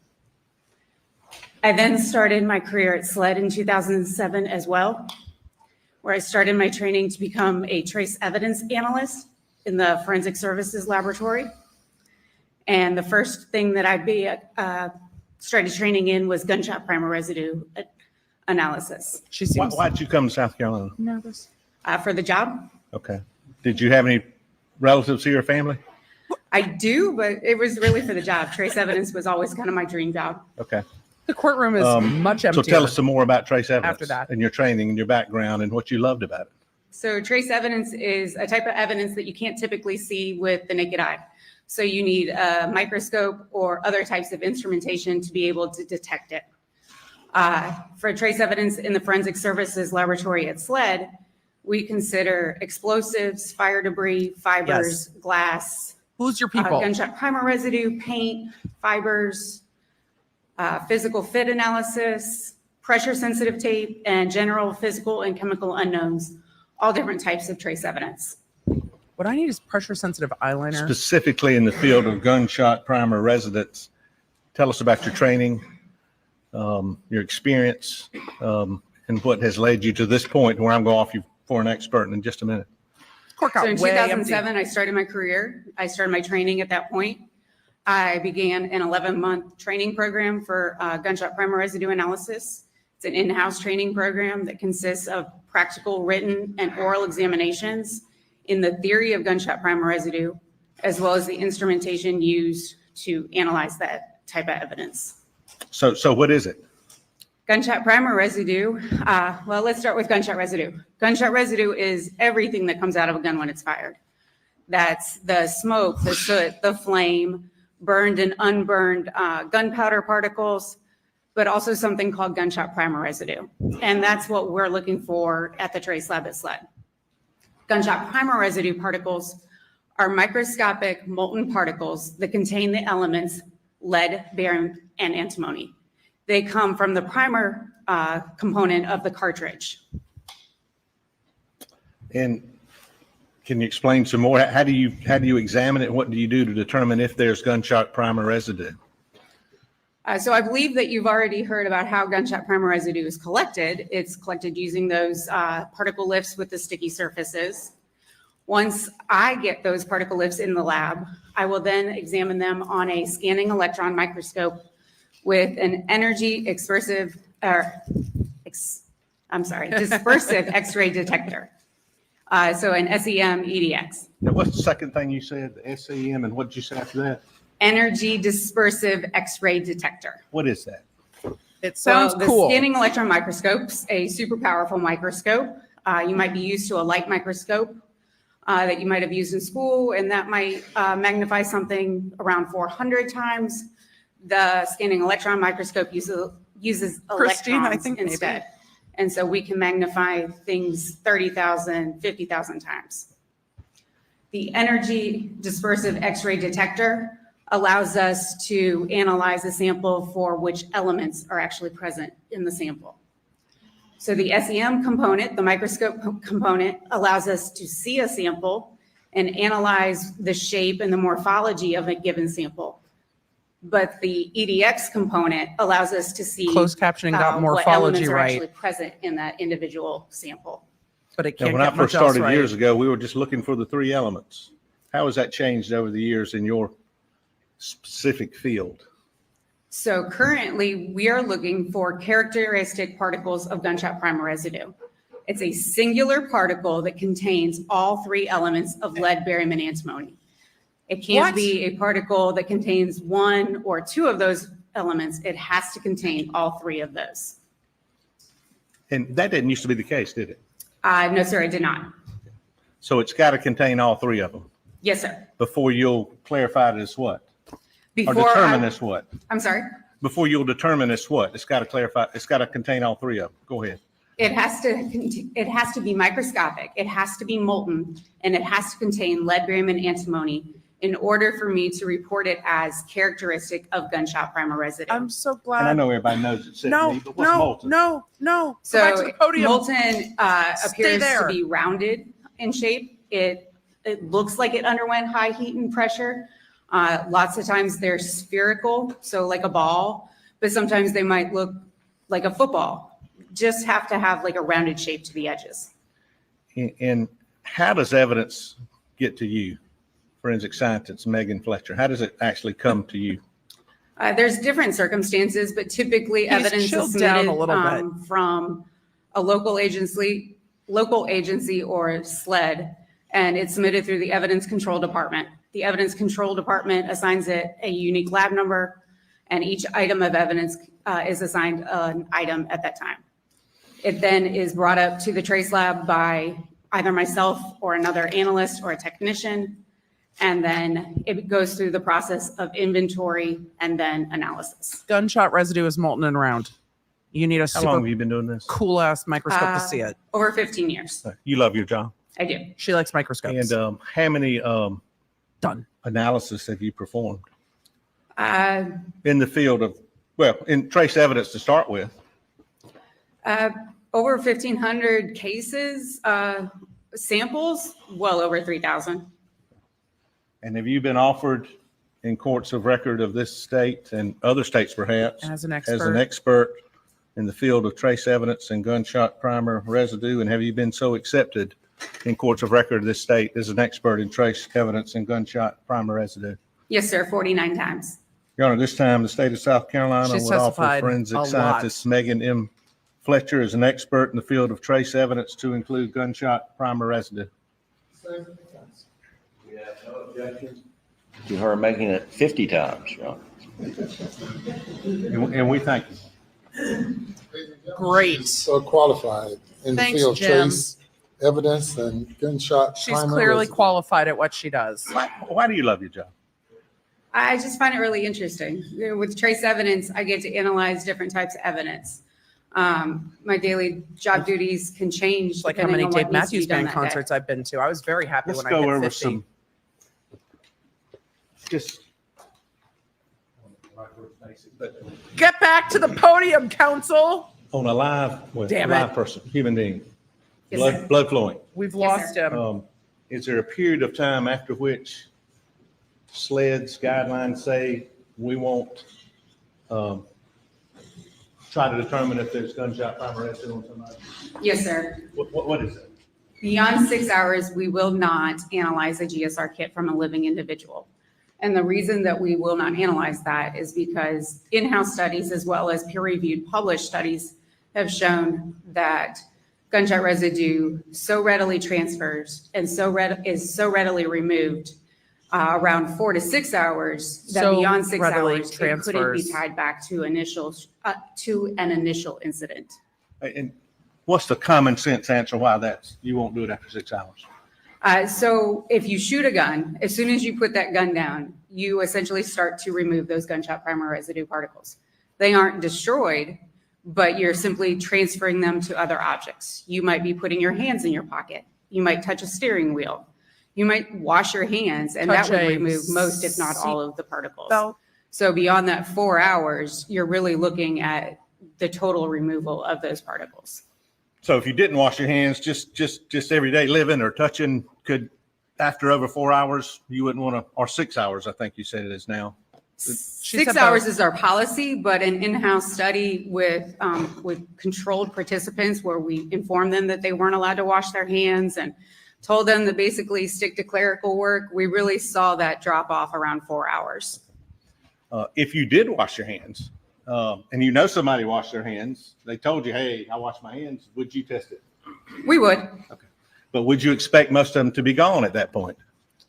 I then started my career at SLED in 2007 as well, where I started my training to become a trace evidence analyst in the forensic services laboratory. And the first thing that I started training in was gunshot primer residue analysis. She seems Why'd you come to South Carolina? nervous. For the job. Okay. Did you have any relatives here or family? I do, but it was really for the job. Trace evidence was always kind of my dream job. Okay. The courtroom is much So emptier. tell us some more about trace evidence. After that. And your training and your background and what you loved about it. So trace evidence is a type of evidence that you can't typically see with the naked eye. So you need a microscope or other types of instrumentation to be able to detect it. For trace evidence in the Forensic Services Laboratory at SLED, we consider explosives, fire debris, fibers, glass, Who's your people? gunshot primer residue, paint, fibers, physical fit analysis, pressure-sensitive tape, and general physical and chemical unknowns, all different types of trace evidence. What I need is pressure-sensitive eyeliner. Specifically in the field of gunshot primer residence, tell us about your training, your experience, and what has led you to this point where I'm going off you for an expert in just a minute. Cork out So in way 2007, I started my career. I started my training at that point. I began an 11-month training program for gunshot primer residue analysis. It's an in-house training program that consists of practical, written, and oral examinations in the theory of gunshot primer residue, as well as the instrumentation used to analyze that type of evidence. So what is it? Gunshot primer residue, well, let's start with gunshot residue. Gunshot residue is everything that comes out of a gun when it's fired. That's the smoke, the soot, the flame, burned and unburned gunpowder particles, but also something called gunshot primer residue. And that's what we're looking for at the Trace Lab at SLED. Gunshot primer residue particles are microscopic molten particles that contain the elements lead, barium, and antimony. They come from the primer component of the cartridge. And can you explain some more? How do you examine it? What do you do to determine if there's gunshot primer residue? So I believe that you've already heard about how gunshot primer residue is collected. It's collected using those particle lifts with the sticky surfaces. Once I get those particle lifts in the lab, I will then examine them on a scanning electron microscope with an dispersive X-ray detector. So an SEM EDX. Now, what's the second thing you said? The SEM, and what did you say after that? Energy dispersive X-ray detector. What is that? It sounds The cool. scanning electron microscope's a super powerful microscope. You might be used to a light microscope that you might have used in school, and that might magnify something around 400 times. The scanning electron microscope uses Christine, I electrons think maybe. instead. And so we can magnify things 30,000, 50,000 times. The energy dispersive X-ray detector allows us to analyze a sample for which elements are actually present in the sample. So the SEM component, the microscope component, allows us to see a sample and analyze the shape and the morphology of a given sample. But the EDX component allows us to see Closed captioning got what morphology elements are right, actually present in that individual sample. but it Now, can't when I get much first else started right. years ago, we were just looking for the three elements. How has that changed over the years in your specific field? So currently, we are looking for characteristic particles of gunshot primer residue. It's a singular particle that contains all three elements of lead, barium, and antimony. It can't What? be a particle that contains one or two of those elements. It has to contain all three of those. And that didn't used to be the case, did it? No, sir, I did not. So it's got to contain all three of them Yes, sir. before you'll clarify it as what? Or Before determine as what? I'm sorry. Before you'll determine as what? It's got to clarify, it's got to contain all three of them. Go ahead. It has to be microscopic. It has to be molten, and it has to contain lead, barium, and antimony in order for me to report it as characteristic of gunshot primer residue. I'm so And I glad. know everybody knows it's No, me, but what's no, molten? no. Go back to So the podium. molten appears there. to be rounded in shape. It looks like it underwent high heat and pressure. Lots of times they're spherical, so like a ball, but sometimes they might look like a football. Just have to have like a rounded shape to the edges. And how does evidence get to you? Forensic scientist Megan Fletcher, how does it actually come to you? There's different circumstances, but typically He's evidence is chilled down submitted a little bit. from a local agency or SLED, and it's submitted through the Evidence Control Department. The Evidence Control Department assigns it a unique lab number, and each item of evidence is assigned an item at that time. It then is brought up to the trace lab by either myself or another analyst or a technician, and then it goes through the process of inventory and then analysis. Gunshot residue is molten around. You need a How long have super you been doing this? cool ass microscope to see it. Over 15 years. You love your job. I do. She likes microscopes. And how many Done. analysis have you performed Uh, in the field of, well, in trace evidence to start with? Over 1,500 cases, samples, well over 3,000. And have you been offered in courts of record of this state and other states perhaps As an as an expert. expert in the field of trace evidence and gunshot primer residue? And have you been so accepted in courts of record of this state as an expert in trace evidence and gunshot primer residue? Yes, sir, 49 times. Your Honor, this time the state of South Carolina She's would offer testified a forensic lot. scientist Megan M. Fletcher as an expert in the field of trace evidence to include gunshot primer residue. We have no objection to her making it 50 times, Your Honor. And we thank you. Great. So qualified in the Thanks, field, Jim. trace evidence and gunshot. She's primer clearly residue. qualified at what she does. Why do you love your job? I just find it really interesting. With trace evidence, I get to analyze different types of evidence. My daily job duties can change It's like how many depending on what Dave needs to be Matthews done Band that day. concerts I've been to. I was very happy Let's when I go hit over 50. some, just. Get back to the podium, counsel. On a live, well, Damn live it. person, human being, Yes, sir. blood flowing. We've Yes, lost sir. him. Is there a period of time after which SLED's guidelines say we won't try to determine if there's gunshot primer residue on somebody? Yes, sir. What is it? Beyond 6 hours, we will not analyze a GSR kit from a living individual. And the reason that we will not analyze that is because in-house studies as well as peer-reviewed published studies have shown that gunshot residue so readily transfers and is so readily removed around 4 to 6 hours that So beyond 6 readily hours, it couldn't be transfers. tied back to an initial incident. And what's the common sense answer why you won't do it after 6 hours? So if you shoot a gun, as soon as you put that gun down, you essentially start to remove those gunshot primer residue particles. They aren't destroyed, but you're simply transferring them to other objects. You might be putting your hands in your pocket. You might touch a steering wheel. You might wash your hands, and that Touch would a remove most, if not all, of the particles. Belt. So beyond that 4 hours, you're really looking at the total removal of those particles. So if you didn't wash your hands, just everyday living or touching, could, after over 4 hours, you wouldn't want to, or 6 hours, I think you said it is now. She 6 said hours both. is our policy, but an in-house study with controlled participants where we informed them that they weren't allowed to wash their hands and told them to basically stick to clerical work, we really saw that drop off around 4 hours. If you did wash your hands, and you know somebody washed their hands, they told you, hey, I washed my hands, would you test it? We would. But would you expect most of them to be gone at that point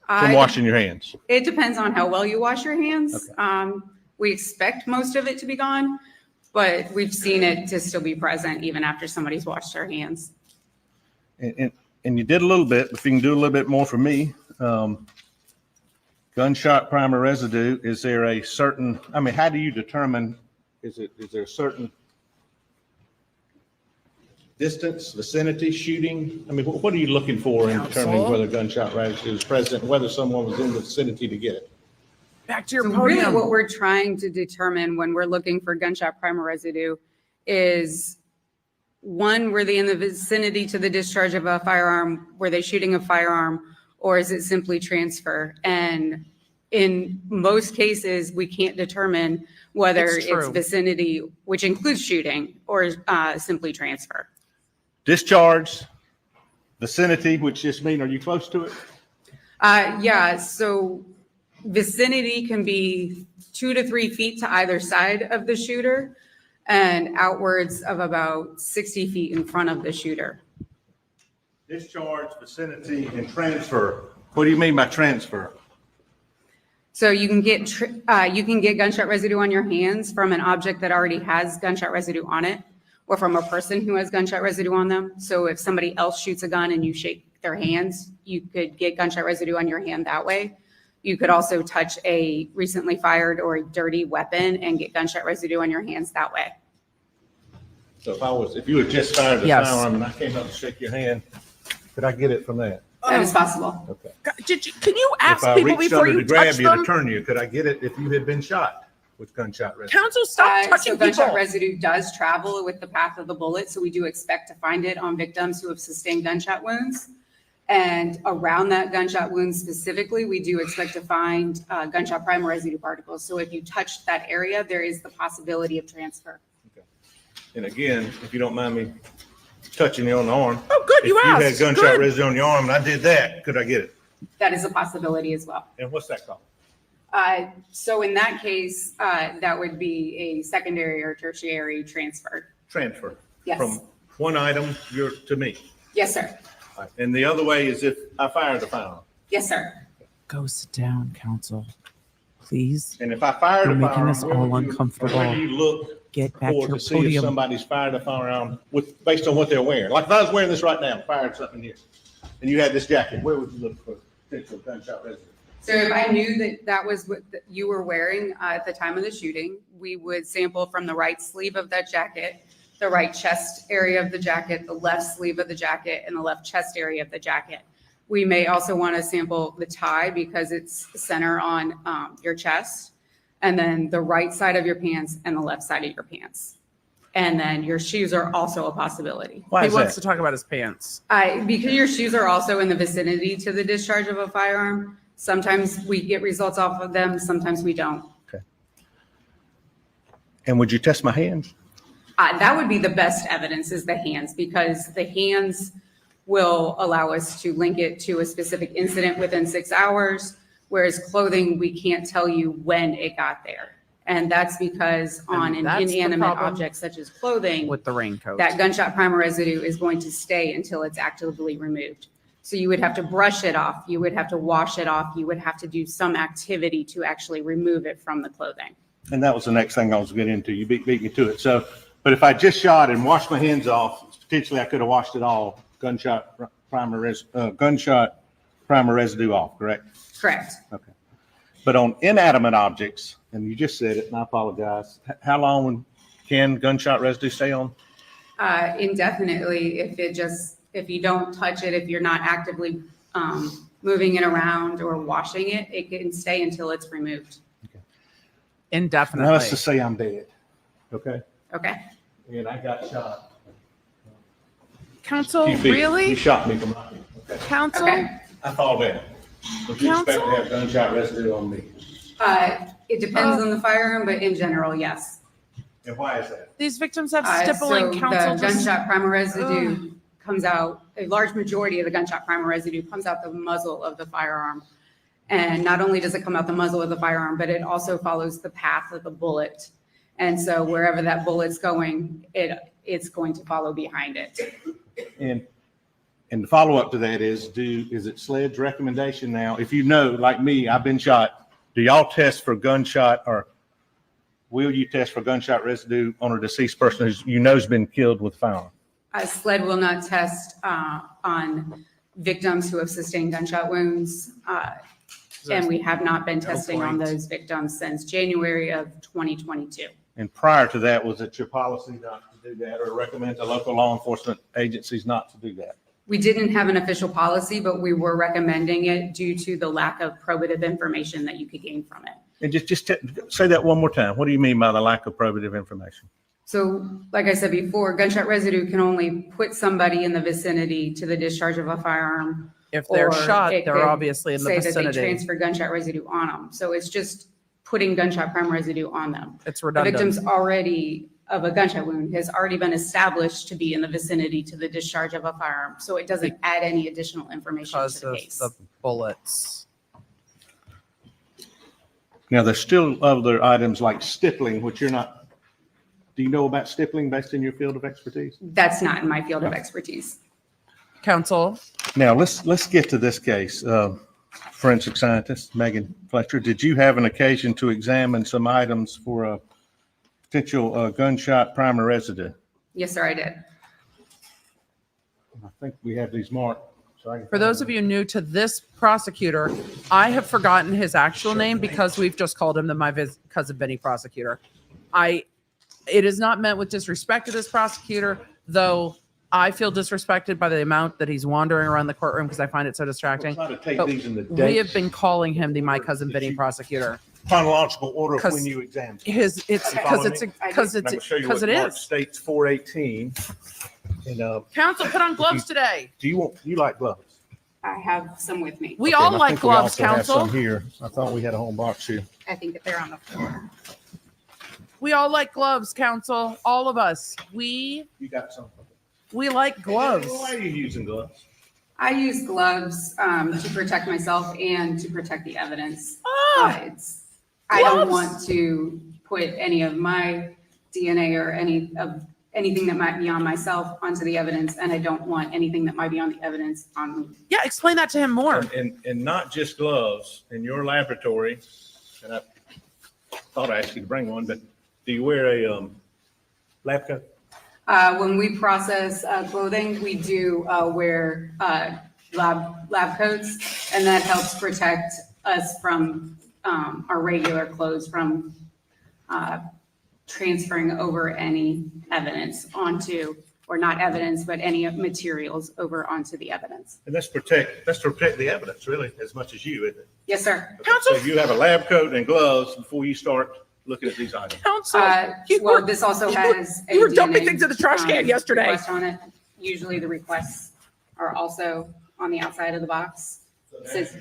from washing your hands? It depends on how well you wash your hands. We expect most of it to be gone, but we've seen it to still be present even after somebody's washed their hands. And you did a little bit, if you can do a little bit more for me. Gunshot primer residue, is there a certain, I mean, how do you determine, is there a certain distance, vicinity, shooting? I mean, what are you looking for in determining Counsel? whether gunshot residue is present, whether someone was in the vicinity to get it? Back to your So really podium. what we're trying to determine when we're looking for gunshot primer residue is, one, were they in the vicinity to the discharge of a firearm? Were they shooting a firearm? Or is it simply transfer? And in most cases, we can't determine whether It's it's true. vicinity, which includes shooting, or simply transfer. Discharge, vicinity, which just mean, are you close to it? Yeah, so vicinity can be 2 to 3 feet to either side of the shooter and outwards of about 60 feet in front of the shooter. Discharge, vicinity, and transfer. What do you mean by transfer? So you can get gunshot residue on your hands from an object that already has gunshot residue on it, or from a person who has gunshot residue on them. So if somebody else shoots a gun and you shake their hands, you could get gunshot residue on your hand that way. You could also touch a recently fired or a dirty weapon and get gunshot residue on your hands that way. So if you had just fired the Yes. firearm and I came up to shake your hand, could I get it from that? That is possible. Okay. Can you ask If I people reached before under you to grab touch you to them? turn you, could I get it if you had been shot with gunshot residue? Counsel, stop So touching gunshot people. residue does travel with the path of the bullet, so we do expect to find it on victims who have sustained gunshot wounds. And around that gunshot wound specifically, we do expect to find gunshot primer residue particles. So if you touch that area, there is the possibility of transfer. And again, if you don't mind me touching you on the arm. Oh, good, you If you had asked. gunshot Good. residue on your arm and I did that, could I get it? That is a possibility as well. And what's that called? So in that case, that would be a secondary or tertiary transfer. Transfer. Yes. From one item to me. Yes, sir. And the other way is if I fire the firearm. Yes, sir. Go sit down, counsel. Please And if I fire You're the making firearm, us all uncomfortable. where do you look get back to for your to see if podium. somebody's fired a firearm based on what they're wearing? Like if I was wearing this right now, fired something here, and you had this jacket, where would you look for potential gunshot residue? So if I knew that that was what you were wearing at the time of the shooting, we would sample from the right sleeve of that jacket, the right chest area of the jacket, the left sleeve of the jacket, and the left chest area of the jacket. We may also want to sample the tie because it's center on your chest, and then the right side of your pants and the left side of your pants. And then your shoes are also a possibility. Why He is wants that? to talk about his pants. Because your shoes are also in the vicinity to the discharge of a firearm. Sometimes we get results off of them, sometimes we don't. And would you test my hands? That would be the best evidence is the hands, because the hands will allow us to link it to a specific incident within 6 hours, whereas clothing, we can't tell you when it got there. And that's because on an that's the inanimate problem object such as clothing, With the raincoat. that gunshot primer residue is going to stay until it's actively removed. So you would have to brush it off, you would have to wash it off, you would have to do some activity to actually remove it from the clothing. And that was the next thing I was getting into. You beat me to it. So, but if I just shot and washed my hands off, potentially I could have washed it all, gunshot primer residue off, correct? Correct. Okay. But on inanimate objects, and you just said it, and I apologize, how long can gunshot residue stay on? Indefinitely, if you don't touch it, if you're not actively moving it around or washing it, it can stay until it's removed. Indefinitely. Now let's just say I'm dead, okay? Okay. And I got shot. Counsel, You beat- You really? shot me from right here. Okay. Counsel? Okay. I fall down. Would you expect to Counsel? have gunshot residue on me? It depends on the firearm, but in general, yes. And why is that? These victims have So stippling. Counsel the just gunshot primer residue comes out, a large majority of the gunshot primer residue comes out the muzzle of the firearm. And not only does it come out the muzzle of the firearm, but it also follows the path of the bullet. And so wherever that bullet's going, it's going to follow behind it. And the follow-up to that is it SLED's recommendation now, if you know, like me, I've been shot, do y'all test for gunshot or will you test for gunshot residue on a deceased person who's, you know, has been killed with a firearm? SLED will not test on victims who have sustained gunshot wounds. And we have not been testing on those victims since January of 2022. And prior to that, was it your policy not to do that or recommend to local law enforcement agencies not to do that? We didn't have an official policy, but we were recommending it due to the lack of probative information that you could gain from it. And just say that one more time. What do you mean by the lack of probative information? So like I said before, gunshot residue can only put somebody in the vicinity to the discharge of a firearm. If they're or shot, it they're could obviously in the say that they vicinity. transfer gunshot residue on them. So it's just putting gunshot primer residue on them. It's The redundant. victim's already of a gunshot wound has already been established to be in the vicinity to the discharge of a firearm. So it doesn't add any additional information Because to the of case. the bullets. Now, there's still other items like stippling, which you're not, do you know about stippling based in your field of expertise? That's not in my field of expertise. Counsel, Now, let's get to this case. forensic scientist, Megan Fletcher. Did you have an occasion to examine some items for a potential gunshot primer residue? Yes, sir, I did. I think we have these marked. So For those of you new to this prosecutor, I have forgotten his actual name because we've just called him the My Cousin Benny prosecutor. It is not meant with disrespect to this prosecutor, though I feel disrespected by the amount that he's wandering around the courtroom because I find it so distracting. Try to take But these in the we have dates, been calling him the My Cousin Benny prosecutor. chronological order of 'Cause when you examined. It's because it's because And I'm gonna show you because what it marked is. states 418. And Counsel, put on gloves today. do you like gloves? I have some with me. We Okay, all and I like think we gloves, also have counsel. some here. I thought we had a whole box here. I think that they're on the floor. We all like gloves, counsel. All of us. We You got some. like gloves. Why are you using gloves? I use gloves to protect myself and to protect the evidence. Ah, I don't gloves. want to put any of my DNA or anything that might be on myself onto the evidence, and I don't want anything that might be on the evidence on me. Yeah, explain that to him more. And not just gloves. In your laboratory, and I thought I asked you to bring one, but do you wear a lab coat? When we process clothing, we do wear lab coats, and that helps protect us from our regular clothes from transferring over any evidence onto, or not evidence, but any materials over onto the evidence. And that's to protect the evidence, really, as much as you, isn't it? Yes, sir. Okay, so you have a lab coat and gloves before you start looking at these items. Counsel, Well, this also has. you were a dumping DNA, things in the trash can yesterday. request on it. Usually the requests are also on the outside of the box. Says-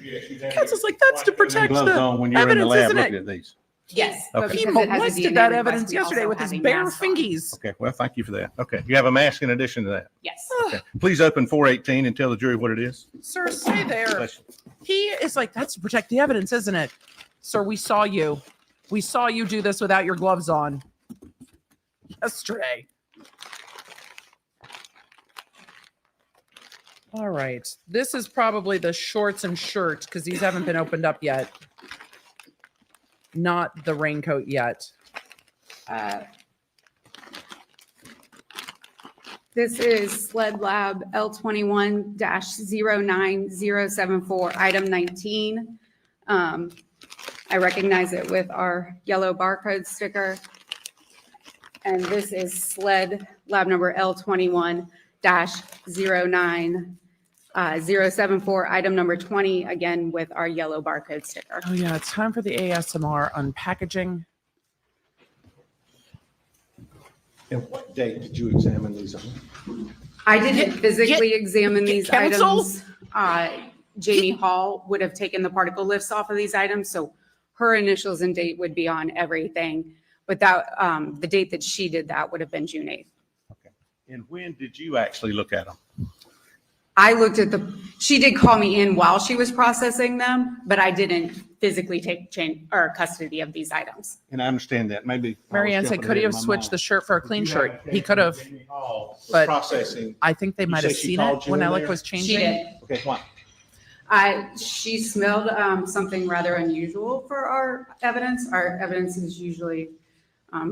Counsel's like, that's to protect Gloves the on when you're in the evidence, lab isn't looking it? at these. Yes. but Okay. He because it has a molested DNA that request, evidence we yesterday also with have his a bare mask on. fingies. Okay, well, thank you for that. Okay, you have a mask in addition to that. Yes. Okay, please open 418 and tell the jury what it is. Sir, stay there. Bless you. He is like, that's to protect the evidence, isn't it? Sir, we saw you. We saw you do this without your gloves on yesterday. All right. This is probably the shorts and shirt because these haven't been opened up yet. Not the raincoat yet. This is SLED Lab L21-09074, item 19. I recognize it with our yellow barcode sticker. And this is SLED Lab number L21-09074, item number 20, again with our yellow barcode sticker. Oh, yeah. It's time for the ASMR unpackaging. And what date did you examine these on? I didn't physically examine these counsel? items. Jamie Hall would have taken the particle lifts off of these items, so her initials and date would be on everything. But that, the date that she did that would have been June 8th. Okay. And when did you actually look at them? I looked at she did call me in while she was processing them, but I didn't physically take custody of these items. And I understand that. Maybe. Marianne said, could he have switched the shirt for a clean shirt? He could have, but Processing. I think they You might say have she seen called it you when in Alec there? was She changing. did. Okay, why? She smelled something rather unusual for our evidence. Our evidence is usually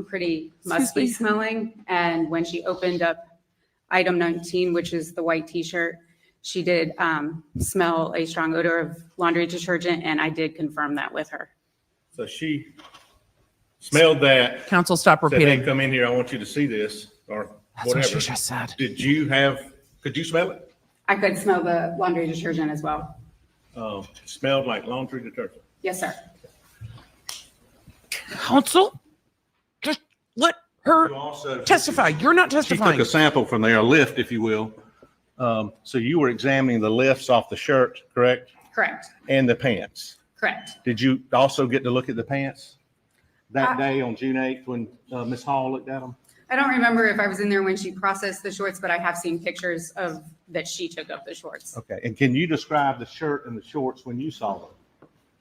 pretty musky me. smelling. And when she opened up item 19, which is the white t-shirt, she did smell a strong odor of laundry detergent, and I did confirm that with her. So she smelled that, Counsel, stop said, hey, repeating. come in here, I want you to see this, or That's what whatever. she just said. Could you smell it? I could smell the laundry detergent as well. Smelled like laundry detergent. Yes, sir. Counsel, just let her You also- testify. You're not She took testifying. a sample from there, a lift, if you will. So you were examining the lifts off the shirt, correct? Correct. And the pants. Correct. Did you also get to look at the pants that day on June 8th when Ms. Hall looked at them? I don't remember if I was in there when she processed the shorts, but I have seen pictures of that she took of the shorts. Okay, and can you describe the shirt and the shorts when you saw them?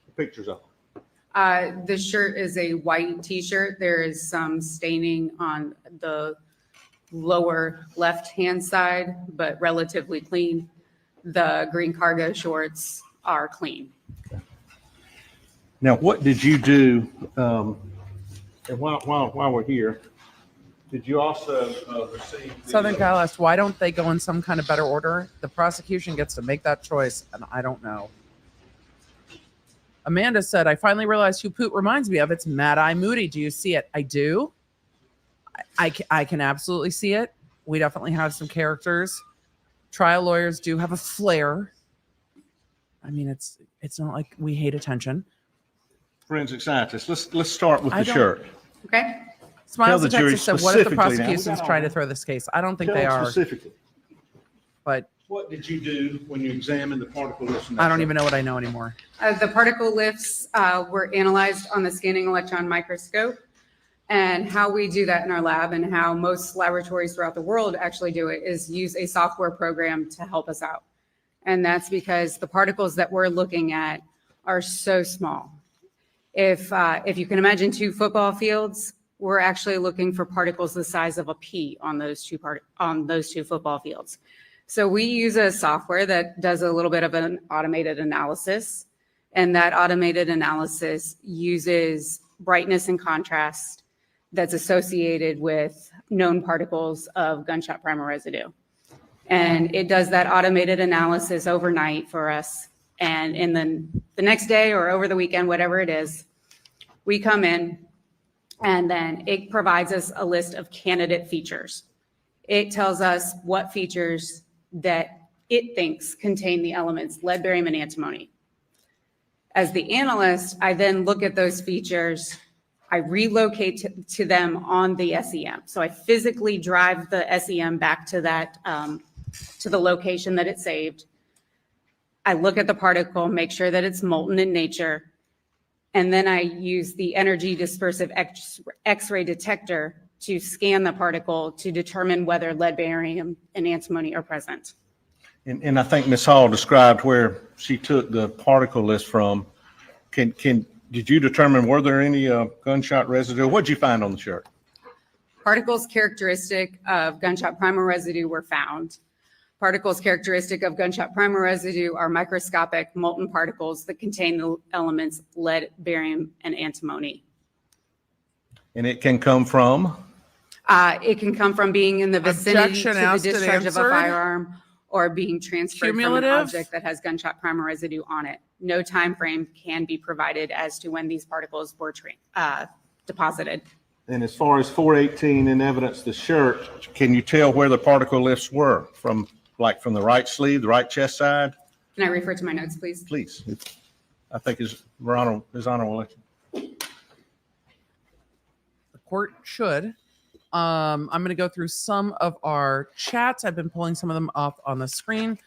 The pictures of them. The shirt is a white t-shirt. There is some staining on the lower left-hand side, but relatively clean. The green cargo shorts are clean. Now, what did you do, and while we're here, did you also receive? Southern Cal asked, why don't they go in some kind of better order? The prosecution gets to make that choice, and I don't know. Amanda said, I finally realized who Poot reminds me of. It's Mad Eye Moody. Do you see it? I do. I can absolutely see it. We definitely have some characters. Trial lawyers do have a flair. I mean, it's not like we hate attention. Forensic scientist, let's start with I the don't- shirt. Okay. Tell Smiles the of jury Texas said, what if the specifically now. prosecution's trying to throw this case? I don't think they Tell them are. specifically. But What did you do when you examined the particle list? I don't even know what I know anymore. The particle lifts were analyzed on the scanning electron microscope. And how we do that in our lab and how most laboratories throughout the world actually do it is use a software program to help us out. And that's because the particles that we're looking at are so small. If you can imagine 2 football fields, we're actually looking for particles the size of a pea on those two football fields. So we use a software that does a little bit of an automated analysis, and that automated analysis uses brightness and contrast that's associated with known particles of gunshot primer residue. And it does that automated analysis overnight for us. And in the next day or over the weekend, whatever it is, we come in and then it provides us a list of candidate features. It tells us what features that it thinks contain the elements lead, barium, and antimony. As the analyst, I then look at those features, I relocate to them on the SEM. So I physically drive the SEM back to that, to the location that it saved. I look at the particle, make sure that it's molten in nature, and then I use the energy dispersive X-ray detector to scan the particle to determine whether lead, barium, and antimony are present. And I think Ms. Hall described where she took the particle list from. Did you determine, were there any gunshot residue? What'd you find on the shirt? Particles characteristic of gunshot primer residue were found. Particles characteristic of gunshot primer residue are microscopic molten particles that contain the elements lead, barium, and antimony. And it can come from? It can come from being in the vicinity Objection to the asked and discharge of a answered. firearm or being transferred from an Cumulative. object that has gunshot primer residue on it. No time frame can be provided as to when these particles were deposited. And as far as 418 in evidence, the shirt, can you tell where the particle lifts were? From the right sleeve, the right chest side? Can I refer to my notes, please? Please. I think His Honor will let you. The court should. I'm going to go through some of our chats. I've been pulling some of them up on the screen.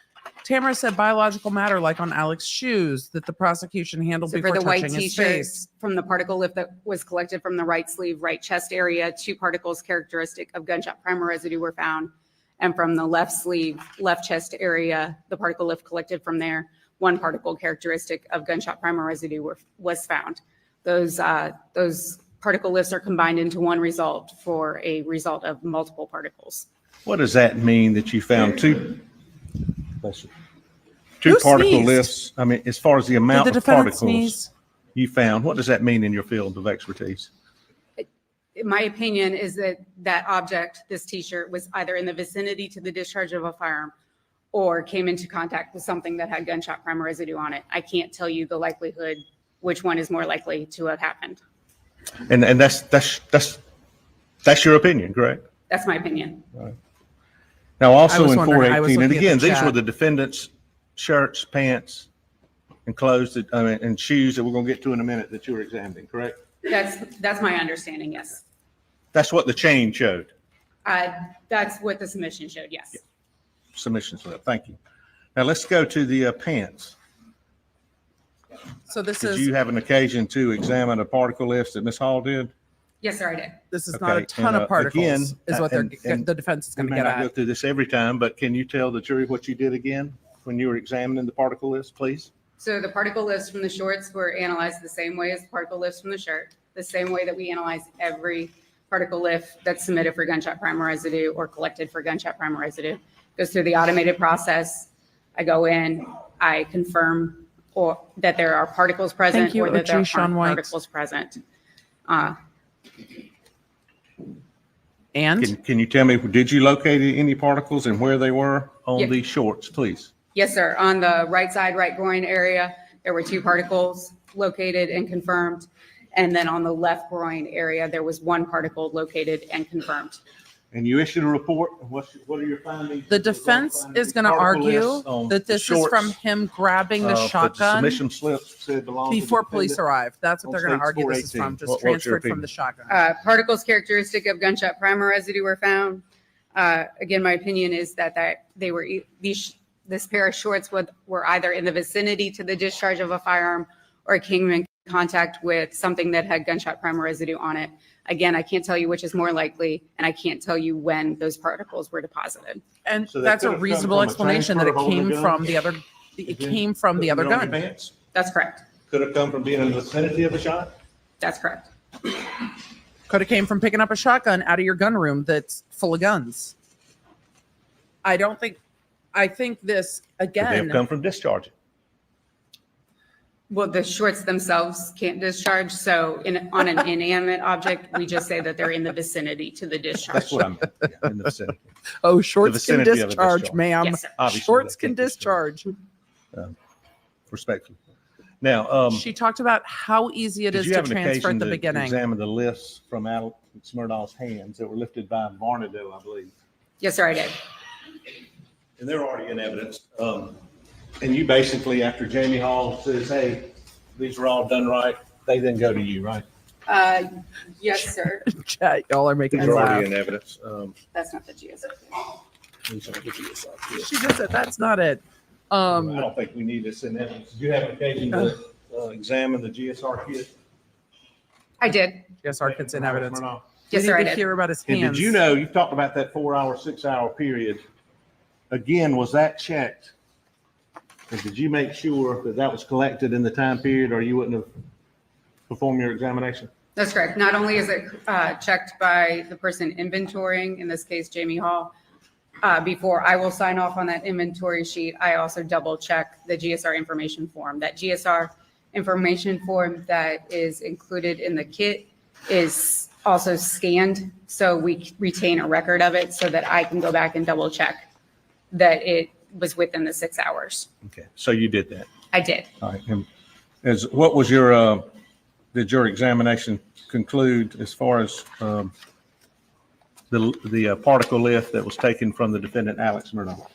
Tamara said biological matter, like on Alex's shoes, that the prosecution handled So before for the white touching his t-shirt, face. from the particle lift that was collected from the right sleeve, right chest area, 2 particles characteristic of gunshot primer residue were found. And from the left sleeve, left chest area, the particle lift collected from there, 1 particle characteristic of gunshot primer residue was found. Those particle lifts are combined into one result for a result of multiple particles. What does that mean that you found two Who particle sneezed? lifts? I mean, as far as the amount Did the of defendant particles sneeze? you found, what does that mean in your field of expertise? My opinion is that that object, this t-shirt, was either in the vicinity to the discharge of a firearm or came into contact with something that had gunshot primer residue on it. I can't tell you the likelihood, which one is more likely to have happened. And that's your opinion, correct? That's my opinion. Now, I also was in wondering- I was 418, and looking at again, the these chat. were the defendant's shirts, pants, and clothes and shoes that we're going to get to in a minute that you were examining, correct? That's my understanding, yes. That's what the chain showed. That's what the submission showed, yes. Submission slip. Thank you. Now let's go to the pants. So this Did is you have an occasion to examine a particle list that Ms. Hall did? Yes, sir, I did. this is not a Okay, ton and, of particles, again, is what and the defense is We going to may get not go at. through this every time, but can you tell the jury what you did again when you were examining the particle list, please? So the particle lifts from the shorts were analyzed the same way as the particle lifts from the shirt, the same way that we analyze every particle lift that's submitted for gunshot primer residue or collected for gunshot primer residue. Goes through the automated process. I go in, I confirm or that there are particles present Thank you, or that there OG Sean aren't White. particles present. And Can you tell me, did you locate any particles and where they were on Yeah. these shorts, please? Yes, sir. On the right side, right groin area, there were 2 particles located and confirmed. And then on the left groin area, there was 1 particle located and confirmed. And you issued a report. What are your findings? the defense is going to argue that this is from him grabbing the shotgun Submission slip said belongs to the before police defendant. arrived. That's what On they're going to states argue this is 418. from, just What's your transferred from opinion? the shotgun. Particles characteristic of gunshot primer residue were found. Again, my opinion is that they were, this pair of shorts were either in the vicinity to the discharge of a firearm or came in contact with something that had gunshot primer residue on it. Again, I can't tell you which is more likely, and I can't tell you when those particles were deposited. And So that that's a could have come reasonable from a explanation that it transfer of came the gun? from the other, it came from the other gun. That's correct. Could have come from being in the vicinity of a shot? That's correct. Could have came from picking up a shotgun out of your gun room that's full of guns. I think this, Could they have again, come from discharging? Well, the shorts themselves can't discharge, so on an inanimate object, we just say that they're in the vicinity to the discharge. That's what I meant, yeah, in the vicinity. oh, shorts can vicinity of a discharge, discharge. ma'am. Yes, sir. Obviously, Shorts they can can't discharge. discharge. Respectfully. Now, She talked about how easy it did is you to have an transfer occasion at the to beginning. examine the lists from Alex Murdaugh's hands that were lifted by Varnado, I believe? Yes, sir, I did. And they're already in evidence. And you basically, after Jamie Hall says, hey, these were all done right, they then go to you, right? Yes, sir. Chat, y'all are making These me are laugh. already in evidence. That's not the GSO. These are the GSR. She just said that's not it. I don't think we need this in evidence. Did you have an occasion to examine the GSR kit? I did. Yes, our kid's in evidence. Murdaugh? Yes, We sir, I need to did. hear about his And hands. did you know, you talked about that 4-hour, 6-hour period. Again, was that checked? And did you make sure that that was collected in the time period or you wouldn't have performed your examination? That's correct. Not only is it checked by the person inventorying, in this case, Jamie Hall, before I will sign off on that inventory sheet, I also double check the GSR information form. That GSR information form that is included in the kit is also scanned, so we retain a record of it so that I can go back and double check that it was within the 6 hours. Okay, so you did that. I did. All right. And what was your, did your examination conclude as far as the particle lift that was taken from the defendant, Alex Murdaugh?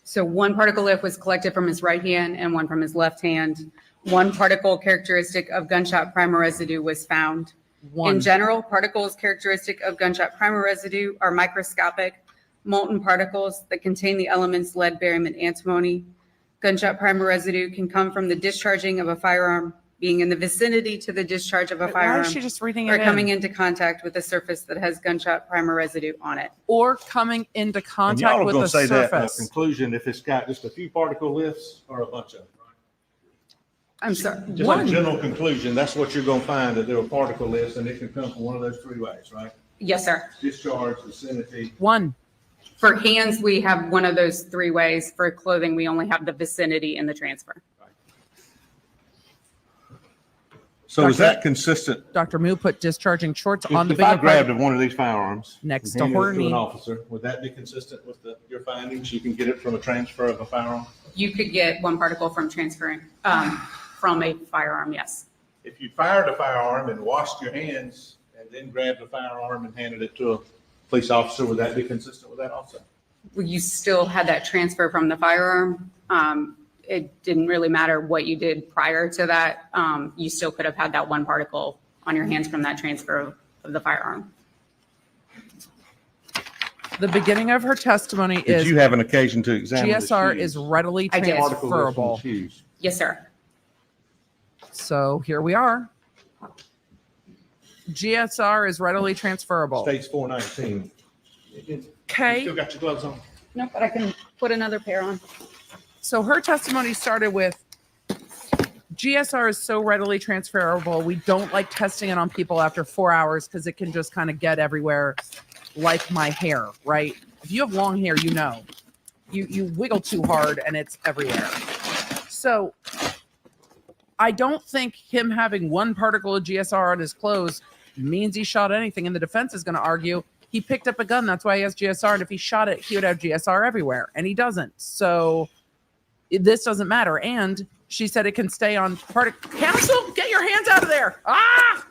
So 1 particle lift was collected from his right hand and 1 from his left hand. 1 particle characteristic of gunshot primer residue was found. In general, particles characteristic of gunshot primer residue are microscopic, molten particles that contain the elements lead, barium, and antimony. Gunshot primer residue can come from the discharging of a firearm, being in the vicinity to the discharge of a Why firearm, is she just reading or it coming in? into contact with a surface that has gunshot primer residue on it. Or coming into And y'all contact are with going a to say that surface. conclusion if it's got just a few particle lifts or a bunch of them. I'm sorry. Just a general conclusion, that's what you're going to find, that there were particle lifts and it can come from one of those 3 ways, right? Yes, sir. Discharge, vicinity. 1. For hands, we have one of those 3 ways. For clothing, we only have the vicinity and the transfer. So is that consistent? Dr. Moo put discharging shorts on the If I video grabbed part one of these firearms. next and to handed it Horny. an officer, would that be consistent with your findings? You can get it from a transfer of a firearm? You could get 1 particle from transferring from a firearm, yes. If you fired a firearm and washed your hands and then grabbed a firearm and handed it to a police officer, would that be consistent with that also? Well, you still had that transfer from the firearm. It didn't really matter what you did prior to that. You still could have had that 1 particle on your hands from that transfer of the firearm. The beginning of her testimony Did is you have an occasion to examine the GSR shoes? is readily I did. Particle lifts on the transferable. shoes. Yes, sir. So here we are. GSR is readily transferable. States 419. Okay. Still got your gloves on? No, but I can put another pair on. So her testimony started with GSR is so readily transferable. We don't like testing it on people after 4 hours because it can just kind of get everywhere, like my hair, right? If you have long hair, you wiggle too hard and it's everywhere. So I don't think him having one particle of GSR on his clothes means he shot anything. And the defense is going to argue he picked up a gun. That's why he has GSR. And if he shot it, he would have GSR everywhere. And he doesn't. So this doesn't matter. And she said it can stay on counsel. Get your hands out of there. Ah!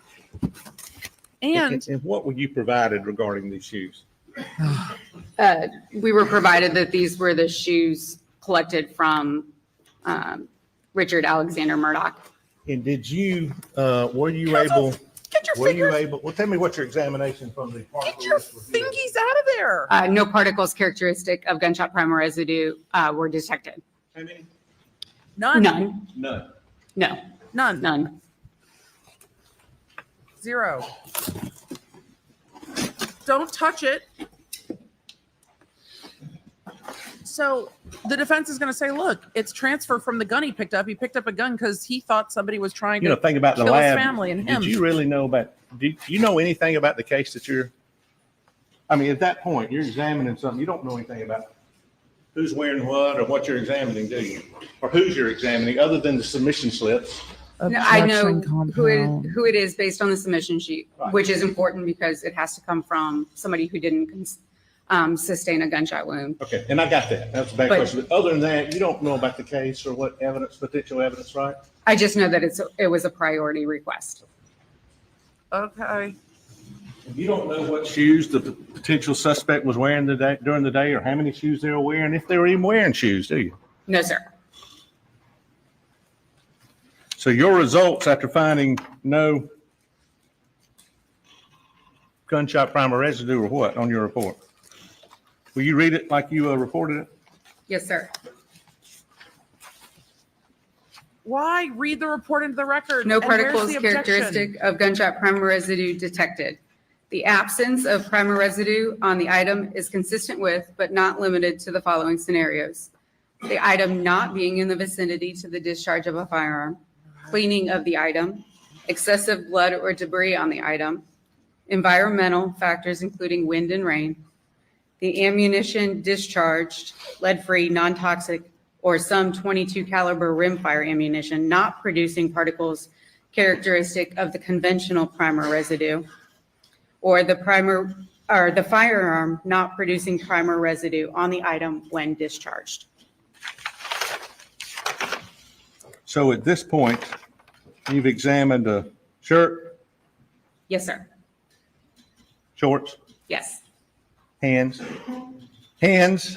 And what were you provided regarding these shoes? We were provided that these were the shoes collected from Richard Alexander Murdaugh. And did you, were you Counsel, able, get your were you fingers, able, well, tell me what your examination from the. get your fingies out of there. No particles characteristic of gunshot primer residue were detected. How many? None. None. None. No. None. None. 0. Don't touch it. So the defense is going to say, look, it's transfer from the gun he picked up. He picked up a gun because he thought somebody was trying to Think about the kill his lab. family and him. Did you really know about, do you know anything about the case that at that point, you're examining something, you don't know anything about who's wearing what or what you're examining, do you? Or who's you're examining, other than the submission slips? No, I know Objection who it is based on the submission sheet, Right. which is important because it has to come from somebody who didn't sustain a gunshot wound. Okay, and I got that. That's a bad But- question. But other than that, you don't know about the case or what evidence, potential evidence, right? I just know that it was a priority request. Okay. You don't know what shoes the potential suspect was wearing during the day or how many shoes they were wearing, if they were even wearing shoes, do you? No, sir. So your results after finding no gunshot primer residue or what on your report? Will you read it like you reported it? Yes, sir. Why read the report into the record? No And where's particles the objection? characteristic of gunshot primer residue detected. The absence of primer residue on the item is consistent with, but not limited to, the following scenarios: the item not being in the vicinity to the discharge of a firearm, cleaning of the item, excessive blood or debris on the item, environmental factors including wind and rain, the ammunition discharged, lead-free, non-toxic, or some .22 caliber rimfire ammunition not producing particles characteristic of the conventional primer residue, or the firearm not producing primer residue on the item when discharged. So at this point, you've examined a shirt, Yes, sir. shorts, Yes. hands,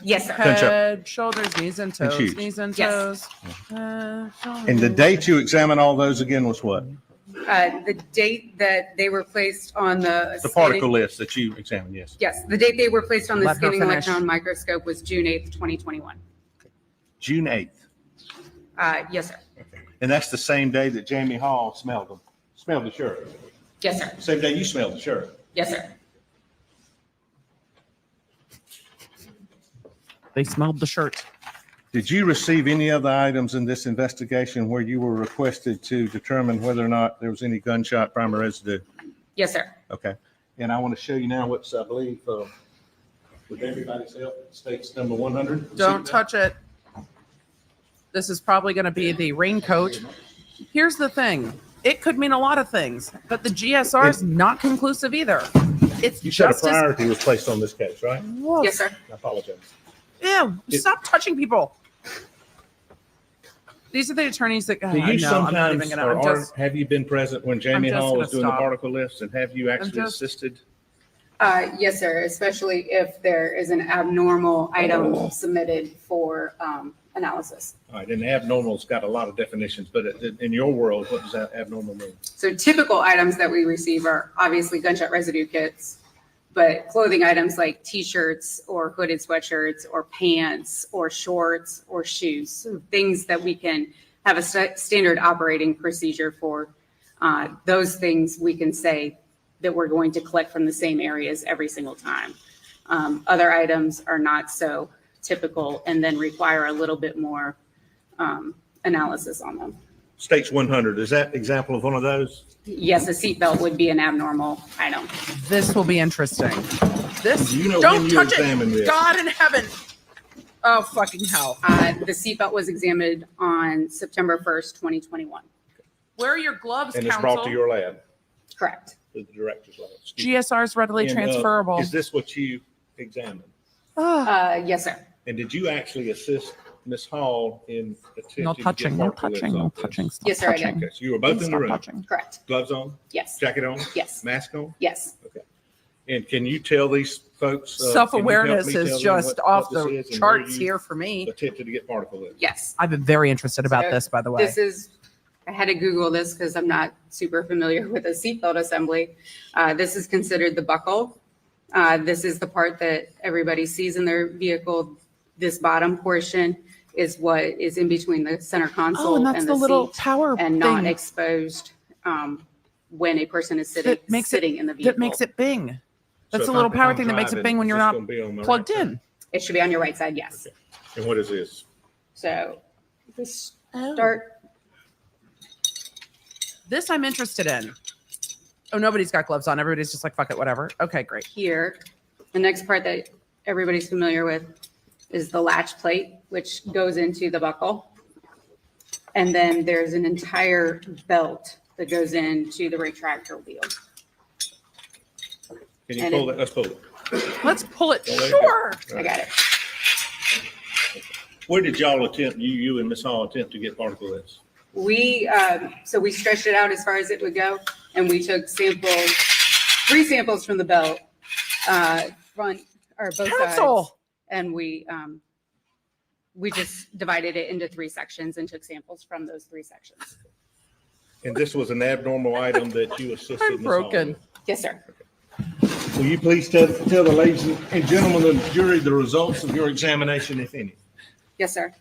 Yes, sir. Gunshot. Head, shoulders, knees and toes. shoes. Knees and Yes. toes. and the date you examined all those again was what? The date that they were placed on the. The particle list that you examined, yes. Yes, the date they were placed on the Let her scanning finish. electron microscope was June 8th, 2021. June 8th. Yes, sir. And that's the same day that Jamie Hall smelled the shirt. Yes, sir. Same day you smelled the shirt. Yes, sir. They smelled the shirt. Did you receive any other items in this investigation where you were requested to determine whether or not there was any gunshot primer residue? Yes, sir. Okay. And I want to show you now what's, I believe, with everybody's help, states number 100. Don't touch it. This is probably going to be the raincoat. Here's the thing. It could mean a lot of things, but the GSR is not conclusive either. It's You said a just as... priority was placed on this case, right? Whoa. Yes, sir. I apologize. Ew, stop touching people. These are the attorneys that... Do I you know, I'm not sometimes, even gonna- or I'm just- have you been present when Jamie just Hall was gonna doing the stop. particle lifts, and have you actually just- assisted? Yes, sir, especially if there is an abnormal item submitted for analysis. All right, and abnormal's got a lot of definitions, but in your world, what does that abnormal mean? So typical items that we receive are obviously gunshot residue kits, but clothing items like T-shirts or hooded sweatshirts or pants or shorts or shoes, so things that we can have a standard operating procedure for. Those things we can say that we're going to collect from the same areas every single time. Other items are not so typical and then require a little bit more analysis on them. States 100, is that example of one of those? Yes, a seatbelt would be an abnormal item. This will be interesting. This... You know Don't when you touch examined it! this. God in heaven! Oh, fucking hell. The seatbelt was examined on September 1st, 2021. Where are your gloves, and it's brought to counsel? your lab, Correct. to the director's lab. Excuse me. GSR is readily And, transferable. Is this what you examined? Yes, sir. And did you actually assist Ms. Hall in attempting No to get touching, no particle lids touching, no off this? touching. Stop Yes, sir, I did. touching. Okay, so you were both in the Stop room, touching. Correct. gloves on, Yes. jacket on, Yes. mask on? Yes. And can you tell these folks? can you help Self-awareness me tell is them just what off this the is and charts where you here for me. Attempted to get particle lids? Yes. I've been very interested about So this, by the way. This is, I had to Google this because I'm not super familiar with a seatbelt assembly. This is considered the buckle. This is the part that everybody sees in their vehicle. This bottom portion is what is in between the center Oh, console and that's and the the little seat, power and not thing exposed when a person is sitting, that makes sitting in the vehicle. that makes it bing. That's So the if little I'm power thing that makes it driving, bing when is you're this not gonna be on the plugged right side? in. It should be on your right side, yes. Okay. And what is this? So this Oh. start, This I'm interested in. Oh, nobody's got gloves on. Everybody's just like, fuck it, whatever. Okay, great. here. The next part that everybody's familiar with is the latch plate, which goes into the buckle. And then there's an entire belt that goes into the retractor wheel. Can you And pull that? Let's pull it. Let's pull it. Don't let it go. Sure. I got it. Where did y'all attempt, you and Ms. Hall attempt to get particle lids? So we stretched it out as far as it would go, and we took samples, 3 samples from the belt, front or both sides. Counsel. And we just divided it into 3 sections and took samples from those 3 sections. And this was an abnormal item that you assisted I'm Ms. Hall broken. with? Yes, sir. Will you please tell the ladies and gentlemen of the jury the results of your examination, if any? Yes, sir.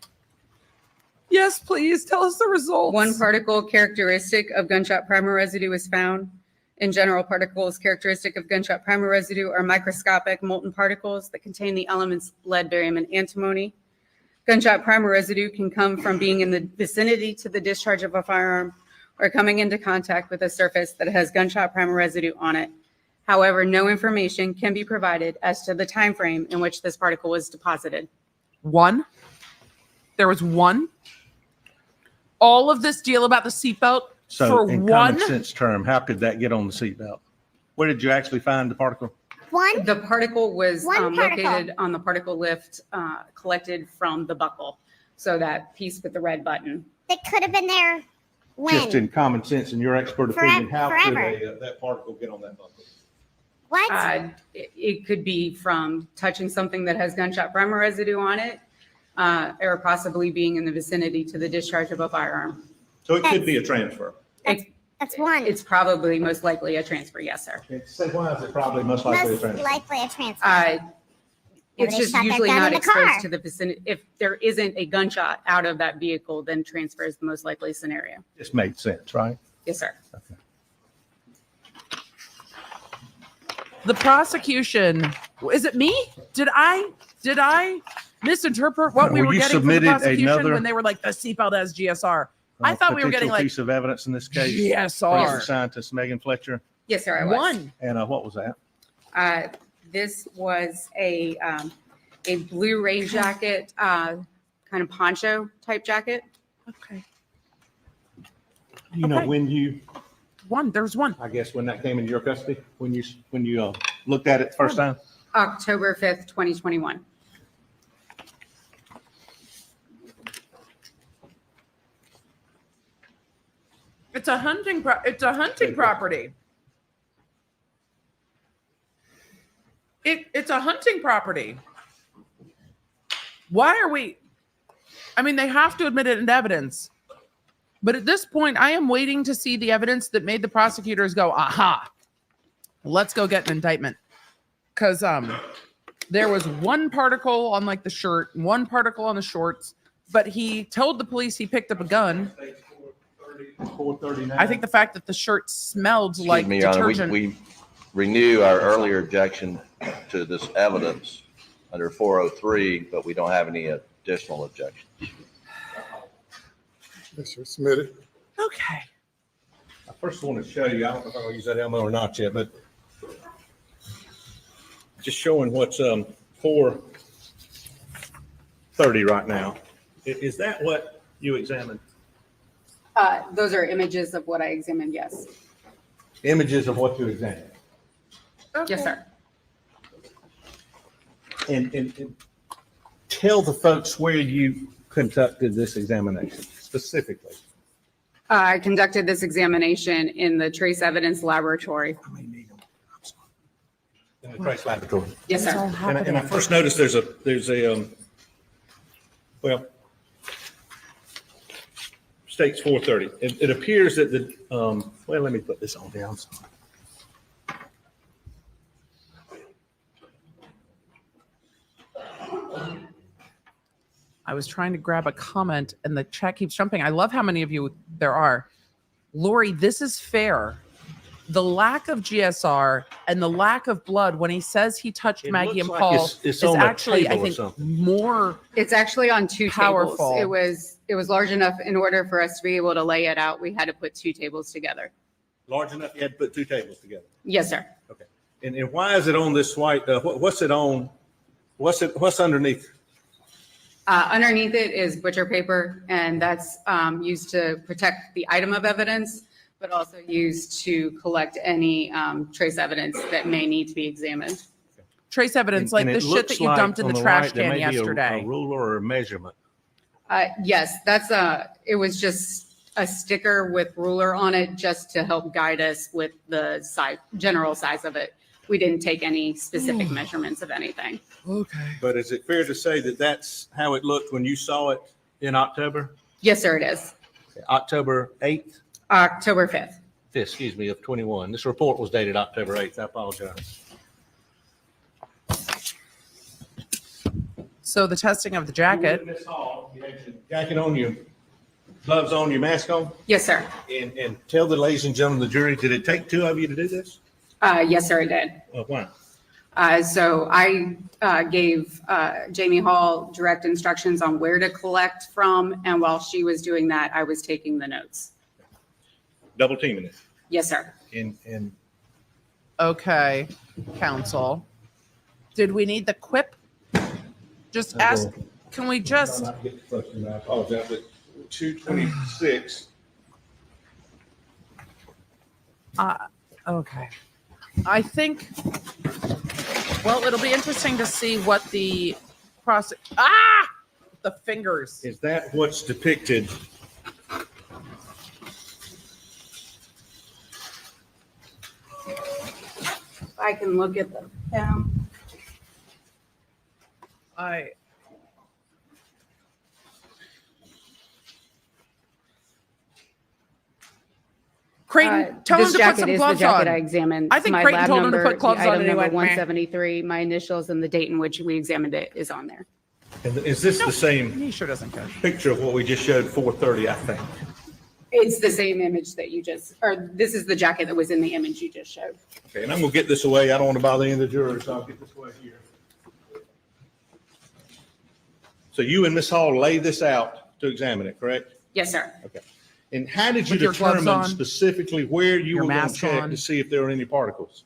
Yes, please tell us the results. 1 particle characteristic of gunshot primer residue was found. In general, particles characteristic of gunshot primer residue are microscopic molten particles that contain the elements lead, barium, and antimony. Gunshot primer residue can come from being in the vicinity to the discharge of a firearm or coming into contact with a surface that has gunshot primer residue on it. However, no information can be provided as to the time frame in which this particle was deposited. 1. There was 1. All of this deal about the seatbelt So for in 1. common sense term, how could that get on the seatbelt? Where did you actually find the particle? One, The particle was One particle. located on the particle lift collected from the buckle. So that piece with the red button. that could have been there Just when? in common sense and your expert Forever- opinion, how could forever. that particle get on that buckle? What? It could be from touching something that has gunshot primer residue on it, or possibly being in the vicinity to the discharge of a firearm. So it could be a transfer. That's one. It's probably most likely a transfer, yes, sir. Say why is it probably most likely a Most transfer? likely a transfer. It's Nobody just shot their usually gun not in the car. exposed to the vicinity. If there isn't a gunshot out of that vehicle, then transfer is the most likely scenario. This made sense, right? Yes, sir. The prosecution, is it me? Did I misinterpret what we Were were you getting from the submitted prosecution another- when they were like the seatbelt has GSR? I thought we were getting Potential like piece of evidence in this case. GSR. Forensic scientist Megan Fletcher. Yes, sir, I was. 1. And what was that? This was a blue rain jacket, kind of poncho type jacket. Okay. You know, Okay. when you, 1. There's 1. I guess when that came into your custody, when you looked at it the first time? October 5th, 2021. It's a hunting property. It's a hunting property. Why are we? I mean, they have to admit it in evidence. But at this point, I am waiting to see the evidence that made the prosecutors go, aha, let's go get an indictment. Because there was 1 particle on like the shirt, 1 particle on the shorts, but he told the police he picked up a gun. 439. I think the fact that the shirt smelled like Excuse me, Your Honor, detergent. we renew our earlier objection to this evidence under 403, but we don't have any additional objections. Yes, sir, submitted. Okay. I first want to show you, I don't know if I'm going to use that ammo or not yet, but just showing what's 430 right now. Is that what you examined? Those are images of what I examined, yes. Images of what you examined. Yes, sir. And tell the folks where you conducted this examination specifically. I conducted this examination in the trace evidence laboratory. In the trace laboratory. Yes, sir. And I first noticed there's a well, states 430. It appears that the, well, let me put this on down. I was trying to grab a comment and the chat keeps jumping. I love how many of you there are. Lori, this is fair. The lack of GSR and the lack of blood when he says he touched It Maggie and looks like Paul it's is on a actually, I table or think, something. more. It's actually on two Powerful. tables. It was large enough in order for us to be able to lay it out. We had to put two tables together. Large enough you had to put two tables together. Yes, sir. Okay. And why is it on this white, what's it on? What's underneath? Underneath it is butcher paper, and that's used to protect the item of evidence, but also used to collect any trace evidence that may need to be examined. Trace evidence, like And the it shit looks that you like dumped in on the trash right, there can may be yesterday. A ruler or a measurement. Yes, that's it was just a sticker with ruler on it just to help guide us with the size, general size of it. We didn't take any specific measurements of anything. Okay. But is it fair to say that that's how it looked when you saw it in October? Yes, sir, it is. October 8th? October 5th. 5th, excuse me, of 21. This report was dated October 8th. I apologize. So the testing of the jacket. You had your jacket on, your gloves on, your mask on? Yes, sir. And tell the ladies and gentlemen of the jury, did it take two of you to do this? Yes, sir, it did. Why? So I gave Jamie Hall direct instructions on where to collect from, and while she was doing that, I was taking the notes. Double teaming it. Yes, sir. And Okay, counsel. Did we need the quip? Just ask, can we just, I apologize, but 226. okay. I think, well, it'll be interesting to see what the the fingers. Is that what's depicted? I can look at the pen. Creighton, tell him This to put jacket some is the gloves jacket on. I examined. I think My Creighton lab told him to number, put gloves the on item and he number went, meh. 173, my initials and the date in which we examined it is on there. And is this the same He sure doesn't care. picture of what we just showed, 430, I think? It's the same image that you just, or this is the jacket that was in the image you just showed. Okay, and I'm gonna get this away. I don't want to bother any of the jurors, so I'll get this away here. So you and Ms. Hall laid this out to examine it, correct? Yes, sir. Okay. And how did you With your gloves determine on, specifically where you your were going to mask check on. to see if there were any particles?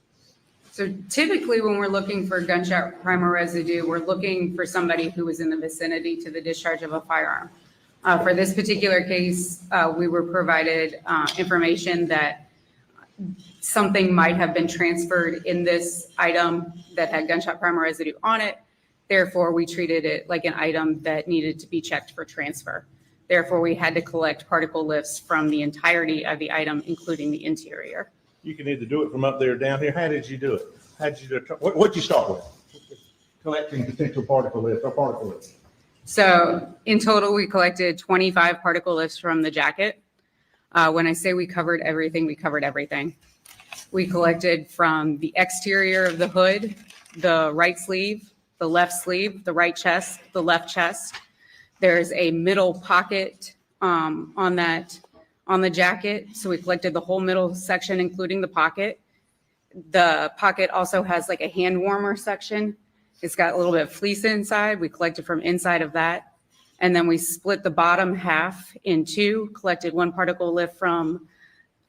So typically when we're looking for gunshot primer residue, we're looking for somebody who was in the vicinity to the discharge of a firearm. For this particular case, we were provided information that something might have been transferred in this item that had gunshot primer residue on it. Therefore, we treated it like an item that needed to be checked for transfer. Therefore, we had to collect particle lifts from the entirety of the item, including the interior. You can either do it from up there or down here. How did you do it? How did you what'd you start with? Collecting potential particle lift or particle lift. So in total, we collected 25 particle lifts from the jacket. When I say we covered everything, we covered everything. We collected from the exterior of the hood, the right sleeve, the left sleeve, the right chest, the left chest. There's a middle pocket on the jacket. So we collected the whole middle section, including the pocket. The pocket also has like a hand warmer section. It's got a little bit of fleece inside. We collected from inside of that. And then we split the bottom half in two, collected one particle lift from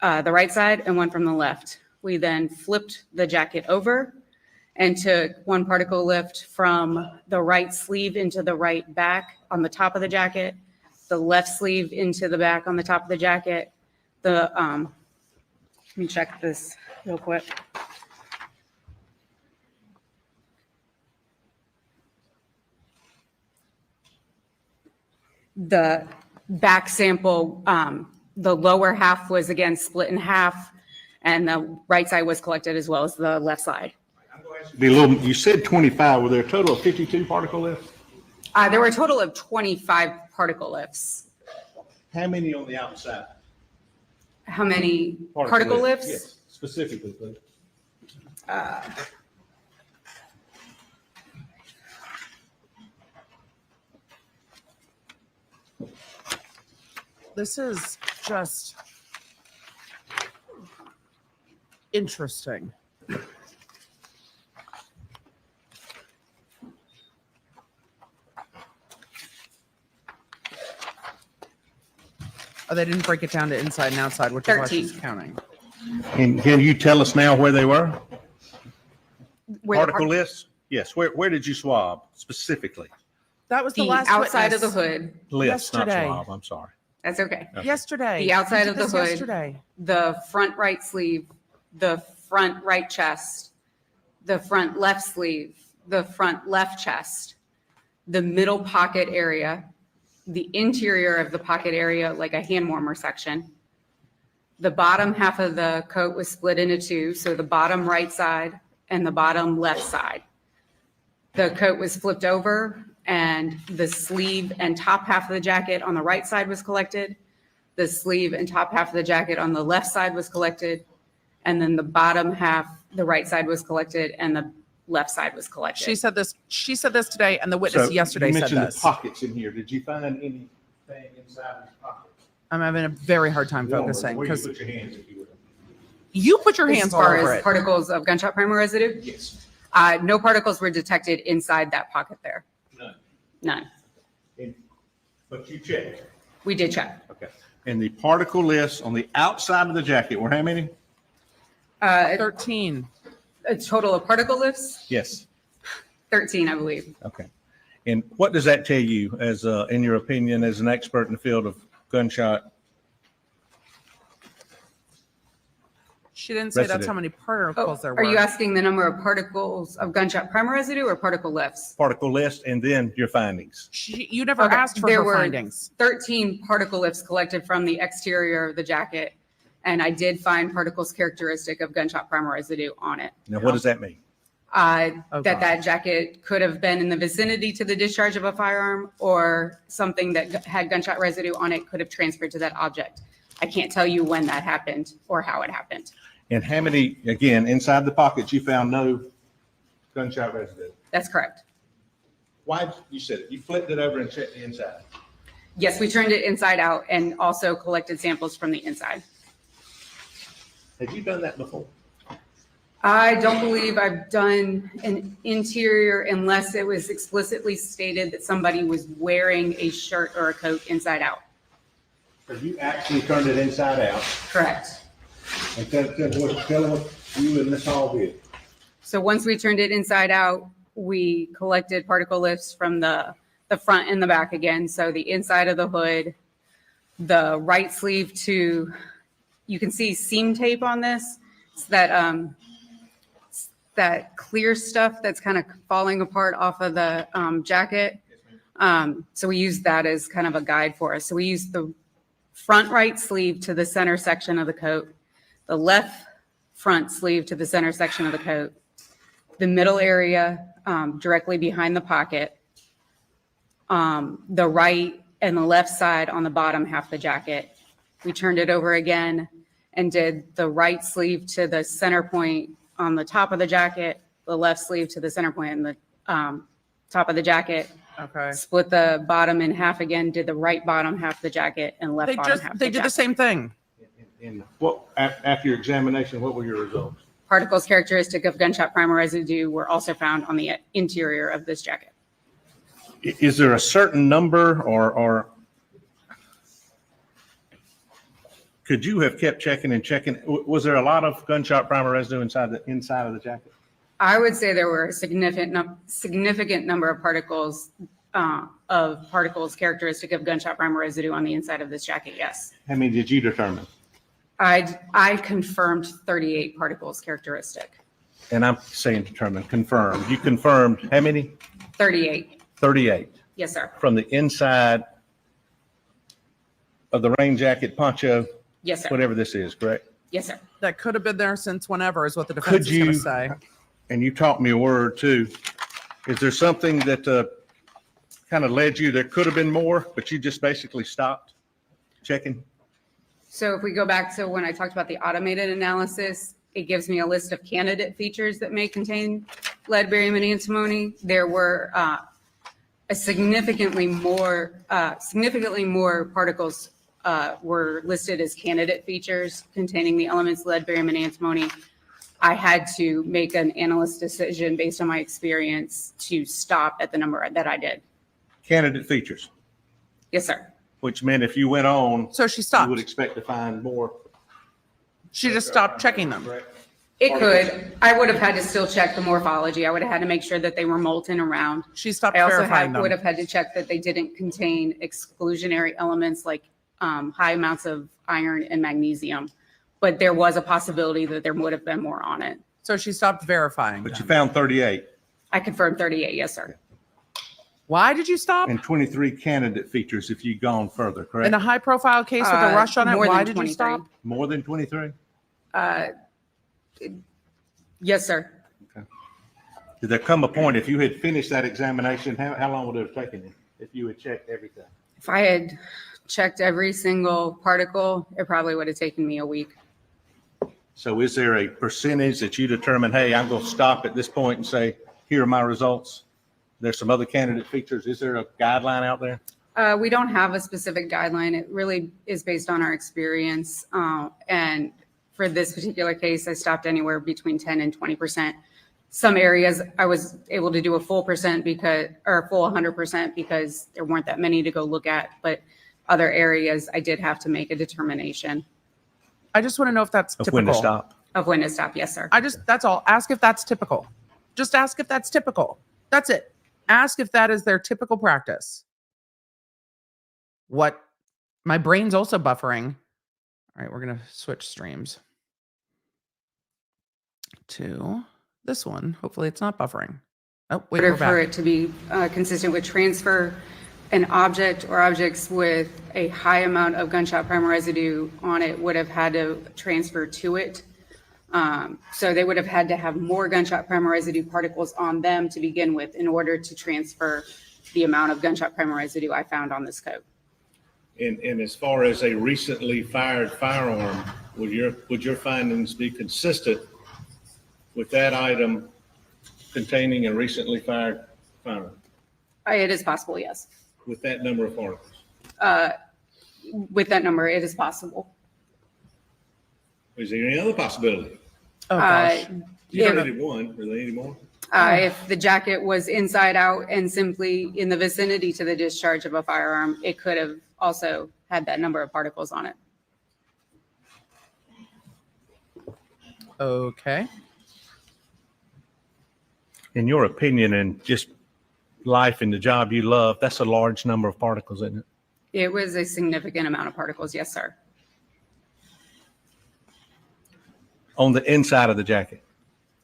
the right side and one from the left. We then flipped the jacket over and took one particle lift from the right sleeve into the right back on the top of the jacket, the left sleeve into the back on the top of the jacket. Let me check this real quick. The back sample, the lower half was again split in half, and the right side was collected as well as the left side. Be a little, you said 25, were there a total of 52 particle lifts? There were a total of 25 particle lifts. How many on the outside? How many particle lifts? Yes, specifically, please. This is just interesting. Oh, they didn't break it down to inside and outside, which is why she's 13. counting. And can you tell us now where they were? Where the Particle lists? Yes, where did you swab specifically? That was the The last outside of the witness hood. Lists, not Yesterday. swab, I'm sorry. That's okay. Okay. Yesterday. The outside We did of the this hood. Yesterday. The front right sleeve, the front right chest, the front left sleeve, the front left chest, the middle pocket area, the interior of the pocket area, like a hand warmer section. The bottom half of the coat was split into two, so the bottom right side and the bottom left side. The coat was flipped over and the sleeve and top half of the jacket on the right side was collected. The sleeve and top half of the jacket on the left side was collected. And then the bottom half, the right side was collected and the left side was collected. She said this today, and the witness So yesterday you said mentioned this. the pockets in here. Did you find anything inside these pockets? I'm having a very hard time Where focusing you because put your hands, if you would. you put your As hands all far over as it. particles of gunshot primer residue, Yes. no particles were detected inside that pocket there. None. None. But you checked. We did check. Okay. And the particle lists on the outside of the jacket were how many? 13. A total of particle lifts, Yes. 13, I believe. Okay. And what does that tell you as, in your opinion, as an expert in the field of gunshot? She didn't say that's Residue. how many particles there were. Are you asking the number of particles of gunshot primer residue or particle lifts? Particle list and then your findings. You never Okay, asked for there her were findings. 13 particle lifts collected from the exterior of the jacket, and I did find particles characteristic of gunshot primer residue on it. Now, what does that mean? Oh, That God. jacket could have been in the vicinity to the discharge of a firearm, or something that had gunshot residue on it could have transferred to that object. I can't tell you when that happened or how it happened. And how many, again, inside the pockets, you found no gunshot residue? That's correct. Why, you said it, you flipped it over and checked the inside. Yes, we turned it inside out and also collected samples from the inside. Have you done that before? I don't believe I've done an interior unless it was explicitly stated that somebody was wearing a shirt or a coat inside out. So you actually turned it inside out Correct. and tell them what you and Miss Hall did. So once we turned it inside out, we collected particle lifts from the front and the back again. So the inside of the hood, the right sleeve to, you can see seam tape on this. It's that clear stuff that's kind of falling apart off of the jacket. So we used that as kind of a guide for us. So we used the front right sleeve to the center section of the coat, the left front sleeve to the center section of the coat, the middle area directly behind the pocket, the right and the left side on the bottom half of the jacket. We turned it over again and did the right sleeve to the center point on the top of the jacket, the left sleeve to the center point on the top of the jacket. Okay. Split the bottom in half again, did the right bottom half of the jacket and left bottom half of the They did the jacket. same thing. And what, after your examination, what were your results? Particles characteristic of gunshot primer residue were also found on the interior of this jacket. Is there a certain number or could you have kept checking and checking? Was there a lot of gunshot primer residue inside of the jacket? I would say there were a significant number of particles of particles characteristic of gunshot primer residue on the inside of this jacket, yes. How many did you determine? I confirmed 38 particles characteristic. And I'm saying determined, confirmed. You confirmed how many? 38, 38 yes, sir. from the inside of the rain jacket, poncho, Yes, sir. whatever this is, correct? Yes, sir. That could have been there since whenever is what the defense Could is going to you, say. and you taught me a word too, is there something that kind of led you, there could have been more, but you just basically stopped checking? So if we go back to when I talked about the automated analysis, it gives me a list of candidate features that may contain lead, barium, and antimony. There were significantly more particles were listed as candidate features containing the elements lead, barium, and antimony. I had to make an analyst decision based on my experience to stop at the number that I did. Candidate features, Yes, sir. which meant if you went on, So she you stopped. would expect to find more. She just stopped checking them. It could. I would have had to still check the morphology. I would have had to make sure that they were molten around. She stopped I also verifying would them. have had to check that they didn't contain exclusionary elements like high amounts of iron and magnesium. But there was a possibility that there would have been more on it. So she stopped verifying But you them. found 38 I confirmed 38, yes, sir. Why did you stop? and 23 candidate features if you'd gone further, In correct? a high profile case with a rush on it, more why than did you 23. stop? More than 23? Yes, sir. Did there come a point, if you had finished that examination, how long would it have taken you if you had checked everything? If I had checked every single particle, it probably would have taken me a week. So is there a percentage that you determine, hey, I'm going to stop at this point and say, here are my results? There's some other candidate features. Is there a guideline out there? We don't have a specific guideline. It really is based on our experience. And for this particular case, I stopped anywhere between 10 and 20%. Some areas I was able to do a full 100% because there weren't that many to go look at. But other areas, I did have to make a determination I just want to know if that's Of typical. when to stop? of when to stop. Yes, sir. That's all. Ask if that's typical. Just ask if that's typical. That's it. Ask if that is their typical practice. What? My brain's also buffering. All right, we're going to switch streams to this one. Hopefully it's not buffering. Oh, wait, In we're order for back. it to be consistent with transfer, an object or objects with a high amount of gunshot primer residue on it would have had to transfer to it. So they would have had to have more gunshot primer residue particles on them to begin with in order to transfer the amount of gunshot primer residue I found on this coat. And as far as a recently fired firearm, would your findings be consistent with that item containing a recently fired firearm? It is possible, yes. With that number of particles? With that number, it is possible. Is there any other possibility? Oh, gosh. You If- already did one. Are there any more? If the jacket was inside out and simply in the vicinity to the discharge of a firearm, it could have also had that number of particles on it. Okay. In your opinion, and just life and the job you love, that's a large number of particles, isn't it? It was a significant amount of particles, yes, sir. On the inside of the jacket.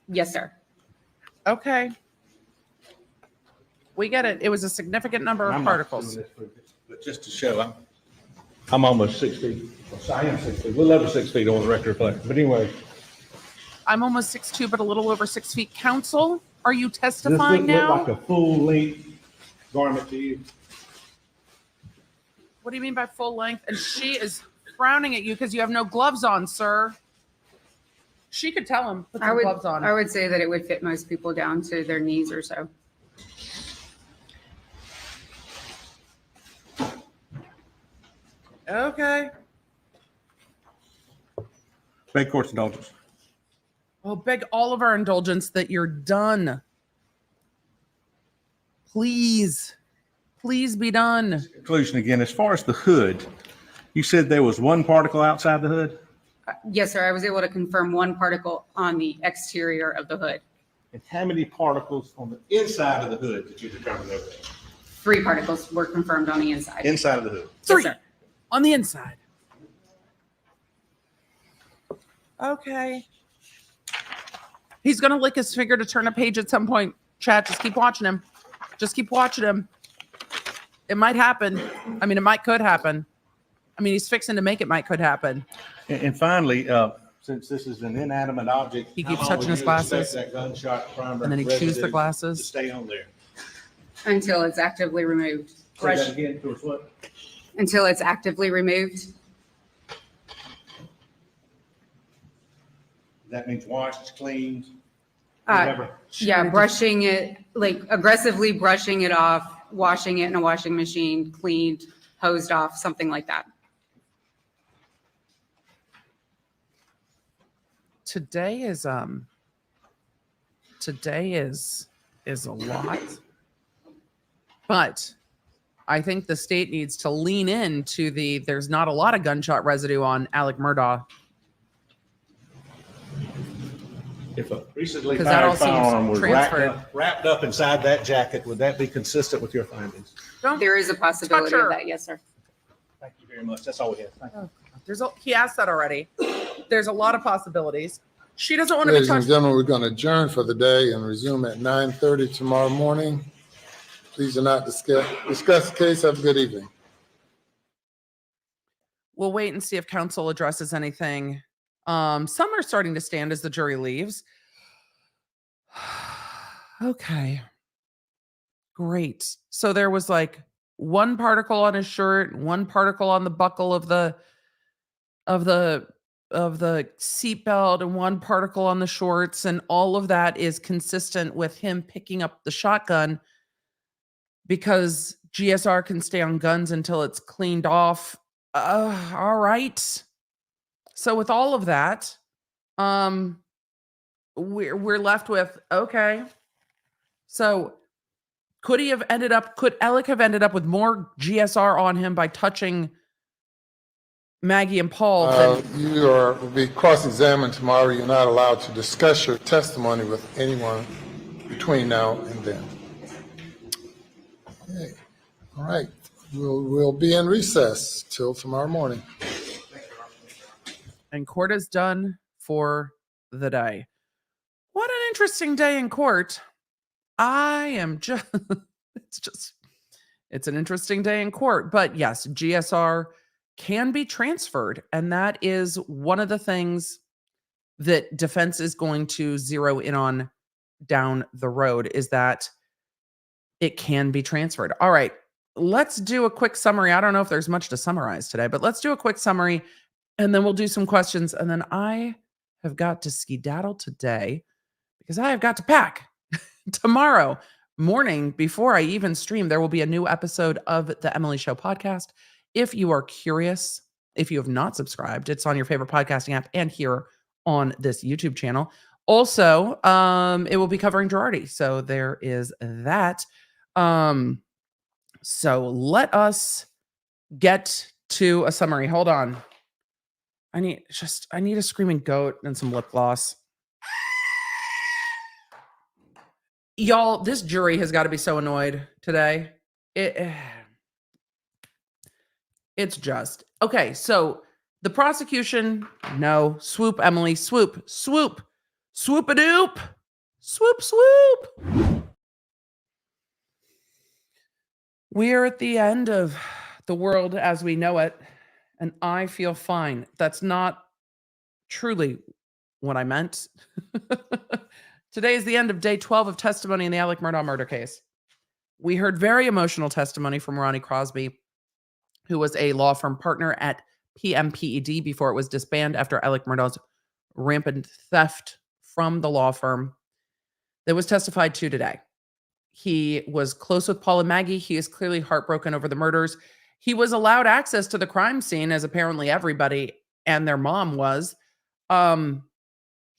Yes, sir. Okay. We get it. It was a significant number of I'm not particles. doing this for this, but just to show, I'm almost 6 feet. I am 6 feet, a little over 6 feet on the record reflector. But anyway. I'm almost 6'2", but a little over 6 feet. Counsel, are you Does this testifying look now? like a full length garment to you? What do you mean by full length? And she is frowning at you because you have no gloves on, sir. She could tell him, put some gloves on. I would say that it would fit most people down to their knees or so. Okay. Beg court's indulgence. Well, beg all of our indulgence that you're done. Please. Please be done. Conclusion again, as far as the hood, you said there was one particle outside the hood? Yes, sir. I was able to confirm one particle on the exterior of the hood. And how many particles on the inside of the hood did you determine there were? 3 particles were confirmed on the inside. Inside of the hood. 3 sir. on the inside. Okay. He's going to lick his finger to turn a page at some point. Chat, just keep watching him. Just keep watching him. It might happen. I mean, it could happen. I mean, he's fixing to make it could happen. And finally, since this is an inanimate object. He how keeps long touching would his you expect glasses, that gunshot primer and then he chews the residue to glasses. stay on there. Until it's actively removed. Say that again, to what? Until it's actively removed. That means washed, cleaned, Uh, whatever. Yeah, brushing it, like aggressively brushing it off, washing it in a washing machine, cleaned, hosed off, something like that. Today is a lot. But I think the state needs to lean into there's not a lot of gunshot residue on Alec Murdaugh. If a recently 'Cause that all fired firearm seems was transferred. wrapped up inside that jacket, would that be consistent with your findings? There is a possibility touch her. of that, yes, sir. Thank you very much. That's all we have. Thank you. He asked that already. There's a lot of possibilities. She doesn't want to be Ladies and touched. gentlemen, we're going to adjourn for the day and resume at 9:30 tomorrow morning. Please do not discuss the case. Have a good evening. We'll wait and see if counsel addresses anything. Some are starting to stand as the jury leaves. Okay. Great. So there was like 1 particle on his shirt, 1 particle on the buckle of the seatbelt, and 1 particle on the shorts, and all of that is consistent with him picking up the shotgun because GSR can stay on guns until it's cleaned off. All right. So with all of that, we're left with, okay. So could Alec have ended up with more GSR on him by touching Maggie and Paul? You will be cross-examined tomorrow. You're not allowed to discuss your testimony with anyone between now and then. Okay. All right. We'll be in recess till tomorrow morning. And court is done for the day. What an interesting day in court. It's an interesting day in court. But yes, GSR can be transferred. And that is one of the things that defense is going to zero in on down the road, is that it can be transferred. All right, let's do a quick summary. I don't know if there's much to summarize today, but let's do a quick summary and then we'll do some questions. And then I have got to skedaddle today because I have got to pack. Tomorrow morning, before I even stream, there will be a new episode of the Emily Show podcast. If you are curious, if you have not subscribed, it's on your favorite podcasting app and here on this YouTube channel. Also, it will be covering Girardi. So there is that. So let us get to a summary. Hold on. I need a screaming goat and some lip gloss. Y'all, this jury has got to be so annoyed today. It's just. Okay, so the prosecution, no. Swoop, Emily, swoop, swoop, swoop-a-doop, swoop, swoop. We are at the end of the world as we know it, and I feel fine. That's not truly what I meant. Today is the end of day 12 of testimony in the Alec Murdaugh murder case. We heard very emotional testimony from Ronnie Crosby, who was a law firm partner at PMPED before it was disbanded after Alec Murdaugh's rampant theft from the law firm that was testified to today. He was close with Paul and Maggie. He is clearly heartbroken over the murders. He was allowed access to the crime scene, as apparently everybody and their mom was.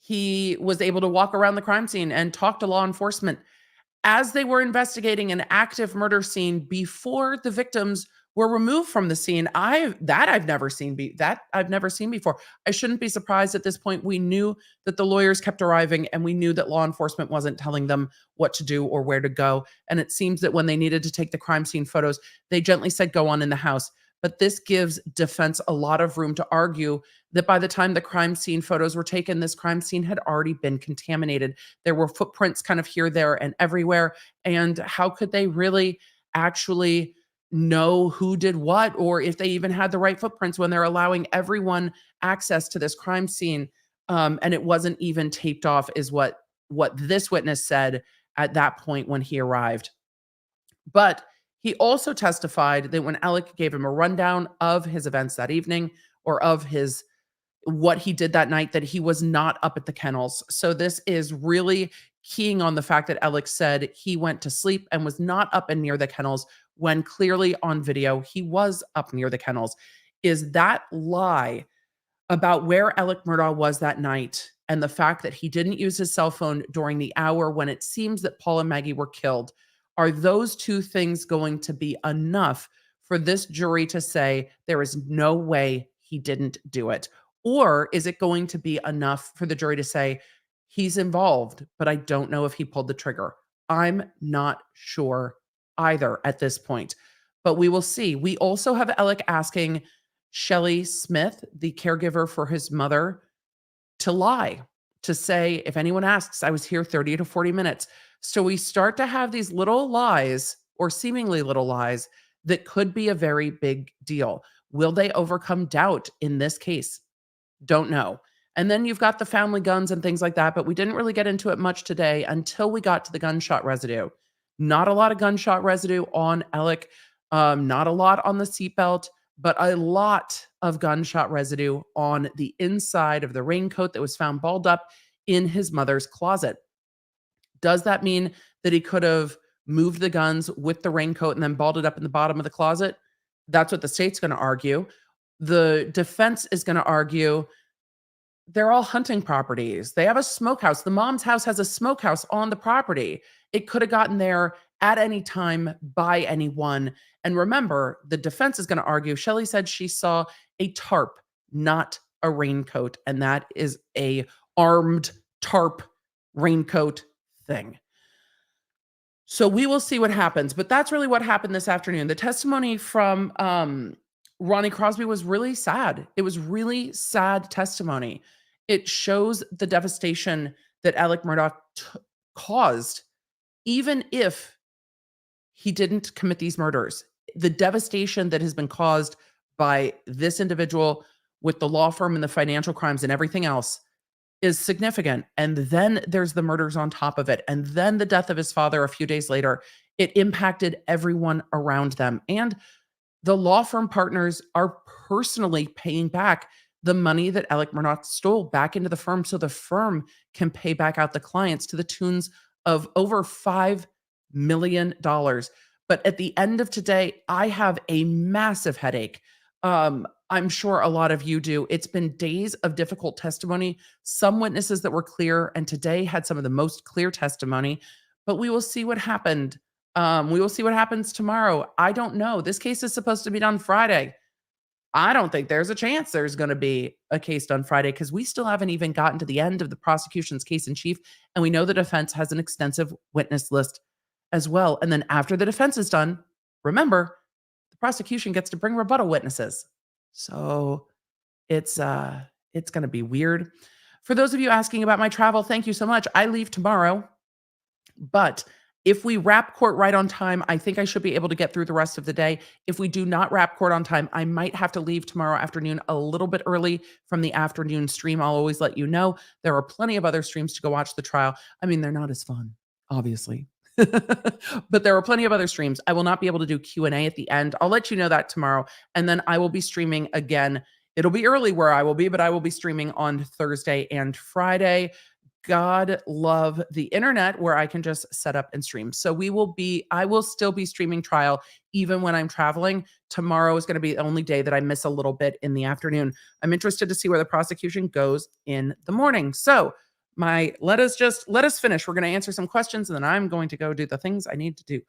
He was able to walk around the crime scene and talk to law enforcement as they were investigating an active murder scene before the victims were removed from the scene. I've never seen before. I shouldn't be surprised at this point. We knew that the lawyers kept arriving, and we knew that law enforcement wasn't telling them what to do or where to go. And it seems that when they needed to take the crime scene photos, they gently said, go on in the house. But this gives defense a lot of room to argue that by the time the crime scene photos were taken, this crime scene had already been contaminated. There were footprints kind of here, there, and everywhere. And how could they really actually know who did what, or if they even had the right footprints when they're allowing everyone access to this crime scene? And it wasn't even taped off, is what this witness said at that point when he arrived. But he also testified that when Alec gave him a rundown of his events that evening, or of what he did that night, that he was not up at the kennels. So this is really keying on the fact that Alec said he went to sleep and was not up and near the kennels, when clearly on video he was up near the kennels. Is that lie about where Alec Murdaugh was that night, and the fact that he didn't use his cell phone during the hour when it seems that Paul and Maggie were killed, are those two things going to be enough for this jury to say there is no way he didn't do it? Or is it going to be enough for the jury to say he's involved, but I don't know if he pulled the trigger? I'm not sure either at this point, but we will see. We also have Alec asking Shelley Smith, the caregiver for his mother, to lie, to say, if anyone asks, I was here 30 to 40 minutes. So we start to have these little lies, or seemingly little lies, that could be a very big deal. Will they overcome doubt in this case? Don't know. And then you've got the family guns and things like that, but we didn't really get into it much today until we got to the gunshot residue. Not a lot of gunshot residue on Alec, not a lot on the seatbelt, but a lot of gunshot residue on the inside of the raincoat that was found balled up in his mother's closet. Does that mean that he could have moved the guns with the raincoat and then balled it up in the bottom of the closet? That's what the state's going to argue. The defense is going to argue they're all hunting properties. They have a smokehouse. The mom's house has a smokehouse on the property. It could have gotten there at any time by anyone. And remember, the defense is going to argue, Shelley said she saw a tarp, not a raincoat. And that is a armed tarp raincoat thing. So we will see what happens, but that's really what happened this afternoon. The testimony from Ronnie Crosby was really sad. It was really sad testimony. It shows the devastation that Alec Murdaugh caused, even if he didn't commit these murders. The devastation that has been caused by this individual with the law firm and the financial crimes and everything else is significant. And then there's the murders on top of it. And then the death of his father a few days later. It impacted everyone around them. And the law firm partners are personally paying back the money that Alec Murdaugh stole back into the firm, so the firm can pay back out the clients to the tunes of over $5 million. But at the end of today, I have a massive headache. I'm sure a lot of you do. It's been days of difficult testimony, some witnesses that were clear, and today had some of the most clear testimony. But we will see what happened. We will see what happens tomorrow. I don't know. This case is supposed to be done Friday. I don't think there's a chance there's going to be a case done Friday, because we still haven't even gotten to the end of the prosecution's case in chief. And we know the defense has an extensive witness list as well. And then after the defense is done, remember, the prosecution gets to bring rebuttal witnesses. So it's going to be weird. For those of you asking about my travel, thank you so much. I leave tomorrow, but if we wrap court right on time, I think I should be able to get through the rest of the day. If we do not wrap court on time, I might have to leave tomorrow afternoon a little bit early from the afternoon stream. I'll always let you know. There are plenty of other streams to go watch the trial. I mean, they're not as fun, obviously. But there are plenty of other streams. I will not be able to do Q&A at the end. I'll let you know that tomorrow. And then I will be streaming again. It'll be early where I will be, but I will be streaming on Thursday and Friday. God love the internet where I can just set up and stream. So I will still be streaming trial even when I'm traveling. Tomorrow is going to be the only day that I miss a little bit in the afternoon. I'm interested to see where the prosecution goes in the morning. So let us finish. We're going to answer some questions, and then I'm going to go do the things I need to do.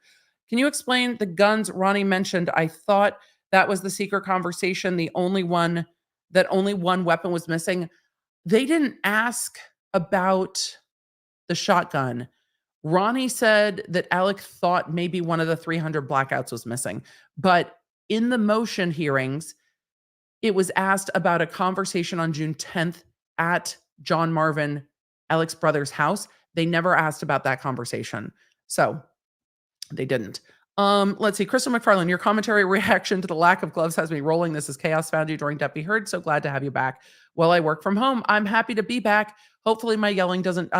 Can you explain the guns Ronnie mentioned? I thought that was the secret conversation. That only one weapon was missing. They didn't ask about the shotgun. Ronnie said that Alec thought maybe one of the 300 blackouts was missing. But in the motion hearings, it was asked about a conversation on June 10th at John Marvin, Alec's brother's house. They never asked about that conversation. So they didn't. Let's see. Crystal McFarland, your commentary reaction to the lack of gloves has me rolling. This is Chaos. Found you during Deputy Heard. So glad to have you back. While I work from home, I'm happy to be back. Hopefully my yelling doesn't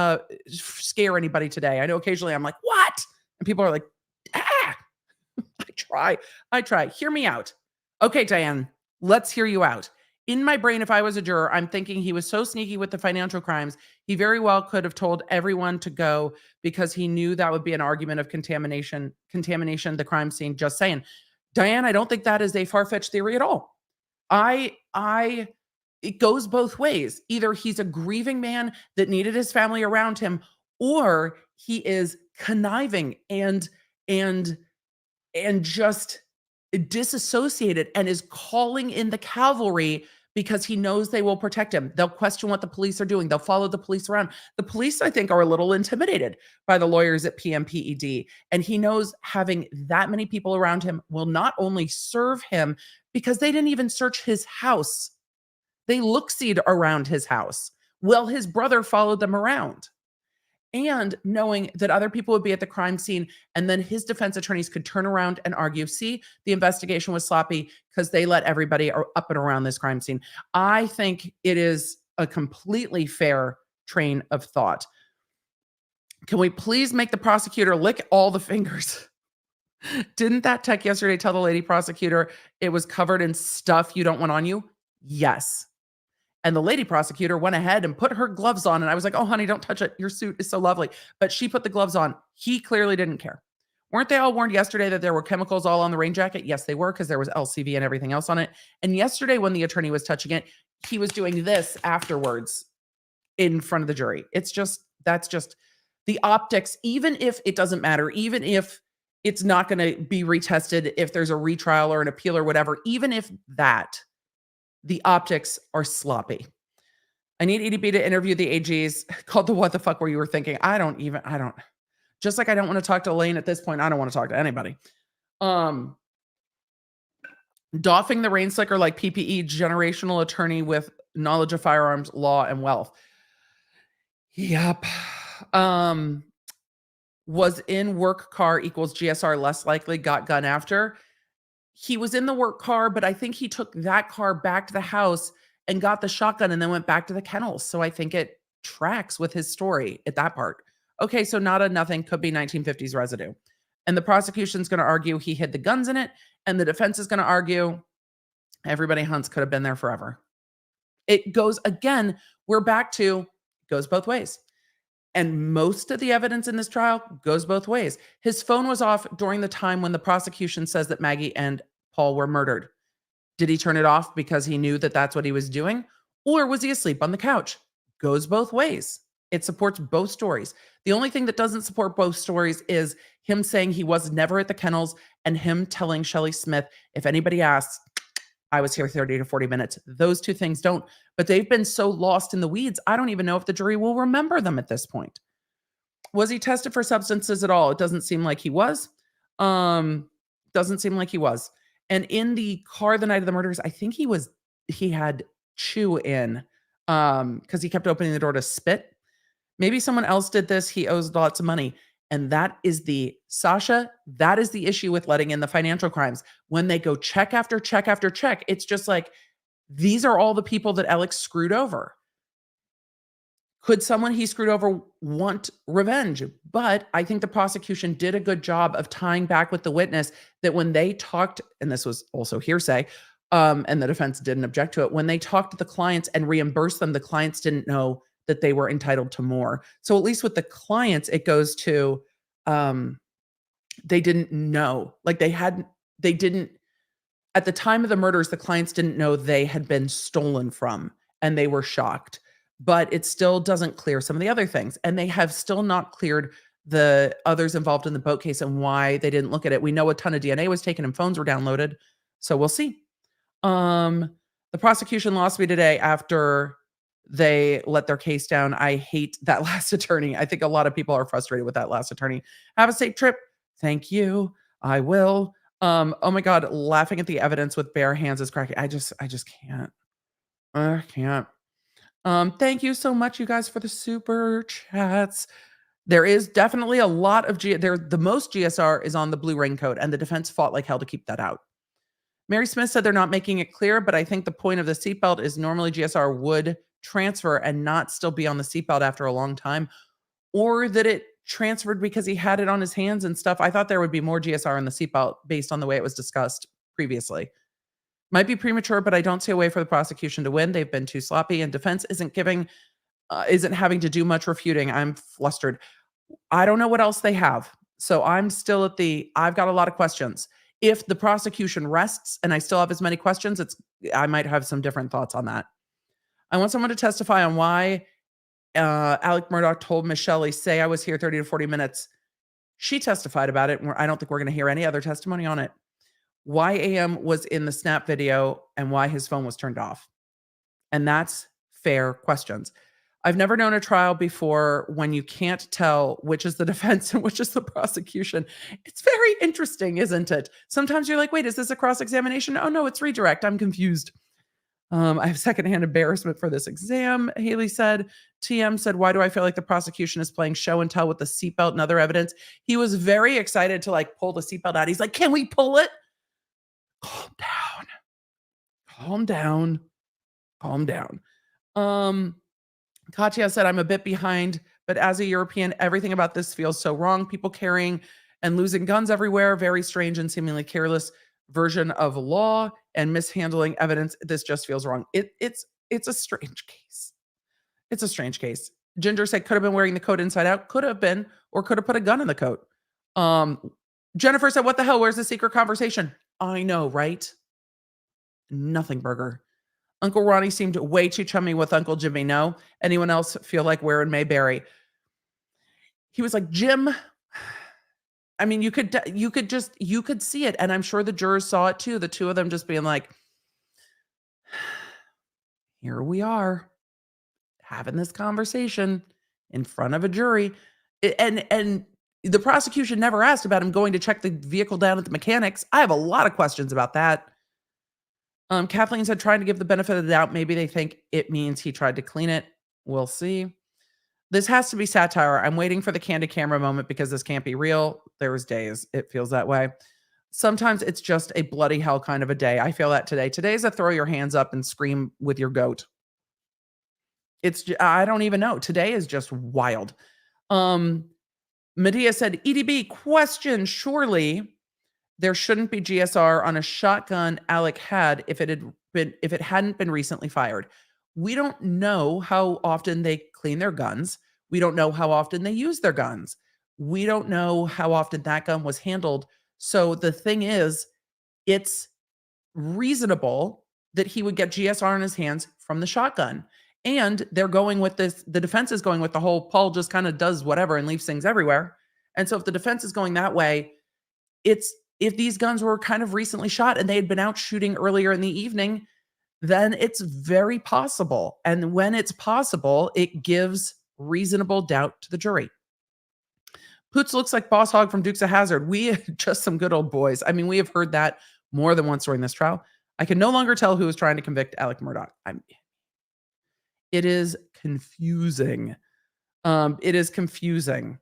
scare anybody today. I know occasionally I'm like, what? And people are like, ah. I try. Hear me out. Okay, Diane, let's hear you out. In my brain, if I was a juror, I'm thinking he was so sneaky with the financial crimes, he very well could have told everyone to go because he knew that would be an argument of contamination, the crime scene. Just saying. Diane, I don't think that is a far-fetched theory at all. It goes both ways. Either he's a grieving man that needed his family around him, or he is conniving and just disassociated and is calling in the cavalry because he knows they will protect him. They'll question what the police are doing. They'll follow the police around. The police, I think, are a little intimidated by the lawyers at PMPED. And he knows having that many people around him will not only serve him, because they didn't even search his house. They look-seed around his house. Well, his brother followed them around. And knowing that other people would be at the crime scene, and then his defense attorneys could turn around and argue, see, the investigation was sloppy because they let everybody up and around this crime scene. I think it is a completely fair train of thought. Can we please make the prosecutor lick all the fingers? Didn't that tech yesterday tell the lady prosecutor it was covered in stuff you don't want on you? Yes. And the lady prosecutor went ahead and put her gloves on. And I was like, oh, honey, don't touch it. Your suit is so lovely. But she put the gloves on. He clearly didn't care. Weren't they all warned yesterday that there were chemicals all on the rain jacket? Yes, they were, because there was LCV and everything else on it. And yesterday when the attorney was touching it, he was doing this afterwards in front of the jury. That's just the optics. Even if it doesn't matter, even if it's not going to be retested, if there's a retrial or an appeal or whatever, even if that, the optics are sloppy. I need EDB to interview the AGs. Called the what the fuck were you were thinking? I don't. Just like I don't want to talk to Elaine at this point, I don't want to talk to anybody. Doffing the rain slicker like PPE, generational attorney with knowledge of firearms, law, and wealth. Yep. Was in work car equals GSR less likely, got gun after. He was in the work car, but I think he took that car back to the house and got the shotgun and then went back to the kennels. So I think it tracks with his story at that part. Okay, so not a nothing, could be 1950s residue. And the prosecution's going to argue he hid the guns in it, and the defense is going to argue everybody Hunts could have been there forever. It goes, again, we're back to, it goes both ways. And most of the evidence in this trial goes both ways. His phone was off during the time when the prosecution says that Maggie and Paul were murdered. Did he turn it off because he knew that that's what he was doing? Or was he asleep on the couch? Goes both ways. It supports both stories. The only thing that doesn't support both stories is him saying he was never at the kennels and him telling Shelley Smith, if anybody asks, I was here 30 to 40 minutes. Those two things don't. But they've been so lost in the weeds, I don't even know if the jury will remember them at this point. Was he tested for substances at all? It doesn't seem like he was. Doesn't seem like he was. And in the car the night of the murders, I think he had chew in because he kept opening the door to spit. Maybe someone else did this. He owes lots of money. And that is the issue with letting in the financial crimes. When they go check after check after check, it's just like, these are all the people that Alex screwed over. Could someone he screwed over want revenge? But I think the prosecution did a good job of tying back with the witness that when they talked, and this was also hearsay, and the defense didn't object to it, when they talked to the clients and reimbursed them, the clients didn't know that they were entitled to more. So at least with the clients, it goes to, they didn't know. Like they didn't, at the time of the murders, the clients didn't know they had been stolen from, and they were shocked. But it still doesn't clear some of the other things. And they have still not cleared the others involved in the boat case and why they didn't look at it. We know a ton of DNA was taken and phones were downloaded. So we'll see. The prosecution lost me today after they let their case down. I hate that last attorney. I think a lot of people are frustrated with that last attorney. Have a safe trip. Thank you. I will. Oh my God, laughing at the evidence with bare hands is cracking. I just can't. I can't. Thank you so much, you guys, for the super chats. There is definitely a lot of the most GSR is on the blue raincoat, and the defense fought like hell to keep that out. Mary Smith said they're not making it clear, but I think the point of the seatbelt is normally GSR would transfer and not still be on the seatbelt after a long time, or that it transferred because he had it on his hands and stuff. I thought there would be more GSR in the seatbelt based on the way it was discussed previously. Might be premature, but I don't see a way for the prosecution to win. They've been too sloppy, and defense isn't having to do much refuting. I'm flustered. I don't know what else they have. So I'm still I've got a lot of questions. If the prosecution rests and I still have as many questions, I might have some different thoughts on that. I want someone to testify on why Alec Murdaugh told Miss Shelley, say I was here 30 to 40 minutes. She testified about it. And I don't think we're going to hear any other testimony on it. Why AM was in the snap video and why his phone was turned off. And that's fair questions. I've never known a trial before when you can't tell which is the defense and which is the prosecution. It's very interesting, isn't it? Sometimes you're like, wait, is this a cross-examination? Oh, no, it's redirect. I'm confused. I have secondhand embarrassment for this exam, Haley said. TM said, why do I feel like the prosecution is playing show and tell with the seatbelt and other evidence? He was very excited to pull the seatbelt out. He's like, can we pull it? Calm down. Calm down. Calm down. Katya said, I'm a bit behind, but as a European, everything about this feels so wrong. People carrying and losing guns everywhere, very strange and seemingly careless version of law and mishandling evidence. This just feels wrong. It's a strange case. It's a strange case. Ginger said, could have been wearing the coat inside out. Could have been, or could have put a gun in the coat. Jennifer said, what the hell? Where's the secret conversation? I know, right? Nothing burger. Uncle Ronnie seemed way too chummy with Uncle Jimmy. No. Anyone else feel like we're in Mayberry? He was like, Jim. I mean, you could see it. And I'm sure the jurors saw it too. The two of them just being like, here we are having this conversation in front of a jury. And the prosecution never asked about him going to check the vehicle down at the mechanics. I have a lot of questions about that. Kathleen said, trying to give the benefit of the doubt. Maybe they think it means he tried to clean it. We'll see. This has to be satire. I'm waiting for the candid camera moment because this can't be real. There's days it feels that way. Sometimes it's just a bloody hell kind of a day. I feel that today. Today's a throw your hands up and scream with your goat. I don't even know. Today is just wild. Medea said, EDB question, surely there shouldn't be GSR on a shotgun Alec had if it hadn't been recently fired. We don't know how often they clean their guns. We don't know how often they use their guns. We don't know how often that gun was handled. So the thing is, it's reasonable that he would get GSR in his hands from the shotgun. And they're going with this, the defense is going with the whole Paul just kind of does whatever and leaves things everywhere. And so if the defense is going that way, if these guns were kind of recently shot and they had been out shooting earlier in the evening, then it's very possible. And when it's possible, it gives reasonable doubt to the jury. Poots looks like Boss Hog from Dukes of Hazzard. We just some good old boys. I mean, we have heard that more than once during this trial. I can no longer tell who is trying to convict Alec Murdaugh. It is confusing. It is confusing.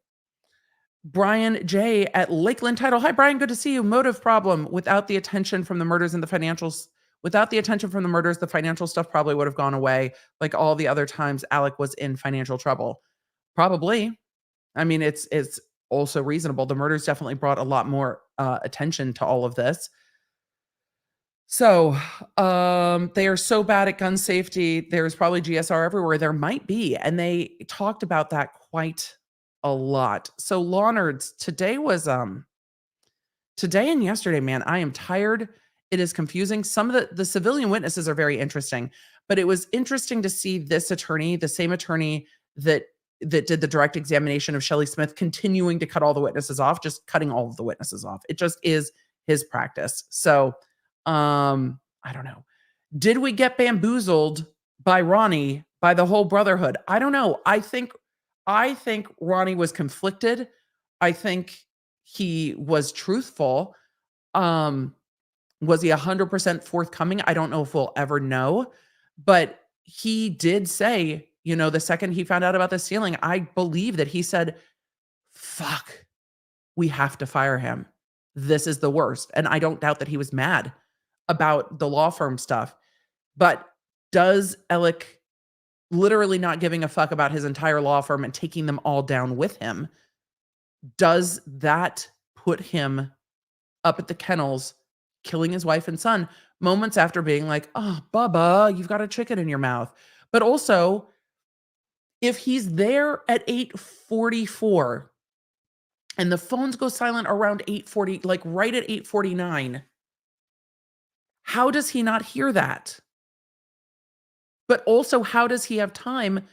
Brian J. at Lakeland Title. Hi, Brian. Good to see you. Motive problem. Without the attention from the murders and the financials, the financial stuff probably would have gone away like all the other times Alec was in financial trouble. Probably. I mean, it's also reasonable. The murders definitely brought a lot more attention to all of this. So they are so bad at gun safety. There's probably GSR everywhere. There might be. And they talked about that quite a lot. So law nerds, today and yesterday, man, I am tired. It is confusing. Some of the civilian witnesses are very interesting, but it was interesting to see this attorney, the same attorney that did the direct examination of Shelley Smith, continuing to cut all the witnesses off, just cutting all of the witnesses off. It just is his practice. So I don't know. Did we get bamboozled by Ronnie, by the whole brotherhood? I don't know. I think Ronnie was conflicted. I think he was truthful. Was he 100% forthcoming? I don't know if we'll ever know, but he did say, the second he found out about the ceiling, I believe that he said, fuck, we have to fire him. This is the worst. And I don't doubt that he was mad about the law firm stuff. But does Alec literally not giving a fuck about his entire law firm and taking them all down with him, does that put him up at the kennels, killing his wife and son moments after being like, oh, Bubba, you've got a chicken in your mouth? But also, if he's there at 8:44 and the phones go silent around 8:40, like right at 8:49, how does he not hear that? But also, how does he have time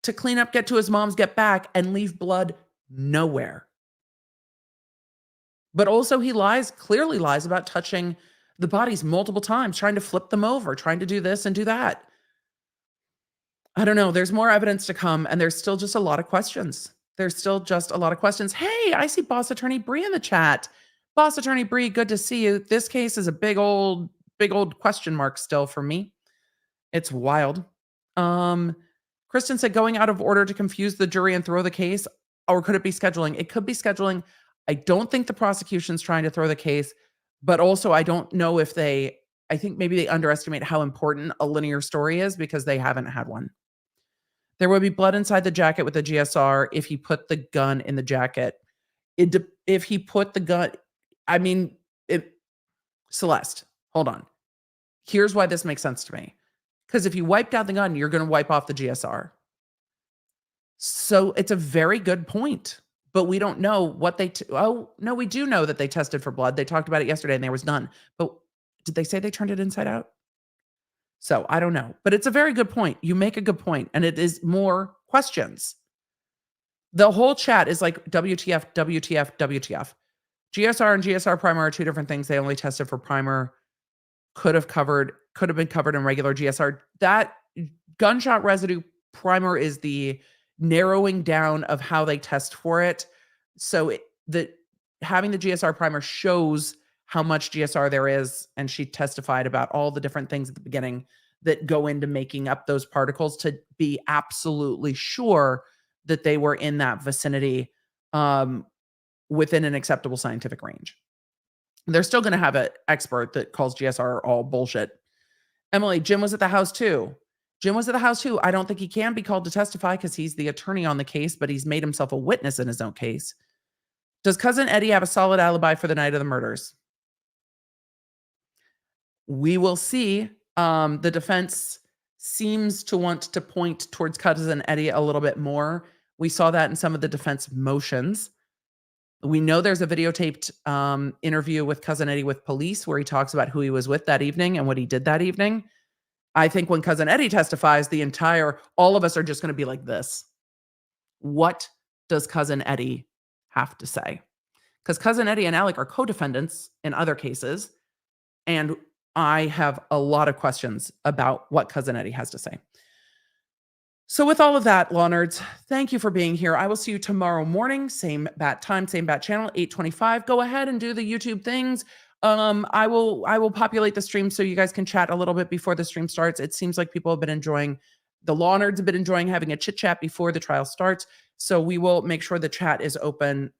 to clean up, get to his mom's, get back, and leave blood nowhere? But also, he clearly lies about touching the bodies multiple times, trying to flip them over, trying to do this and do that. I don't know. There's more evidence to come, and there's still just a lot of questions. Hey, I see Boss Attorney Bree in the chat. Boss Attorney Bree, good to see you. This case is a big old question mark still for me. It's wild. Kristen said going out of order to confuse the jury and throw the case, or could it be scheduling? It could be scheduling. I don't think the prosecution's trying to throw the case, but also I don't know if I think maybe they underestimate how important a linear story is because they haven't had one. There would be blood inside the jacket with the GSR if he put the gun in the jacket. If he put the gun, Celeste, hold on. Here's why this makes sense to me. Because if you wiped out the gun, you're going to wipe off the GSR. So it's a very good point. But we don't know what we do know that they tested for blood. They talked about it yesterday and there was none. But did they say they turned it inside out? So I don't know. But it's a very good point. You make a good point, and it is more questions. The whole chat is like WTF, WTF, WTF. GSR and GSR primer are two different things. They only tested for primer. Could have been covered in regular GSR. That gunshot residue primer is the narrowing down of how they test for it. So having the GSR primer shows how much GSR there is. And she testified about all the different things at the beginning that go into making up those particles to be absolutely sure that they were in that vicinity within an acceptable scientific range. They're still going to have an expert that calls GSR all bullshit. Emily, Jim was at the house too. I don't think he can be called to testify because he's the attorney on the case, but he's made himself a witness in his own case. Does Cousin Eddie have a solid alibi for the night of the murders? We will see. The defense seems to want to point towards Cousin Eddie a little bit more. We saw that in some of the defense motions. We know there's a videotaped interview with Cousin Eddie with police where he talks about who he was with that evening and what he did that evening. I think when Cousin Eddie testifies, all of us are just going to be like this. What does Cousin Eddie have to say? Because Cousin Eddie and Alec are co-defendants in other cases. And I have a lot of questions about what Cousin Eddie has to say. So with all of that, law nerds, thank you for being here. I will see you tomorrow morning, same bat time, same bat channel, 8:25. Go ahead and do the YouTube things. I will populate the stream so you guys can chat a little bit before the stream starts. It seems like people have been enjoying, the law nerds have been enjoying having a chit chat before the trial starts. So we will make sure the chat is open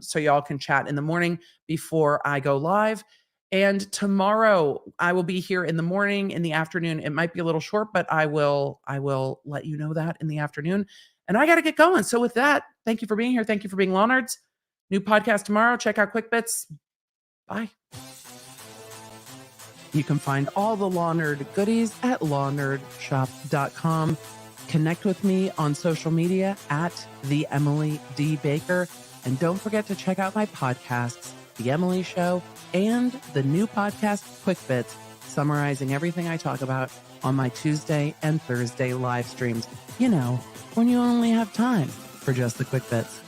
so y'all can chat in the morning before I go live. And tomorrow I will be here in the morning, in the afternoon. It might be a little short, but I will let you know that in the afternoon. And I got to get going. So with that, thank you for being here. Thank you for being law nerds. New podcast tomorrow. Check out Quick Bits. Bye. You can find all the Law Nerd goodies at lawnerdshop.com. Connect with me on social media at the Emily D. Baker. And don't forget to check out my podcasts, The Emily Show, and the new podcast, Quick Bits, summarizing everything I talk about on my Tuesday and Thursday live streams. You know, when you only have time for just the quick bits.